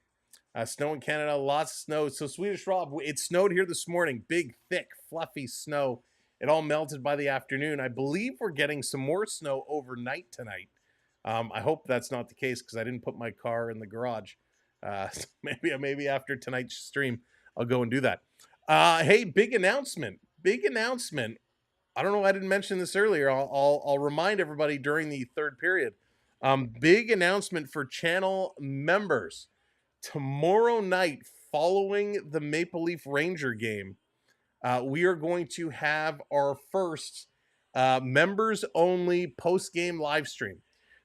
Snow in Canada, lots of snow. So Swedish Rob, it snowed here this morning. Big, thick, fluffy snow. It all melted by the afternoon. I believe we're getting some more snow overnight tonight. I hope that's not the case because I didn't put my car in the garage. So maybe after tonight's stream, I'll go and do that. Hey, big announcement. Big announcement. I don't know why I didn't mention this earlier. I'll remind everybody during the third period. Big announcement for channel members. Tomorrow night, following the Maple Leaf Ranger game, we are going to have our first members only post game live stream.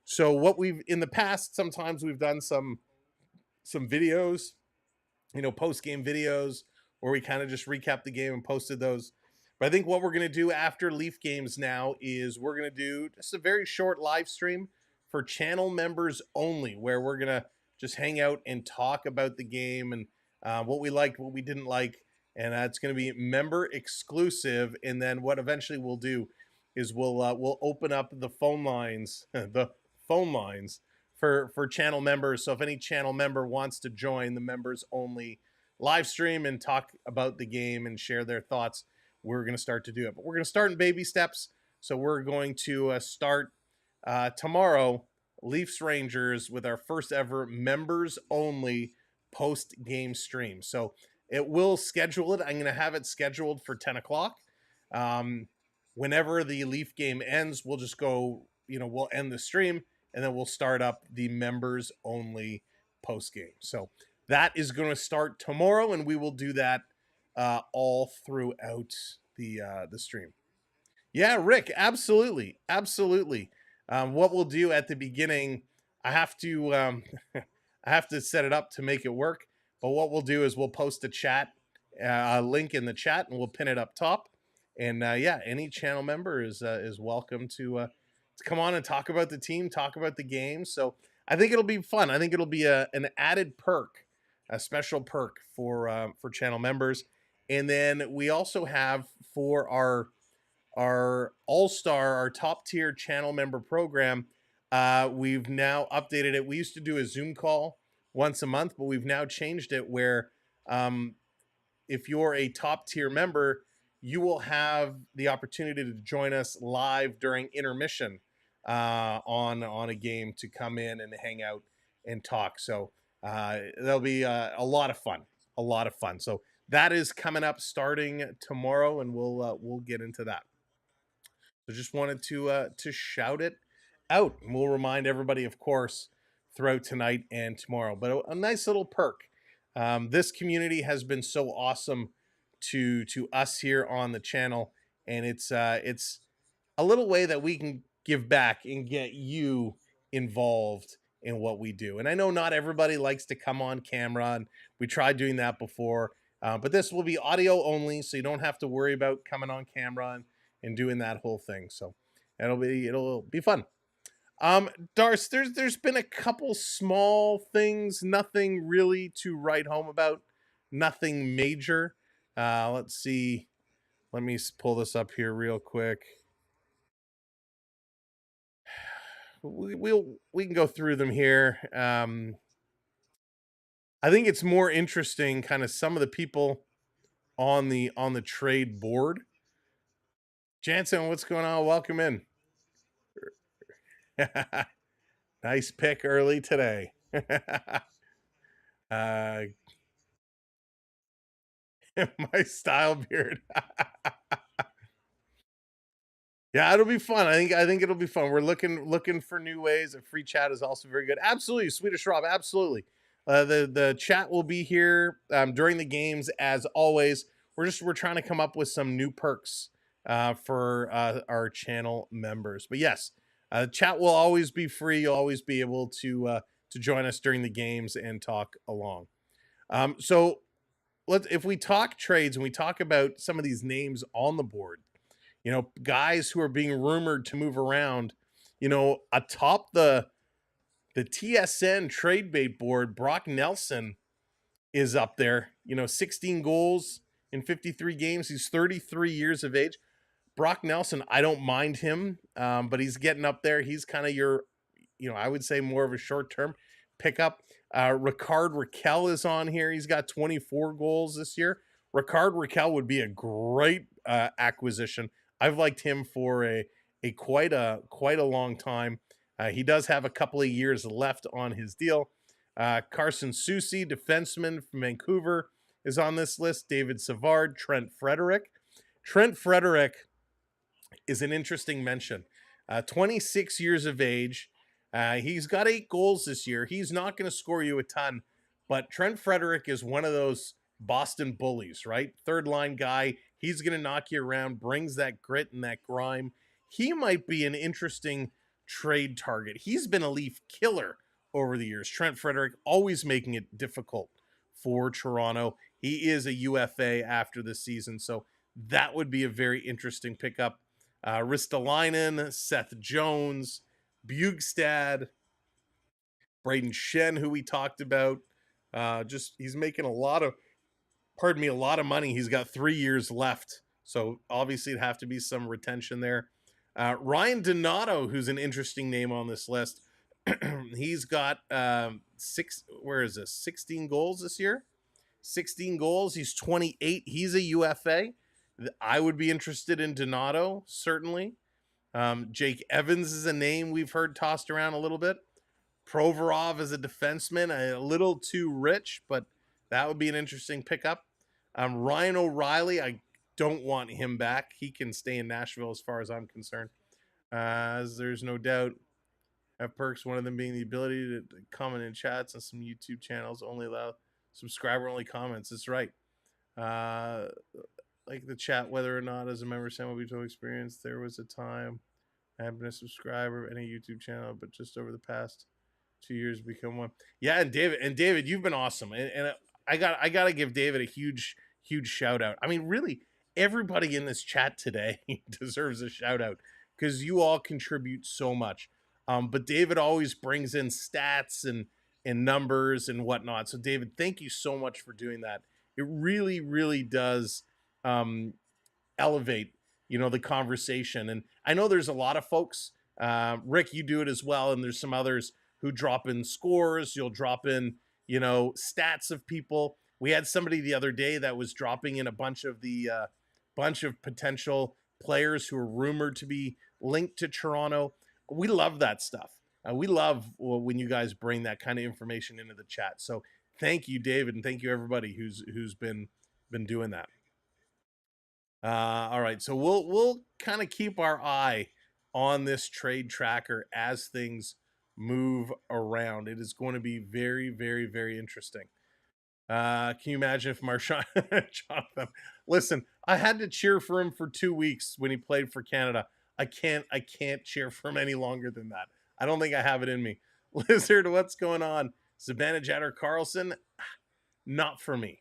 So what we've in the past, sometimes we've done some videos, post game videos, where we kind of just recap the game and posted those. But I think what we're going to do after Leaf games now is we're going to do just a very short live stream for channel members only, where we're going to just hang out and talk about the game and what we liked, what we didn't like. And it's going to be member exclusive. And then what eventually we'll do is we'll open up the phone lines, for channel members. So if any channel member wants to join the members only live stream and talk about the game and share their thoughts, we're going to start to do it. But we're going to start in baby steps. So we're going to start tomorrow, Leafs Rangers, with our first ever members only post game stream. So it will schedule it. I'm going to have it scheduled for 10 o'clock. Whenever the Leaf game ends, we'll just go, we'll end the stream and then we'll start up the members only post game. So that is going to start tomorrow, and we will do that all throughout the stream. Yeah, Rick, absolutely. What we'll do at the beginning, I have to I have to set it up to make it work. But what we'll do is we'll post a link in the chat, and we'll pin it up top. And any channel member is welcome to come on and talk about the team, talk about the game. So I think it'll be fun. I think it'll be an added perk, a special perk for channel members. And then we also have for our all-star, our top tier channel member program, we've now updated it. We used to do a Zoom call once a month, but we've now changed it where if you're a top tier member, you will have the opportunity to join us live during intermission on a game, to come in and hang out and talk. So that'll be a lot of fun. So that is coming up starting tomorrow, and we'll get into that. So just wanted to shout it out. And we'll remind everybody, of course, throughout tonight and tomorrow. But a nice little perk. This community has been so awesome to us here on the channel, and it's a little way that we can give back and get you involved in what we do. And I know not everybody likes to come on camera, and we tried doing that before, but this will be audio only, so you don't have to worry about coming on camera and doing that whole thing. So it'll be fun. Darce, there's been a couple small things, nothing really to write home about, nothing major. Let's see. Let me pull this up here real quick. We can go through them here. I think it's more interesting, kind of some of the people on the trade board. Jansen, what's going on? Welcome in. Nice pick early today. My style beard. Yeah, it'll be fun. I think it'll be fun. We're looking for new ways. A free chat is also very good. Absolutely, Swedish Rob. Absolutely. The chat will be here during the games as always. We're trying to come up with some new perks for our channel members. But yes, chat will always be free. You'll always be able to join us during the games and talk along. So if we talk trades and we talk about some of these names on the board, you know, guys who are being rumored to move around, you know, atop the TSN trade bait board, Brock Nelson is up there, you know, 16 goals in 53 games. He's 33 years of age. Brock Nelson, I don't mind him, but he's getting up there. He's kind of your, you know, I would say more of a short-term pickup. Ricard Raquel is on here. He's got 24 goals this year. Ricard Raquel would be a great acquisition. I've liked him for a quite a long time. He does have a couple of years left on his deal. Carson Soucy, defenseman from Vancouver, is on this list. David Savard, Trent Frederic. Trent Frederic is an interesting mention. 26 years of age. He's got 8 goals this year. He's not going to score you a ton, but Trent Frederic is one of those Boston bullies, right? Third line guy. He's going to knock you around, brings that grit and that grime. He might be an interesting trade target. He's been a Leaf killer over the years. Trent Frederic always making it difficult for Toronto. He is a UFA after the season, so that would be a very interesting pickup. Ristolainen, Seth Jones, Bugstad, Braden Shen, who we talked about. He's making a lot of money. He's got 3 years left, so obviously it'd have to be some retention there. Ryan Donato, who's an interesting name on this list. He's got 16 goals this year. 16 goals. He's 28. He's a UFA. I would be interested in Donato, certainly. Jake Evans is a name we've heard tossed around a little bit. Provorov is a defenseman, a little too rich, but that would be an interesting pickup. Ryan O'Reilly, I don't want him back. He can stay in Nashville as far as I'm concerned. As there's no doubt, have perks, one of them being the ability to comment in chats on some YouTube channels, only allow subscriber-only comments. That's right. Like the chat, whether or not as a member, Sam will be total experience. There was a time I have been a subscriber of any YouTube channel, but just over the past 2 years become one. Yeah, and David, you've been awesome, and I gotta give David a huge shout out. I mean, really, everybody in this chat today deserves a shout out because you all contribute so much. But David always brings in stats and numbers and whatnot. So David, thank you so much for doing that. It really, really does elevate, you know, the conversation. And I know there's a lot of folks, Rick, you do it as well. And there's some others who drop in scores. You'll drop in, you know, stats of people. We had somebody the other day that was dropping in a bunch of potential players who are rumored to be linked to Toronto. We love that stuff. We love when you guys bring that kind of information into the chat. So thank you, David, and thank you everybody who's been doing that. All right, so we'll kind of keep our eye on this trade tracker as things move around. It is going to be very, very, very interesting. Can you imagine if Marchand Jonathan? Listen, I had to cheer for him for 2 weeks when he played for Canada. I can't cheer for him any longer than that. I don't think I have it in me. Lizard, what's going on? Zibanejad or Carlson? Not for me.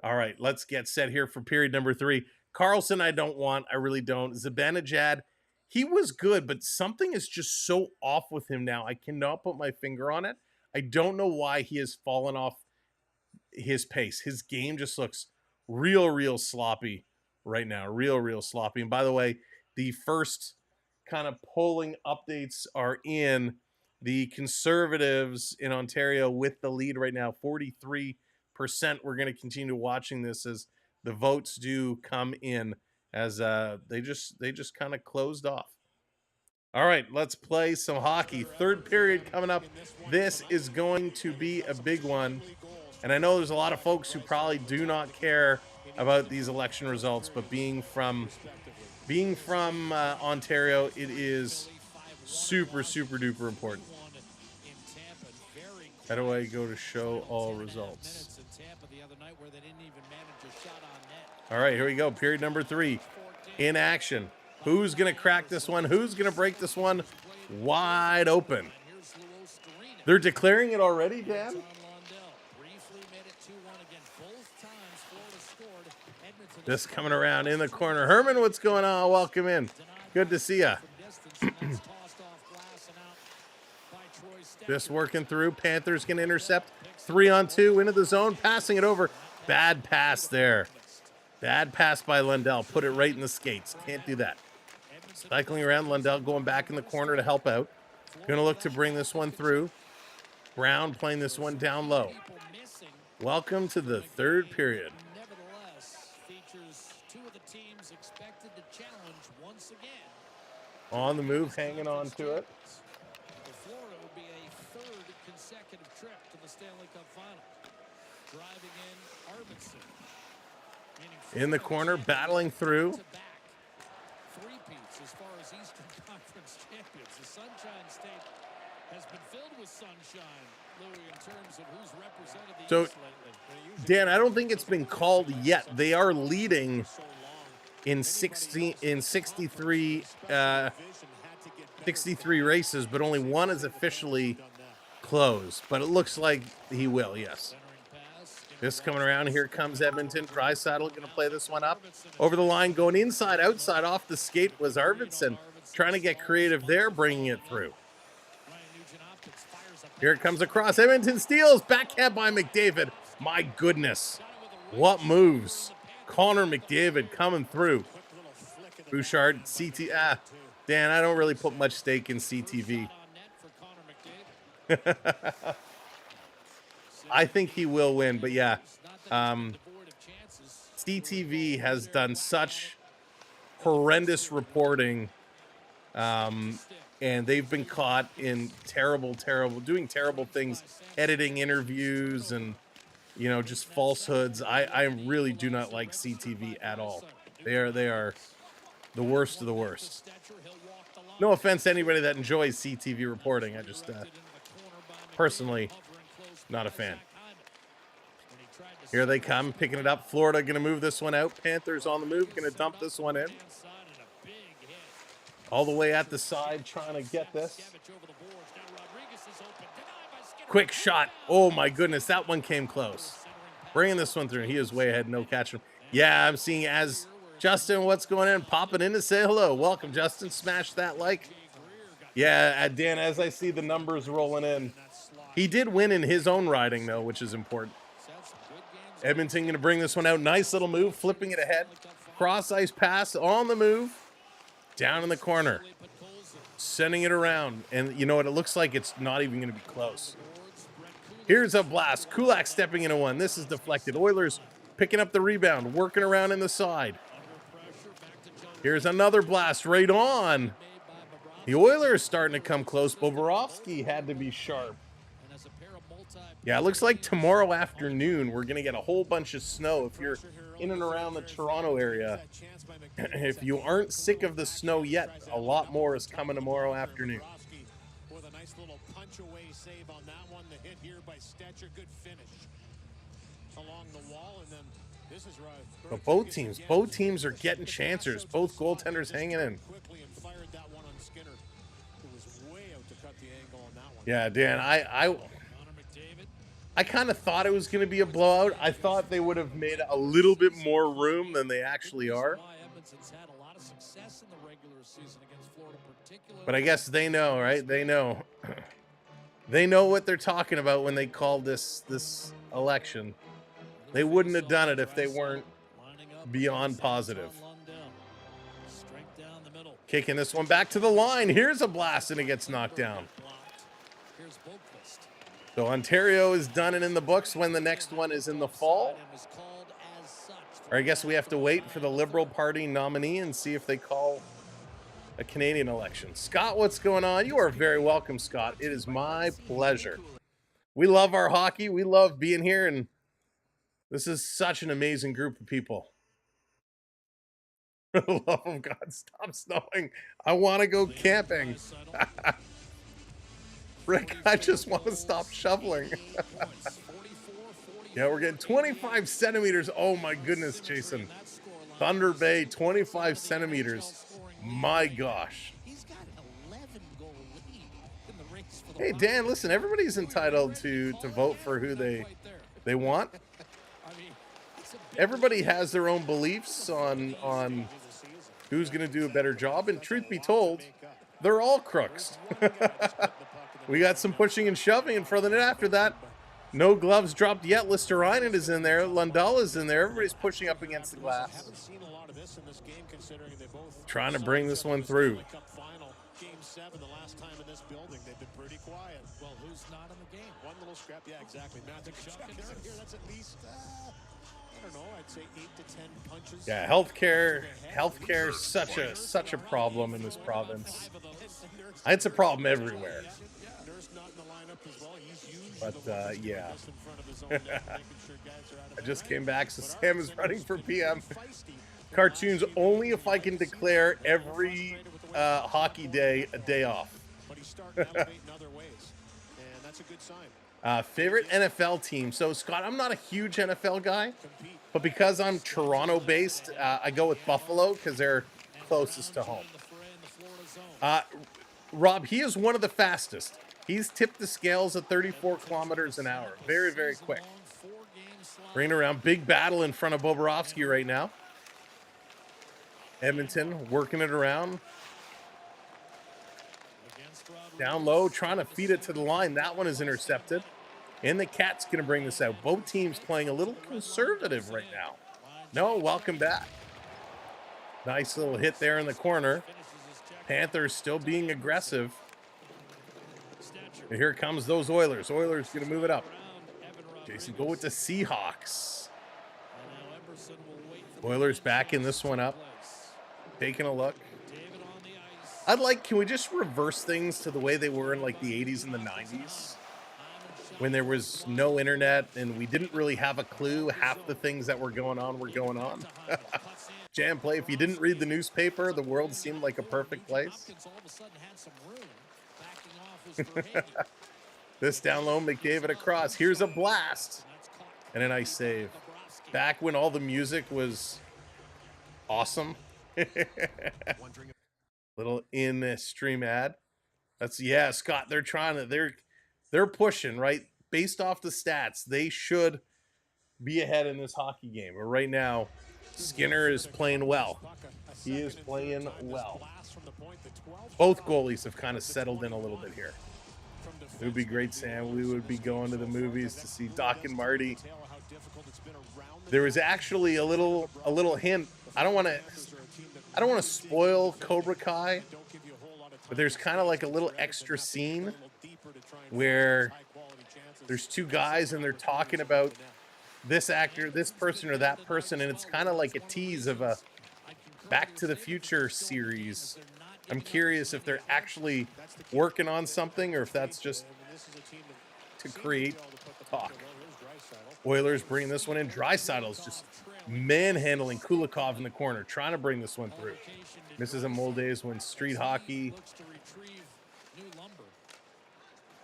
All right, let's get set here for period number 3. Carlson, I don't want. I really don't. Zibanejad, he was good, but something is just so off with him now. I cannot put my finger on it. I don't know why he has fallen off his pace. His game just looks real sloppy right now. Real sloppy. And by the way, the first kind of polling updates are in. The Conservatives in Ontario with the lead right now, 43%. We're going to continue watching this as the votes do come in, as they just kind of closed off. All right, let's play some hockey. Third period coming up. This is going to be a big one. And I know there's a lot of folks who probably do not care about these election results, but being from Ontario, it is super duper important. How do I go to show all results? All right, here we go. Period number 3 in action. Who's going to crack this one? Who's going to break this one wide open? They're declaring it already, Dan? This coming around in the corner. Herman, what's going on? Welcome in. Good to see ya. This working through. Panthers can intercept. 3-on-2 into the zone. Passing it over. Bad pass there. Bad pass by Lundell. Put it right in the skates. Can't do that. Cycling around. Lundell going back in the corner to help out. Going to look to bring this one through. Brown playing this one down low. Welcome to the third period. On the move, hanging on to it. Florida will be a third consecutive trip to the Stanley Cup Final. Driving in Arvidsson. In the corner, battling through. Three-peats as far as Eastern Conference champions. The Sunshine State has been filled with sunshine, Louis, in terms of who's represented the East lately. Dan, I don't think it's been called yet. They are leading in 63 races, but only one is officially closed. But it looks like he will, yes. This coming around. Here comes Edmonton. Draisaitl going to play this one up. Over the line, going inside, outside, off the skate was Arvidsson. Trying to get creative there, bringing it through. Here it comes across. Edmonton steals. Backhand by McDavid. My goodness. What moves. Connor McDavid coming through. Bouchard, CT. Dan, I don't really put much stake in CTV. I think he will win, but yeah. CTV has done such horrendous reporting, and they've been caught in doing terrible things, editing interviews and, you know, just falsehoods. I really do not like CTV at all. They are the worst of the worst. No offense to anybody that enjoys CTV reporting. I just personally not a fan. Here they come, picking it up. Florida going to move this one out. Panthers on the move, going to dump this one in. All the way at the side, trying to get this. Quick shot. Oh my goodness, that one came close. Bringing this one through. He is way ahead, no catching. Yeah, I'm seeing as Justin, what's going on? Popping in to say hello. Welcome, Justin. Smash that like. Yeah, Dan, as I see the numbers rolling in. He did win in his own riding, though, which is important. Edmonton going to bring this one out. Nice little move, flipping it ahead. Cross-ice pass on the move. Down in the corner. Sending it around. And you know what? It looks like it's not even going to be close. Here's a blast. Kulak stepping into one. This is deflected. Oilers picking up the rebound. Working around in the side. Here's another blast right on. The Oilers starting to come close. Bobrovsky had to be sharp. Yeah, it looks like tomorrow afternoon we're going to get a whole bunch of snow. If you're in and around the Toronto area, if you aren't sick of the snow yet, a lot more is coming tomorrow afternoon. With a nice little punch away save on that one. The hit here by Stetcher, good finish along the wall, and then this is right. But both teams are getting chancers. Both goaltenders hanging in. Quickly and fired that one on Skinner. It was way out to cut the angle on that one. Yeah, Dan, I kind of thought it was going to be a blowout. I thought they would have made a little bit more room than they actually are. But I guess they know, right? They know. They know what they're talking about when they called this election. They wouldn't have done it if they weren't beyond positive. Kicking this one back to the line. Here's a blast, and it gets knocked down. So Ontario is done and in the books. When the next one is in the fall. Or I guess we have to wait for the Liberal Party nominee and see if they call a Canadian election. Scott, what's going on? You are very welcome, Scott. It is my pleasure. We love our hockey. We love being here, and this is such an amazing group of people. For the love of God, stop snowing. I want to go camping. Rick, I just want to stop shoveling. Yeah, we're getting 25 centimeters. Oh my goodness, Jason. Thunder Bay, 25 centimeters. My gosh. Hey, Dan, listen, everybody's entitled to vote for who they want. Everybody has their own beliefs on who's going to do a better job. And truth be told, they're all crooks. We got some pushing and shoving in front of the net after that. No gloves dropped yet. Listerinen is in there. Lundell is in there. Everybody's pushing up against the glass. Trying to bring this one through. Game 7, the last time in this building, they've been pretty quiet. Well, who's not in the game? One little scrap, yeah, exactly. Matthew Tkachuk is in here. That's at least, I don't know, I'd say 8 to 10 punches. Yeah, healthcare is such a problem in this province. It's a problem everywhere. But yeah. I just came back, so Sam is running for PM. Cartoons only if I can declare every hockey day a day off. Favorite NFL team. So Scott, I'm not a huge NFL guy, but because I'm Toronto based, I go with Buffalo because they're closest to home. Rob, he is one of the fastest. He's tipped the scales at 34 kilometers an hour. Very, very quick. Bringing around. Big battle in front of Bobrovsky right now. Edmonton working it around. Down low, trying to feed it to the line. That one is intercepted. And the Cat's going to bring this out. Both teams playing a little conservative right now. No, welcome back. Nice little hit there in the corner. Panthers still being aggressive. And here comes those Oilers. Oilers going to move it up. Jason, go with the Seahawks. Oilers backing this one up. Taking a look. Can we just reverse things to the way they were in like the 80s and the 90s? When there was no internet and we didn't really have a clue. Half the things that were going on were going on. Jam play. If you didn't read the newspaper, the world seemed like a perfect place. This down low, McDavid across. Here's a blast. And a nice save. Back when all the music was awesome. Little in-stream ad. Yeah, Scott, they're pushing, right? Based off the stats, they should be ahead in this hockey game. But right now, Skinner is playing well. He is playing well. Both goalies have kind of settled in a little bit here. It would be great, Sam. We would be going to the movies to see Doc and Marty. There was actually a little hint. I don't want to spoil Cobra Kai, but there's kind of like a little extra scene where there's two guys and they're talking about this actor, this person, or that person, and it's kind of like a tease of a Back to the Future series. I'm curious if they're actually working on something or if that's just to create talk. Oilers bring this one in. Draisaitl's just manhandling Kulikov in the corner, trying to bring this one through. Misses a Moldays when street hockey.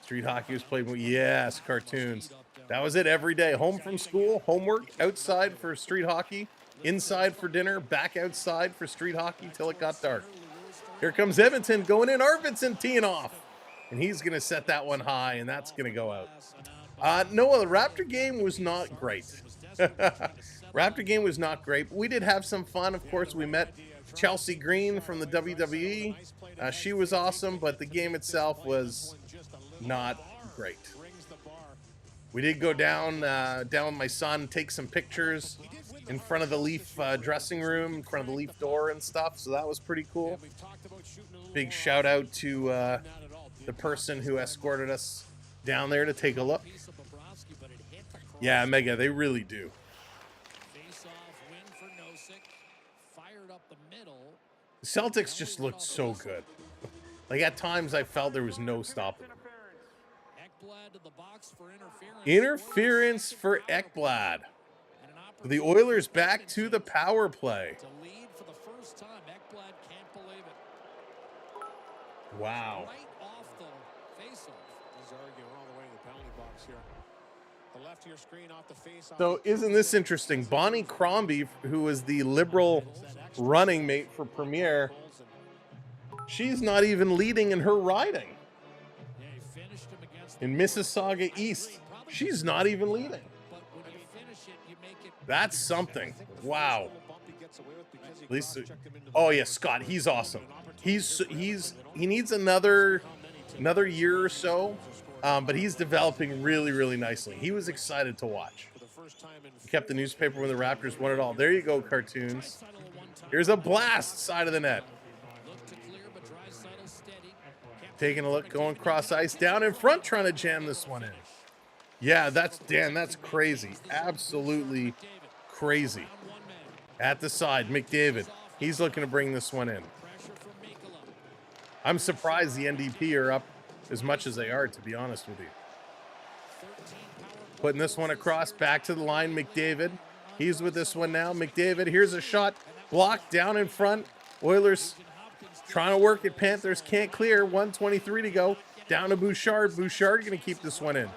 Street hockey was played. Yes, cartoons. That was it every day. Home from school, homework, outside for street hockey, inside for dinner, back outside for street hockey till it got dark. Here comes Edmonton going in. Arvidsson teeing off. And he's going to set that one high, and that's going to go out. No, the Raptor game was not great. Raptor game was not great. But we did have some fun. Of course, we met Chelsea Green from the WWE. She was awesome, but the game itself was not great. We did go down with my son, take some pictures in front of the Leaf dressing room, in front of the Leaf door and stuff. So that was pretty cool. Big shout out to the person who escorted us down there to take a look. Yeah, Mega, they really do. The Celtics just looked so good. Like, at times I felt there was no stopping them. Interference for Ekblad. The Oilers back to the power play. Wow. So isn't this interesting? Bonnie Crombie, who was the Liberal running mate for Premier, she's not even leading in her riding. In Mississauga East, she's not even leading. That's something. Wow. At least, oh yeah, Scott, he's awesome. He needs another year or so, but he's developing really, really nicely. He was excited to watch. He kept the newspaper when the Raptors won it all. There you go, cartoons. Here's a blast side of the net. Taking a look, going cross ice, down in front, trying to jam this one in. Yeah, that's crazy. Absolutely crazy. At the side, McDavid. He's looking to bring this one in. I'm surprised the NDP are up as much as they are, to be honest with you. Putting this one across, back to the line, McDavid. He's with this one now. McDavid, here's a shot. Blocked down in front. Oilers trying to work it. Panthers can't clear. 1:23 to go. Down to Bouchard. Bouchard going to keep this one in.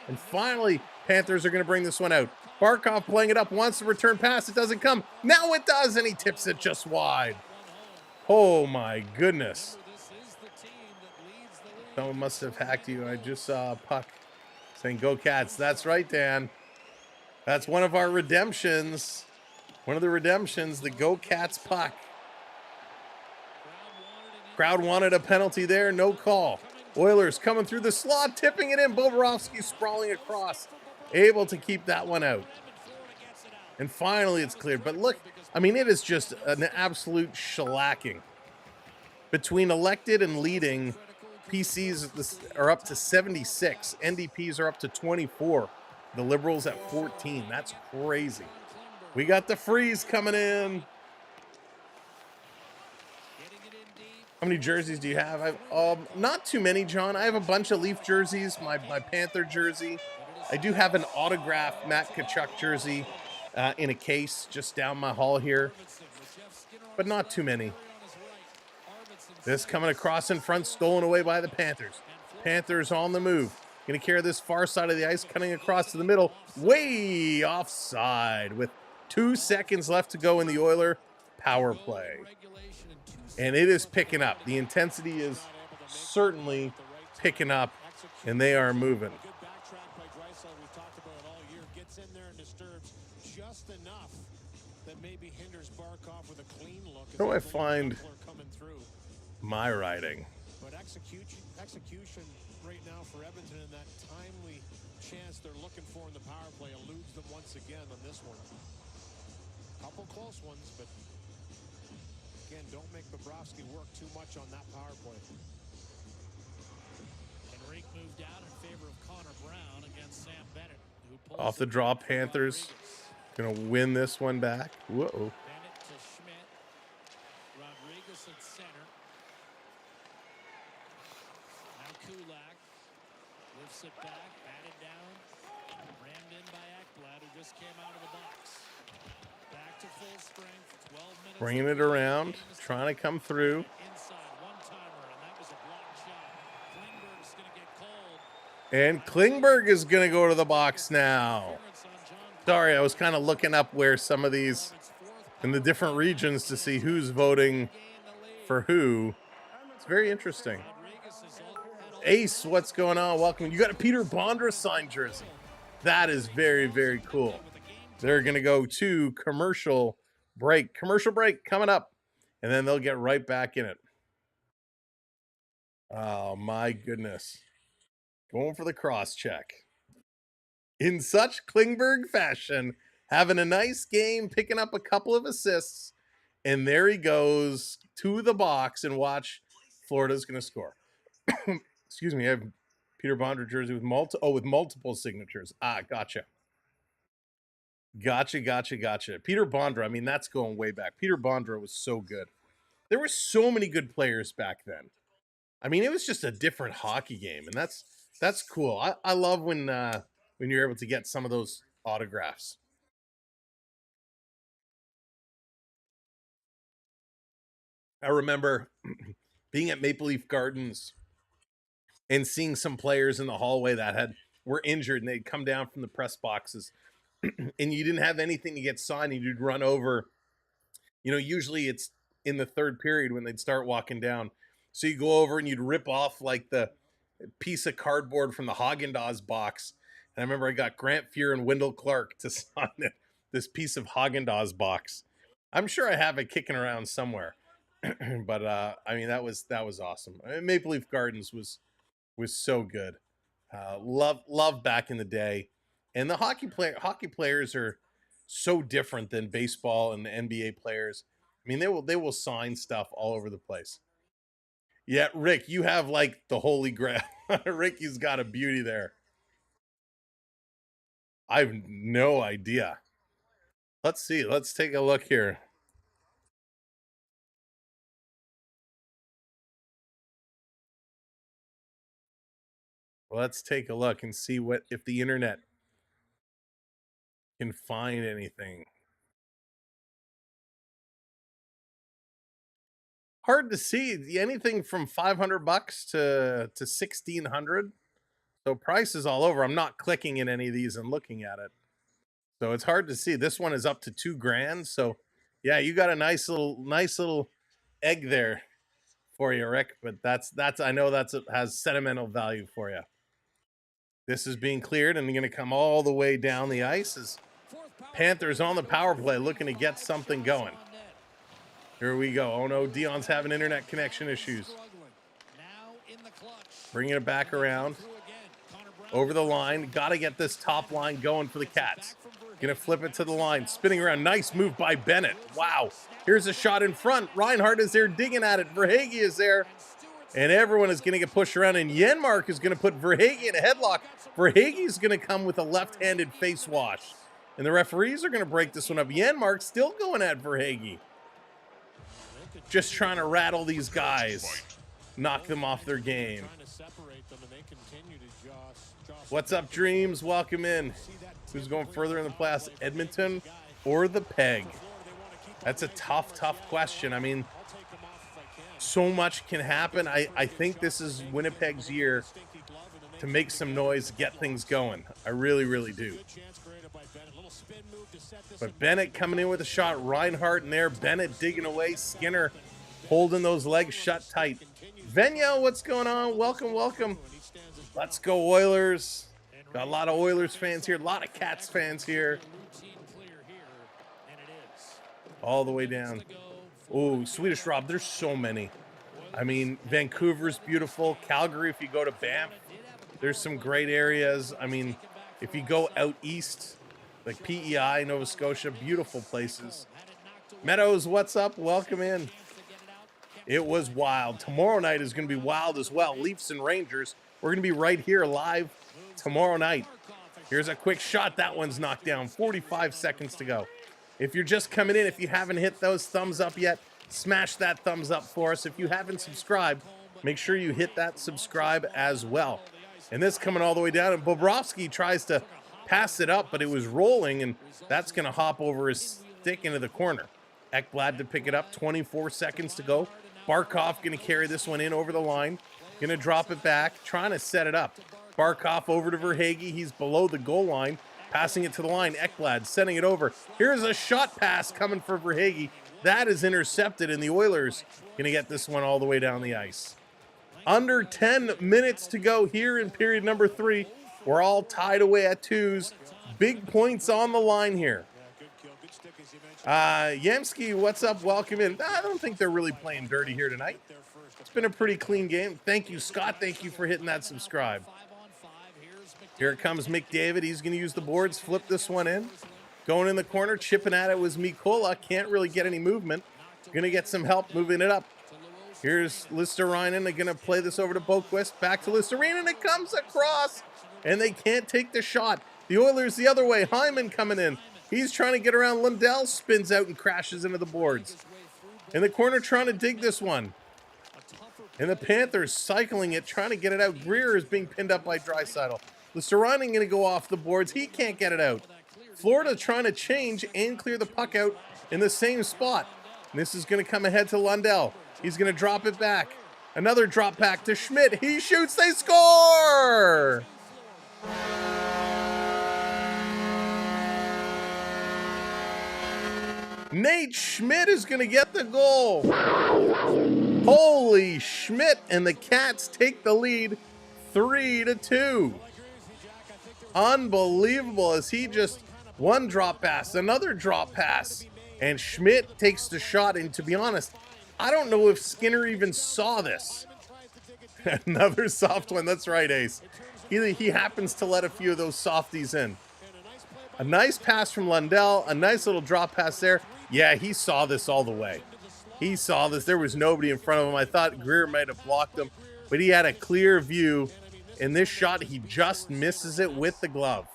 And finally, Panthers are going to bring this one out. Barkov playing it up, wants to return pass. It doesn't come. Now it does, and he tips it just wide. Oh, my goodness. Someone must have hacked you. I just saw a puck saying, "Go Cats." That's right, Dan. That's one of our redemptions. One of the redemptions, the Go Cats puck. Crowd wanted a penalty there, no call. Oilers coming through the slot, tipping it in. Bobrovsky sprawling across, able to keep that one out. And finally it's cleared. But look, I mean, it is just an absolute shellacking. Between elected and leading, PCs are up to 76. NDPs are up to 24. The Liberals at 14. That's crazy. We got the freeze coming in. How many jerseys do you have? Not too many, John. I have a bunch of Leaf jerseys, my Panther jersey. I do have an autographed Matt Tkachuk jersey in a case just down my hall here, but not too many. This coming across in front, stolen away by the Panthers. Panthers on the move. Going to carry this far side of the ice, cutting across to the middle. Way offside with 2 seconds left to go in the Oiler power play. And it is picking up. The intensity is certainly picking up, and they are moving. How do I find my writing? But execution right now for Edmonton, and that timely chance they're looking for in the power play eludes them once again on this one. Couple close ones, but again, don't make Bobrovsky work too much on that power play. Henrique moved out in favor of Connor Brown against Sam Bennett. Off the draw, Panthers gonna win this one back. Whoa. Bennett to Schmidt. Rodriguez at center. Now Kulak lifts it back, batted down, rammed in by Ekblad, who just came out of the box. Back to full strength. 12 minutes Bringing it around, trying to come through. inside one-timer, and that was a blocked shot. Klingberg's going to get cold. And Klingberg is going to go to the box now. Interference on John Sorry, I was kind of looking up where some of these in the different regions to see who's voting for who. It's very interesting. Rodriguez has had all Ace, what's going on? Welcome. You got a Peter Bondra signed jersey. That is very, very cool. They're going to go to commercial break. Commercial break coming up. And then they'll get right back in it. Oh, my goodness. Going for the cross check. In such Klingberg fashion, having a nice game, picking up a couple of assists. And there he goes to the box, and watch, Florida's going to score. Excuse me, I have Peter Bondra jersey with multiple signatures. Ah, gotcha. Gotcha. Peter Bondra, I mean, that's going way back. Peter Bondra was so good. There were so many good players back then. I mean, it was just a different hockey game, and that's cool. I love when you're able to get some of those autographs. I remember being at Maple Leaf Gardens and seeing some players in the hallway that were injured, and they'd come down from the press boxes, and you didn't have anything to get signed, and you'd run over. You know, usually it's in the third period when they'd start walking down. So you go over and you'd rip off like the piece of cardboard from the Haagen-Dazs box. And I remember I got Grant Fuhr and Wendell Clark to sign this piece of Haagen-Dazs box. I'm sure I have it kicking around somewhere. But I mean, that was awesome. I mean, Maple Leaf Gardens was so good. Love back in the day. And the hockey players are so different than baseball and the NBA players. I mean, they will sign stuff all over the place. Yeah, Rick, you have like the holy grail. Ricky's got a beauty there. I have no idea. Let's see. Let's take a look here. Let's take a look and see if the internet can find anything. Hard to see. Anything from $500 to $1,600. So prices all over. I'm not clicking in any of these and looking at it. So it's hard to see. This one is up to $2,000. So yeah, you got a nice little egg there for you, Rick. But that's I know has sentimental value for you. This is being cleared and going to come all the way down the ice as Panthers on the power play looking to get something going. Here we go. Oh no, Dion's having internet connection issues. Bringing it back around. Over the line. Got to get this top line going for the Cats. Going to flip it to the line. Spinning around. Nice move by Bennett. Wow. Here's a shot in front. Reinhardt is there digging at it. Verhaeghe is there. And everyone is going to get pushed around. And Janmark is going to put Verhaeghe in a headlock. Verhaeghe is going to come with a left-handed face wash. And the referees are going to break this one up. Janmark still going at Verhaeghe. Just trying to rattle these guys. Knock them off their game. What's up, Dreams? Welcome in. Who's going further in the playoffs, Edmonton or the Peg? That's a tough question. I mean, so much can happen. I think this is Winnipeg's year to make some noise, get things going. I really, really do. But Bennett coming in with a shot. Reinhardt in there. Bennett digging away. Skinner holding those legs shut tight. Venya, what's going on? Welcome. Let's go Oilers. Got a lot of Oilers fans here. A lot of Cats fans here. All the way down. Oh, Swedish Rob, there's so many. I mean, Vancouver's beautiful. Calgary, if you go to Banff, there's some great areas. I mean, if you go out east, like PEI, Nova Scotia, beautiful places. Meadows, what's up? Welcome in. It was wild. Tomorrow night is going to be wild as well. Leafs and Rangers. We're going to be right here live tomorrow night. Here's a quick shot. That one's knocked down. 45 seconds to go. If you're just coming in, if you haven't hit those thumbs up yet, smash that thumbs up for us. If you haven't subscribed, make sure you hit that subscribe as well. And this coming all the way down. And Bobrovsky tries to pass it up, but it was rolling, and that's going to hop over his stick into the corner. Ekblad to pick it up, 24 seconds to go. Barkov going to carry this one in over the line. Going to drop it back, trying to set it up. Barkov over to Verhaeghe. He's below the goal line, passing it to the line. Ekblad sending it over. Here's a shot pass coming for Verhaeghe. That is intercepted, and the Oilers going to get this one all the way down the ice. Under 10 minutes to go here in period number 3. We're all tied away at 2s. Big points on the line here. Yamsky, what's up? Welcome in. I don't think they're really playing dirty here tonight. It's been a pretty clean game. Thank you, Scott. Thank you for hitting that subscribe. Here comes McDavid. He's going to use the boards, flip this one in. Going in the corner, chipping at it was Mikola. Can't really get any movement. Going to get some help moving it up. Here's Listerinen. They're going to play this over to Boquist. Back to Listerinen, and it comes across. And they can't take the shot. The Oilers the other way. Hyman coming in. He's trying to get around. Lundell spins out and crashes into the boards. In the corner trying to dig this one. And the Panthers cycling it, trying to get it out. Greer is being pinned up by Draisaitl. Listerinen going to go off the boards. He can't get it out. Florida trying to change and clear the puck out in the same spot. And this is going to come ahead to Lundell. He's going to drop it back. Another drop back to Schmidt. He shoots. They score! Nate Schmidt is going to get the goal. Holy Schmidt, and the Cats take the lead 3-2. Unbelievable, as he just one drop pass, another drop pass, and Schmidt takes the shot. And to be honest, I don't know if Skinner even saw this. Another soft one. That's right, Ace. He happens to let a few of those softies in. A nice pass from Lundell, a nice little drop pass there. Yeah, he saw this all the way. He saw this. There was nobody in front of him. I thought Greer might have blocked him, but he had a clear view. In this shot, he just misses it with the glove.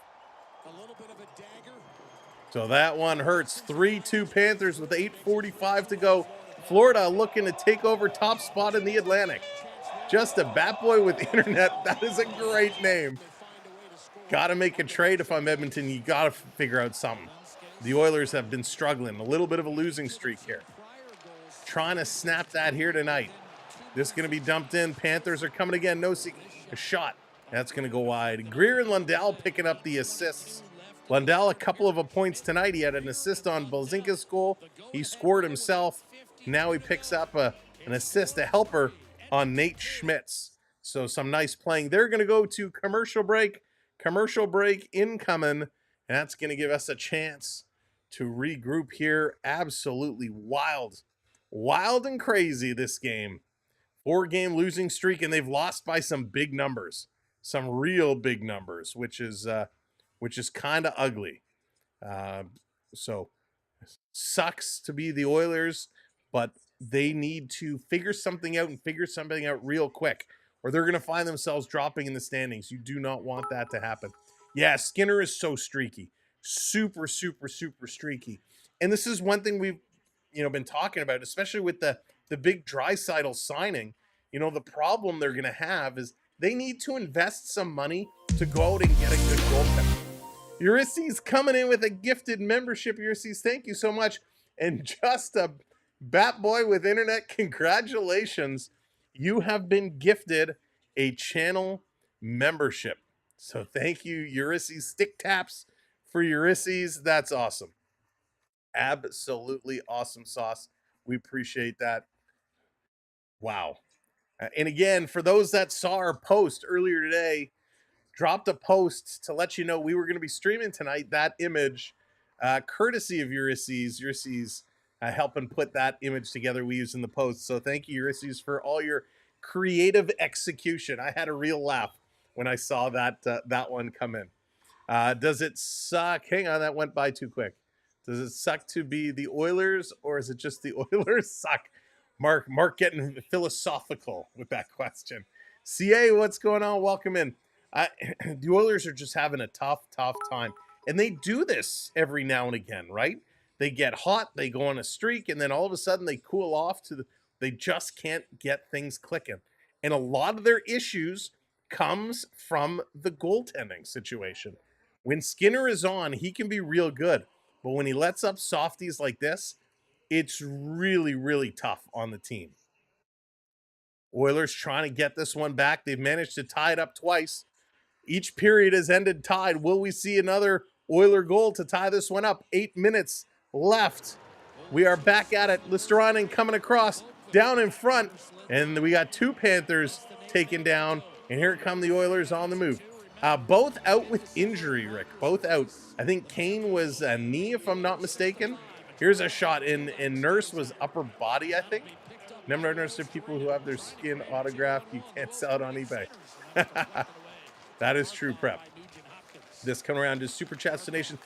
So that one hurts. 3-2 Panthers with 8:45 to go. Florida looking to take over top spot in the Atlantic. Just a bat boy with internet. That is a great name. Got to make a trade if I'm Edmonton. You got to figure out something. The Oilers have been struggling. A little bit of a losing streak here. Trying to snap that here tonight. This is going to be dumped in. Panthers are coming again. No seek. A shot. That's going to go wide. Greer and Lundell picking up the assists. Lundell, a couple of points tonight. He had an assist on Belzinka's goal. He scored himself. Now he picks up an assist, a helper on Nate Schmitz. So some nice playing. They're going to go to commercial break. Commercial break incoming. And that's going to give us a chance to regroup here. Absolutely wild. Wild and crazy, this game. 4-game losing streak, and they've lost by some big numbers. Some real big numbers, which is kind of ugly. So sucks to be the Oilers, but they need to figure something out and figure something out real quick, or they're going to find themselves dropping in the standings. You do not want that to happen. Yeah, Skinner is so streaky. Super, super, super streaky. And this is one thing we've been talking about, especially with the big Draisaitl signing. The problem they're going to have is they need to invest some money to go out and get a good goaltender. Ulysses coming in with a gifted membership. Ulysses, thank you so much. And just a bat boy with internet, congratulations. You have been gifted a channel membership. So thank you, Ulysses. Stick taps for Ulysses. That's awesome. Absolutely awesome sauce. We appreciate that. Wow. And again, for those that saw our post earlier today, dropped a post to let you know we were going to be streaming tonight. That image, courtesy of Ulysses. Ulysses helping put that image together we used in the post. So thank you, Ulysses, for all your creative execution. I had a real laugh when I saw that one come in. Does it suck? Hang on, that went by too quick. Does it suck to be the Oilers, or is it just the Oilers suck? Mark getting philosophical with that question. CA, what's going on? Welcome in. The Oilers are just having a tough time. And they do this every now and again, right? They get hot, they go on a streak, and then all of a sudden they cool off they just can't get things clicking. And a lot of their issues comes from the goaltending situation. When Skinner is on, he can be real good. But when he lets up softies like this, it's really, really tough on the team. Oilers trying to get this one back. They've managed to tie it up twice. Each period has ended tied. Will we see another Oiler goal to tie this one up? 8 minutes left. We are back at it. Listerinen coming across, down in front. And we got 2 Panthers taken down. And here come the Oilers on the move. Both out with injury, Rick. Both out. I think Kane was a knee, if I'm not mistaken. Here's a shot in Nurse was upper body, I think. Never understood people who have their skin autographed. You can't sell it on eBay. That is true, Prep. This coming around to Super Chat donation.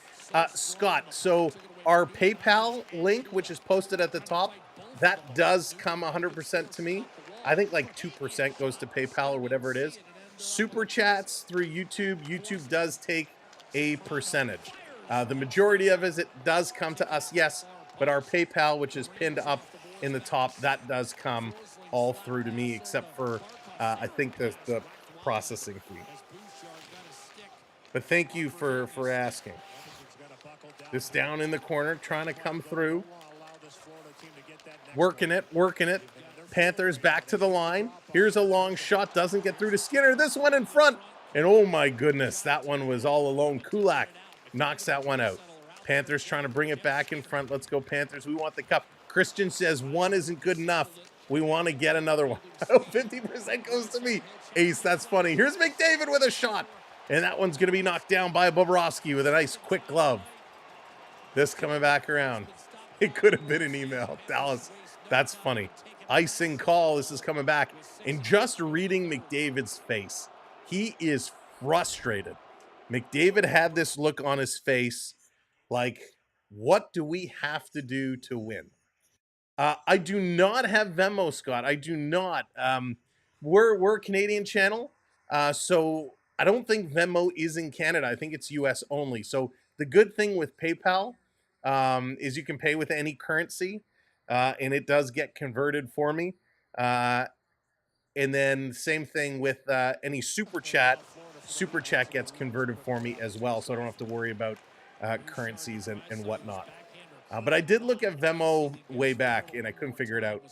Scott, so our PayPal link, which is posted at the top, that does come 100% to me. I think like 2% goes to PayPal or whatever it is. Super Chats through YouTube, YouTube does take a percentage. The majority of it does come to us, yes, but our PayPal, which is pinned up in the top, that does come all through to me, except for I think the processing fee. But thank you for asking. This down in the corner, trying to come through. Working it. Panthers back to the line. Here's a long shot, doesn't get through to Skinner. This one in front. And oh my goodness, that one was all alone. Kulak knocks that one out. Panthers trying to bring it back in front. Let's go Panthers. We want the cup. Christian says one isn't good enough. We want to get another one. 50% goes to me. Ace, that's funny. Here's McDavid with a shot. And that one's going to be knocked down by Bobrovsky with a nice quick glove. This coming back around. It could have been an email. Dallas, that's funny. Icing call. This is coming back. And just reading McDavid's face, he is frustrated. McDavid had this look on his face like, what do we have to do to win? I do not have Venmo, Scott. I do not. We're a Canadian channel, so I don't think Venmo is in Canada. I think it's US only. So the good thing with PayPal is you can pay with any currency, and it does get converted for me. And then same thing with any Super Chat. Super Chat gets converted for me as well, so I don't have to worry about currencies and whatnot. But I did look at Venmo way back, and I couldn't figure it out.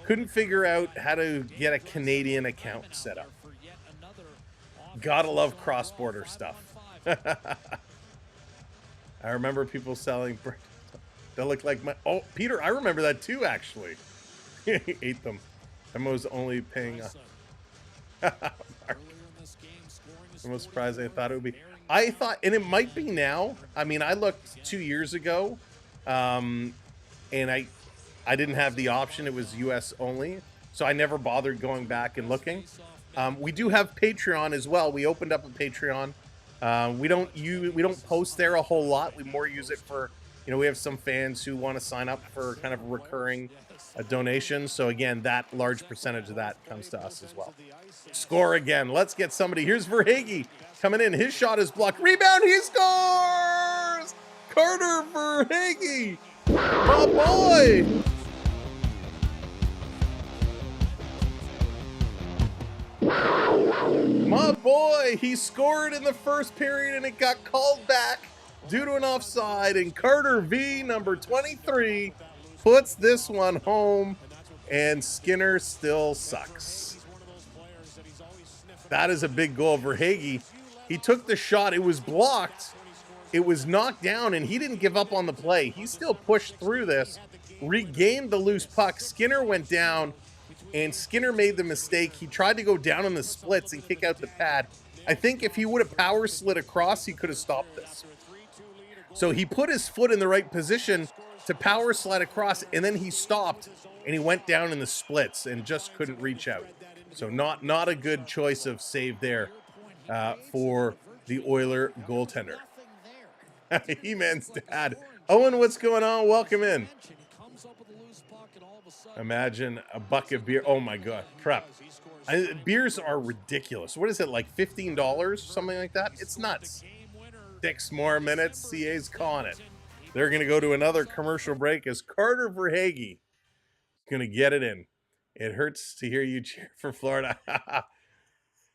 Couldn't figure out how to get a Canadian account set up. Gotta love cross-border stuff. I remember people selling... They look like my... Oh, Peter, I remember that too, actually. Ate them. Venmo's only paying... I'm most surprised I thought it would be... I thought, and it might be now. I mean, I looked 2 years ago, and I didn't have the option. It was US only, so I never bothered going back and looking. We do have Patreon as well. We opened up a Patreon. We don't post there a whole lot. We more use it for, we have some fans who want to sign up for kind of recurring donations. So again, that large percentage of that comes to us as well. Score again. Let's get somebody. Here's Verhaeghe coming in. His shot is blocked. Rebound. He scores! Carter Verhaeghe. My boy. My boy. He scored in the first period and it got called back due to an offside. And Carter V, number 23, puts this one home. And Skinner still sucks. That is a big goal. Verhaeghe, he took the shot. It was blocked. It was knocked down, and he didn't give up on the play. He still pushed through this, regained the loose puck. Skinner went down, and Skinner made the mistake. He tried to go down in the splits and kick out the pad. I think if he would have power slid across, he could have stopped this. So he put his foot in the right position to power slide across, and then he stopped, and he went down in the splits and just couldn't reach out. So not a good choice of save there for the Oiler goaltender. He-Man's dad. Owen, what's going on? Welcome in. Imagine a bucket of beer. Oh my God, Prep. Beers are ridiculous. What is it, like $15? Something like that? It's nuts. 6 more minutes. CA's calling it. They're going to go to another commercial break as Carter Verhaeghe is going to get it in. It hurts to hear you cheer for Florida.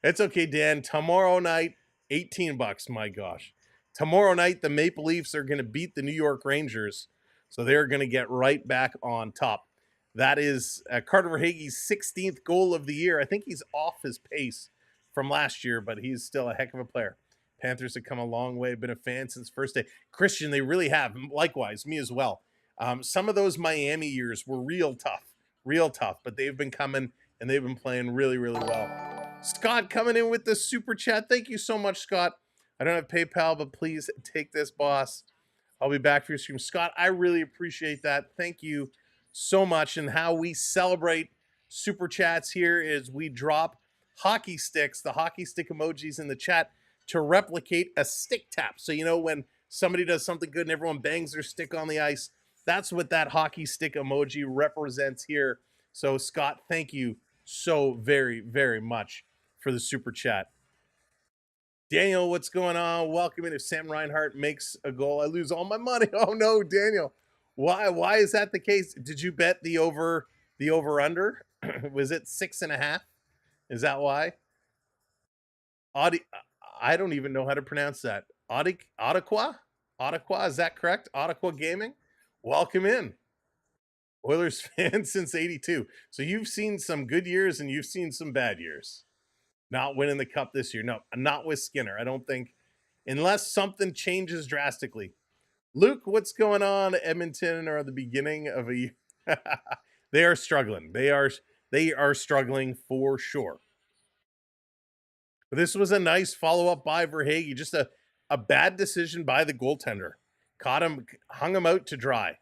It's okay, Dan. Tomorrow night, $18. My gosh. Tomorrow night, the Maple Leafs are going to beat the New York Rangers, so they're going to get right back on top. That is Carter Verhaeghe's 16th goal of the year. I think he's off his pace from last year, but he's still a heck of a player. Panthers have come a long way. Been a fan since first day. Christian, they really have. Likewise, me as well. Some of those Miami years were real tough, but they've been coming and they've been playing really, really well. Scott coming in with the super chat. Thank you so much, Scott. I don't have PayPal, but please take this, boss. I'll be back for your stream. Scott, I really appreciate that. Thank you so much. And how we celebrate super chats here is we drop hockey sticks, the hockey stick emojis in the chat to replicate a stick tap. So, you know, when somebody does something good and everyone bangs their stick on the ice, that's what that hockey stick emoji represents here. So, Scott, thank you so very, very much for the super chat. Daniel, what's going on? Welcome in. If Sam Reinhart makes a goal, I lose all my money. Oh no, Daniel. Why is that the case? Did you bet the over under? Was it 6.5? Is that why? I don't even know how to pronounce that. Ottawa, is that correct? Ottawa Gaming. Welcome in. Oilers fan since 82. So you've seen some good years and you've seen some bad years. Not winning the cup this year. No, not with Skinner. I don't think, unless something changes drastically. Luke, what's going on? Edmonton are at the beginning of a year. They are struggling. They are struggling for sure. But this was a nice follow-up by Verhaeghe. Just a bad decision by the goaltender. Caught him, hung him out to dry.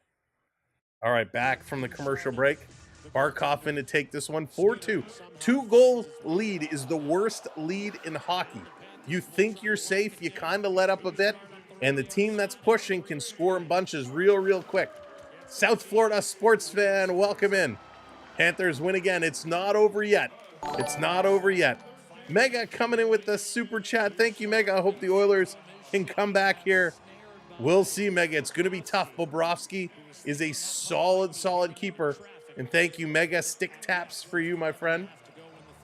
All right, back from the commercial break. Barkov in to take this one 4-2. 2-goal lead is the worst lead in hockey. You think you're safe, you kind of let up a bit, and the team that's pushing can score in bunches real quick. South Florida sports fan, welcome in. Panthers win again. It's not over yet. It's not over yet. Mega coming in with the super chat. Thank you, Mega. I hope the Oilers can come back here. We'll see, Mega. It's going to be tough. Bobrovsky is a solid keeper. And thank you, Mega. Stick taps for you, my friend.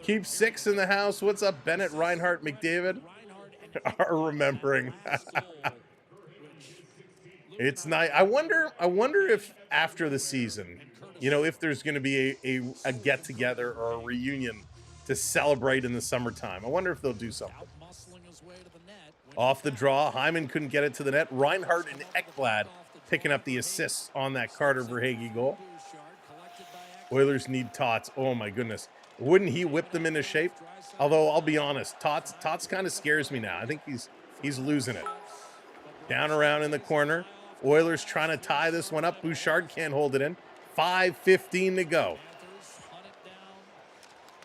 Keep 6 in the house. What's up, Bennett, Reinhart, McDavid? Are remembering. It's nice. I wonder if after the season, you know, if there's going to be a get together or a reunion to celebrate in the summertime. I wonder if they'll do something. Off the draw, Hyman couldn't get it to the net. Reinhart and Ekblad picking up the assists on that Carter Verhaeghe goal. Oilers need Tots. Oh my goodness. Wouldn't he whip them into shape? Although I'll be honest, Tots kind of scares me now. I think he's losing it. Down around in the corner. Oilers trying to tie this one up. Bouchard can't hold it in. 5:15 to go.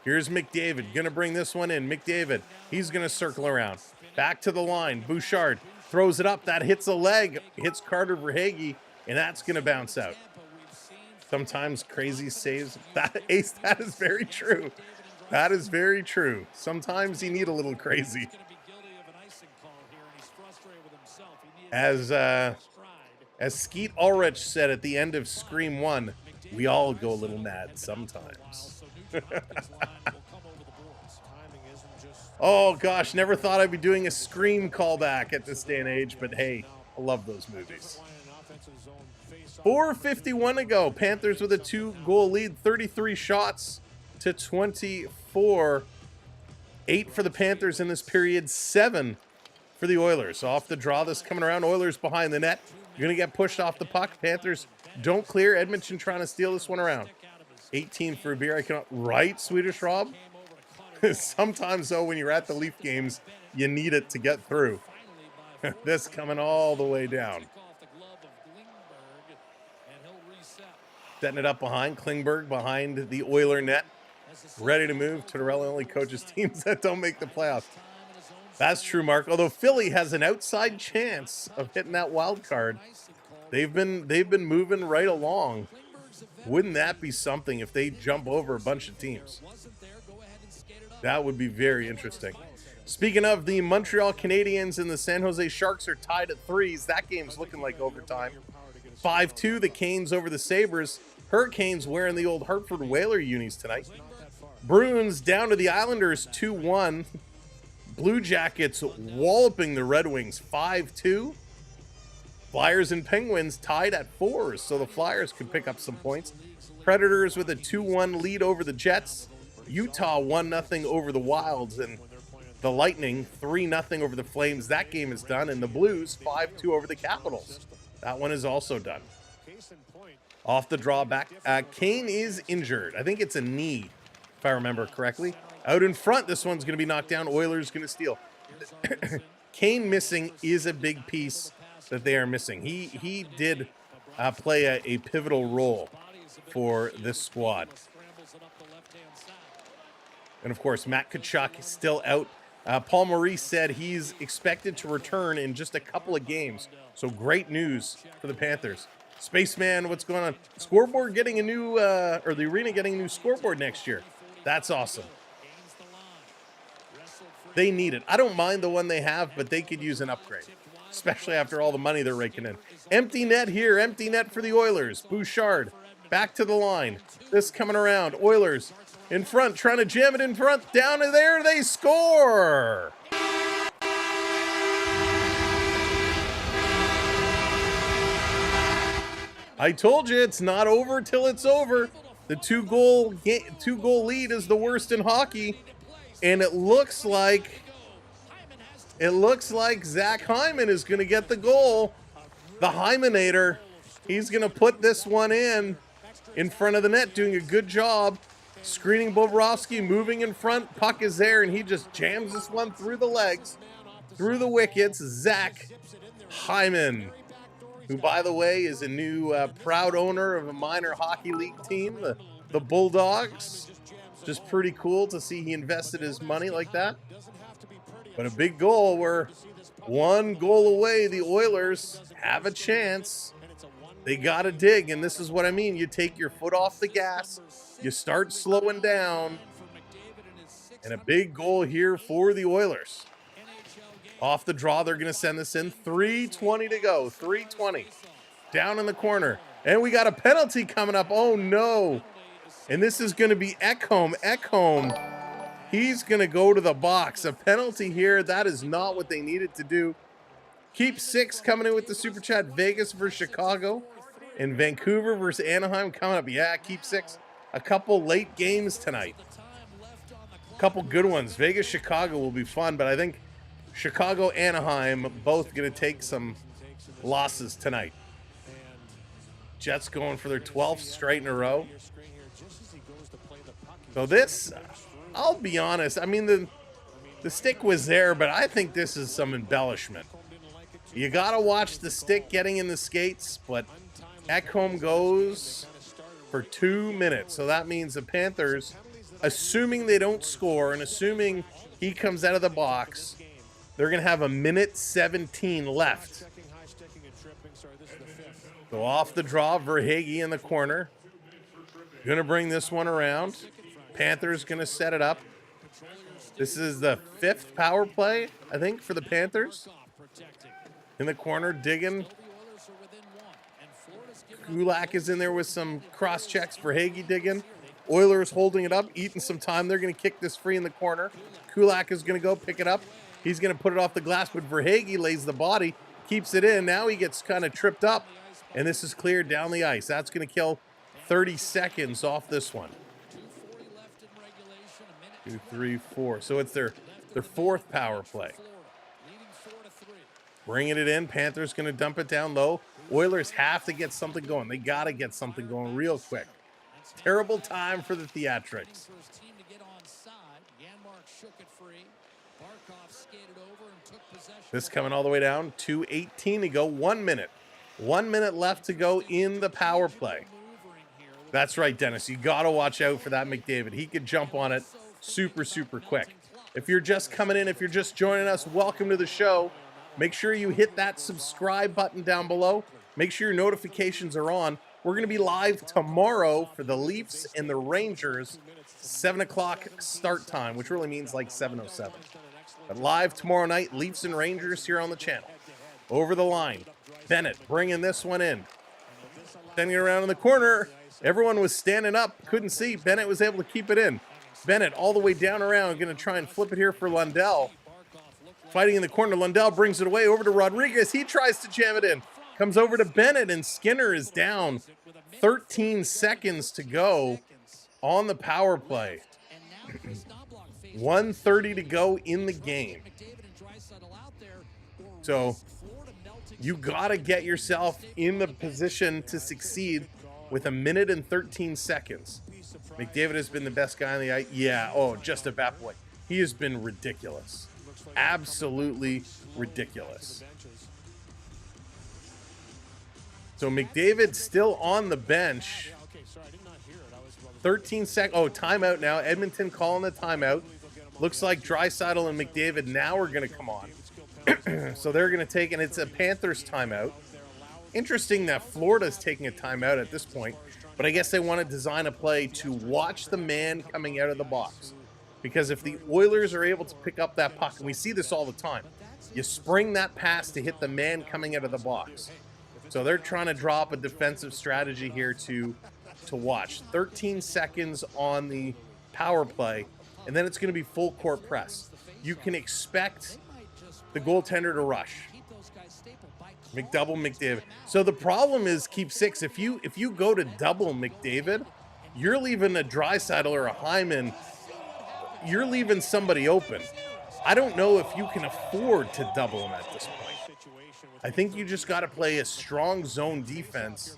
Here's McDavid. Going to bring this one in. McDavid. He's going to circle around. Back to the line. Bouchard throws it up. That hits a leg. Hits Carter Verhaeghe, and that's going to bounce out. Sometimes crazy saves. Ace, that is very true. That is very true. Sometimes you need a little crazy. As Skeet Ulrich said at the end of Scream 1, we all go a little mad sometimes. Oh gosh, never thought I'd be doing a Scream callback at this day and age, but hey, I love those movies. 4:51 to go. Panthers with a 2-goal lead, 33 shots to 24. 8 for the Panthers in this period, 7 for the Oilers. Off the draw, this coming around. Oilers behind the net. You're going to get pushed off the puck. Panthers don't clear. Edmonton trying to steal this one around. 18 for a beer. I cannot. Right, Swedish Rob? Sometimes, though, when you're at the Leaf games, you need it to get through. This coming all the way down. Setting it up behind. Klingberg behind the Oiler net. Ready to move. Tortorella only coaches teams that don't make the playoffs. That's true, Mark. Although Philly has an outside chance of hitting that wild card. They've been moving right along. Wouldn't that be something if they jump over a bunch of teams? That would be very interesting. Speaking of, the Montreal Canadiens and the San Jose Sharks are tied at 3s. That game's looking like overtime. 5-2, the Canes over the Sabres. Hurricanes wearing the old Hartford Whaler unis tonight. Bruins down to the Islanders 2-1. Blue Jackets walloping the Red Wings 5-2. Flyers and Penguins tied at 4, so the Flyers could pick up some points. Predators with a 2-1 lead over the Jets. Utah 1-0 over the Wilds, and the Lightning 3-0 over the Flames. That game is done, and the Blues 5-2 over the Capitals. That one is also done. Off the drawback, Kane is injured. I think it's a knee, if I remember correctly. Out in front, this one's going to be knocked down. Oilers going to steal. Kane missing is a big piece that they are missing. He did play a pivotal role for this squad. And of course, Matt Tkachuk is still out. Paul Maurice said he's expected to return in just a couple of games. So great news for the Panthers. Spaceman, what's going on? Scoreboard getting a new, or the arena getting a new scoreboard next year. That's awesome. They need it. I don't mind the one they have, but they could use an upgrade, especially after all the money they're raking in. Empty net here. Empty net for the Oilers. Bouchard back to the line. This coming around. Oilers in front, trying to jam it in front. Down to there, they score. I told you it's not over till it's over. The two-goal lead is the worst in hockey, and it looks like Zach Hyman is going to get the goal. The Hymenator, he's going to put this one in front of the net, doing a good job. Screening Bobrovsky, moving in front. Puck is there, and he just jams this one through the legs, through the wickets. Zach Hyman, who, by the way, is a new proud owner of a minor hockey league team, the Bulldogs. Just pretty cool to see he invested his money like that. But a big goal. We're one goal away. The Oilers have a chance. They got to dig, and this is what I mean. You take your foot off the gas. You start slowing down. And a big goal here for the Oilers. Off the draw, they're going to send this in. 3:20 to go. 3:20. Down in the corner. And we got a penalty coming up. Oh, no. And this is going to be Ekholm. Ekholm, he's going to go to the box. A penalty here. That is not what they needed to do. Keep 6 coming in with the Super Chat. Vegas versus Chicago. And Vancouver versus Anaheim coming up. Yeah, keep 6. A couple late games tonight. A couple good ones. Vegas, Chicago will be fun, but I think Chicago, Anaheim, both going to take some losses tonight. Jets going for their 12th straight in a row. So this, I'll be honest, I mean, the stick was there, but I think this is some embellishment. You got to watch the stick getting in the skates, but Ekholm goes for 2 minutes. So that means the Panthers, assuming they don't score and assuming he comes out of the box, they're going to have 1:17 left. So off the draw, Verhaeghe in the corner. Going to bring this one around. Panthers going to set it up. This is the 5th power play, I think, for the Panthers. In the corner, digging. Kulak is in there with some cross checks. Verhaeghe digging. Oilers holding it up, eating some time. They're going to kick this free in the corner. Kulak is going to go pick it up. He's going to put it off the glass, but Verhaeghe lays the body, keeps it in. Now he gets kind of tripped up, and this is cleared down the ice. That's going to kill 30 seconds off this one. 2, 3, 4. So it's their 4th power play. Bringing it in. Panthers going to dump it down low. Oilers have to get something going. They got to get something going real quick. Terrible time for the theatrics. This coming all the way down. 2:18 to go. 1 minute. 1 minute left to go in the power play. That's right, Dennis. You got to watch out for that McDavid. He could jump on it super, super quick. If you're just coming in, if you're just joining us, welcome to the show. Make sure you hit that subscribe button down below. Make sure your notifications are on. We're going to be live tomorrow for the Leafs and the Rangers. 7 o'clock start time, which really means like 7:07. But live tomorrow night, Leafs and Rangers here on the channel. Over the line. Bennett bringing this one in. Sending it around in the corner. Everyone was standing up. Couldn't see. Bennett was able to keep it in. Bennett all the way down around. Going to try and flip it here for Lundell. Fighting in the corner, Lundell brings it away over to Rodriguez. He tries to jam it in. Comes over to Bennett, and Skinner is down. 13 seconds to go on the power play. 1:30 to go in the game. So you got to get yourself in the position to succeed with 1 minute and 13 seconds. McDavid has been the best guy on the ice. Yeah, oh, just about boy. He has been ridiculous. Absolutely ridiculous. So McDavid still on the bench. 13 seconds. Oh, timeout now. Edmonton calling the timeout. Looks like Draisaitl and McDavid now are going to come on. So they're going to take, and it's a Panthers timeout. Interesting that Florida's taking a timeout at this point, but I guess they want to design a play to watch the man coming out of the box. Because if the Oilers are able to pick up that puck, and we see this all the time, you spring that pass to hit the man coming out of the box. So they're trying to drop a defensive strategy here to watch. 13 seconds on the power play, and then it's going to be full court press. You can expect the goaltender to rush. McDouble McDavid. So the problem is keep six. If you go to double McDavid, you're leaving a Draisaitl or a Hyman. You're leaving somebody open. I don't know if you can afford to double him at this point. I think you just got to play a strong zone defense.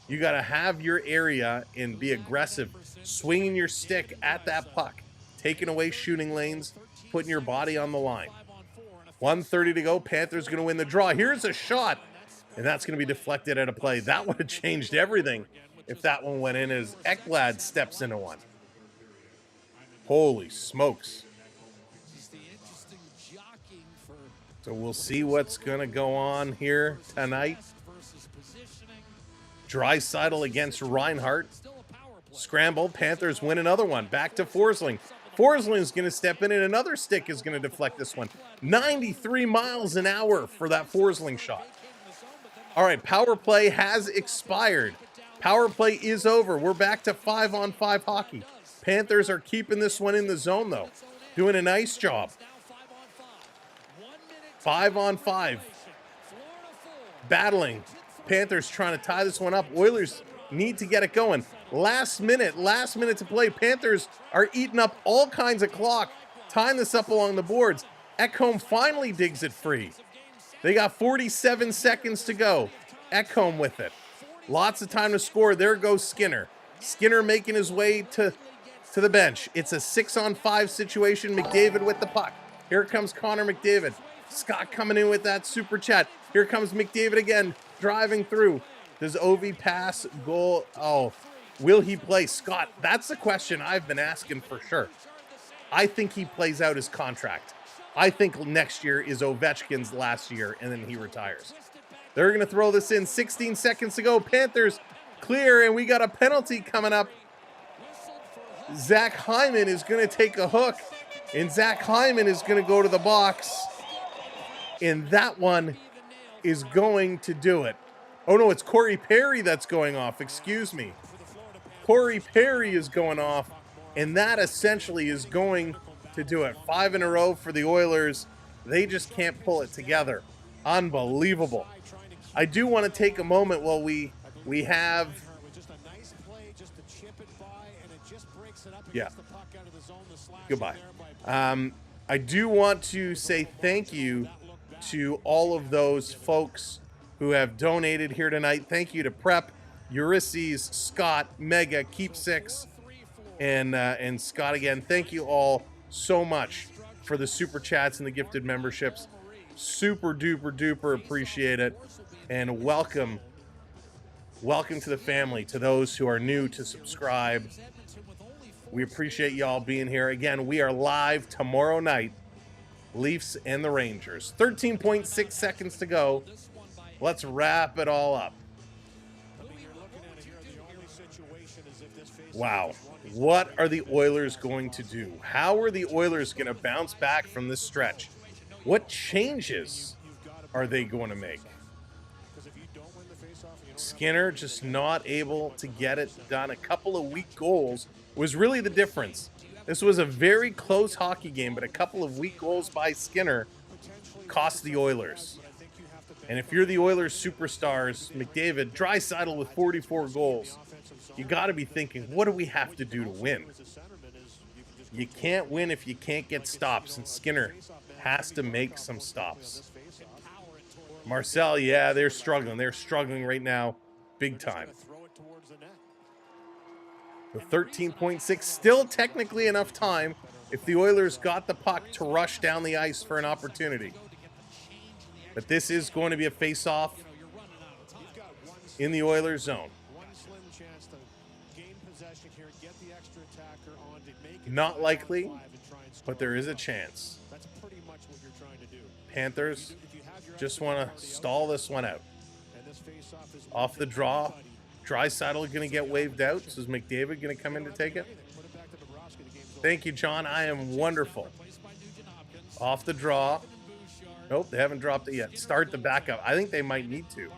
You got to have your area and be aggressive, swinging your stick at that puck, taking away shooting lanes, putting your body on the line. 1:30 to go. Panthers going to win the draw. Here's a shot, and that's going to be deflected at a play. That would have changed everything if that one went in as Ekblad steps into one. Holy smokes. So we'll see what's going to go on here tonight. Draisaitl against Reinhart. Scramble. Panthers win another one. Back to Forsling. Forsling's going to step in, and another stick is going to deflect this one. 93 miles an hour for that Forsling shot. All right, power play has expired. Power play is over. We're back to 5-on-5 hockey. Panthers are keeping this one in the zone, though. Doing a nice job. 5-on-5. Battling. Panthers trying to tie this one up. Oilers need to get it going. Last minute to play. Panthers are eating up all kinds of clock, tying this up along the boards. Ekholm finally digs it free. They got 47 seconds to go. Ekholm with it. Lots of time to score. There goes Skinner. Skinner making his way to the bench. It's a 6-on-5 situation. McDavid with the puck. Here comes Connor McDavid. Scott coming in with that super chat. Here comes McDavid again, driving through. Does Ovi pass? Goal? Oh, will he play? Scott, that's the question I've been asking for sure. I think he plays out his contract. I think next year is Ovechkin's last year, and then he retires. They're going to throw this in. 16 seconds to go. Panthers clear, and we got a penalty coming up. Zach Hyman is going to take a hook, and Zach Hyman is going to go to the box, and that one is going to do it. Oh, no, it's Corey Perry that's going off. Excuse me. Corey Perry is going off, and that essentially is going to do it. 5 in a row for the Oilers. They just can't pull it together. Unbelievable. I do want to take a moment while we have... Yeah. Goodbye. I do want to say thank you to all of those folks who have donated here tonight. Thank you to Prep, Ulysses, Scott, Mega, Keep Six, and Scott again. Thank you all so much for the super chats and the gifted memberships. Super duper duper appreciate it, and welcome to the family. To those who are new to subscribe, we appreciate y'all being here. Again, we are live tomorrow night. Leafs and the Rangers. 13.6 seconds to go. Let's wrap it all up. Wow. What are the Oilers going to do? How are the Oilers going to bounce back from this stretch? What changes are they going to make? Skinner just not able to get it done. A couple of weak goals was really the difference. This was a very close hockey game, but a couple of weak goals by Skinner cost the Oilers. And if you're the Oilers superstars, McDavid, Draisaitl with 44 goals, you got to be thinking, what do we have to do to win? You can't win if you can't get stops, and Skinner has to make some stops. Marcel, yeah, they're struggling. They're struggling right now, big time. The 13.6, still technically enough time if the Oilers got the puck to rush down the ice for an opportunity. But this is going to be a face-off in the Oilers zone. Not likely, but there is a chance. Panthers just want to stall this one out. Off the draw, Draisaitl going to get waved out. So is McDavid going to come in to take it? Thank you, John. I am wonderful. Off the draw. Nope, they haven't dropped it yet. Start the backup. I think they might need to.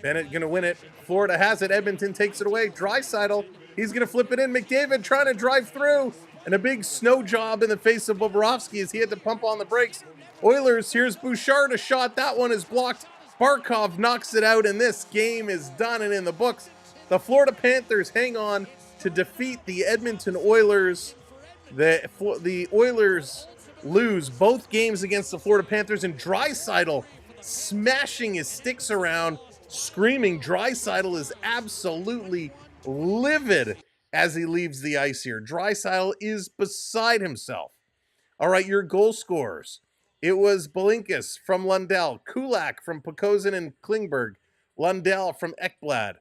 Bennett going to win it. Florida has it. Edmonton takes it away. Draisaitl, he's going to flip it in. McDavid trying to drive through. And a big snow job in the face of Bobrovsky as he had to pump on the brakes. Oilers, here's Bouchard, a shot. That one is blocked. Barkov knocks it out, and this game is done and in the books. The Florida Panthers hang on to defeat the Edmonton Oilers. The Oilers lose both games against the Florida Panthers, and Draisaitl smashing his sticks around, screaming. Draisaitl is absolutely livid as he leaves the ice here. Draisaitl is beside himself. All right, your goal scorers. It was Belinkus from Lundell, Kulak from Pokozen and Klingberg, Lundell from Ekblad,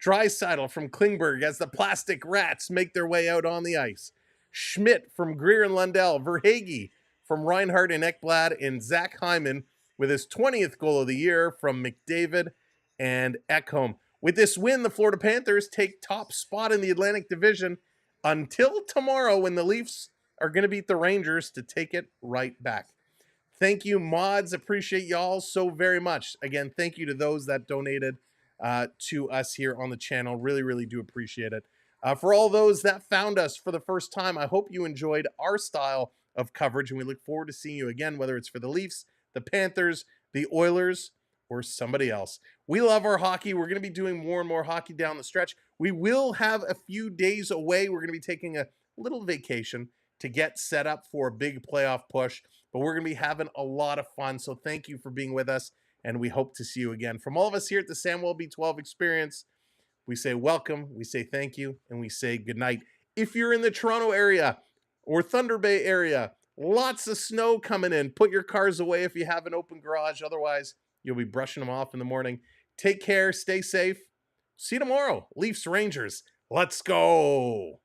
Draisaitl from Klingberg as the plastic rats make their way out on the ice, Schmidt from Greer and Lundell, Verhaeghe from Reinhardt and Ekblad, and Zach Hyman with his 20th goal of the year from McDavid and Ekholm. With this win, the Florida Panthers take top spot in the Atlantic Division until tomorrow when the Leafs are going to beat the Rangers to take it right back. Thank you, mods. Appreciate y'all so very much. Again, thank you to those that donated to us here on the channel. Really, really do appreciate it. For all those that found us for the first time, I hope you enjoyed our style of coverage, and we look forward to seeing you again, whether it's for the Leafs, the Panthers, the Oilers, or somebody else. We love our hockey. We're going to be doing more and more hockey down the stretch. We will have a few days away. We're going to be taking a little vacation to get set up for a big playoff push, but we're going to be having a lot of fun. So thank you for being with us, and we hope to see you again. From all of us here at the Samuel B12 Experience, we say welcome, we say thank you, and we say good night. If you're in the Toronto area or Thunder Bay area, lots of snow coming in. Put your cars away if you have an open garage. Otherwise, you'll be brushing them off in the morning. Take care, stay safe. See you tomorrow. Leafs Rangers. Let's go.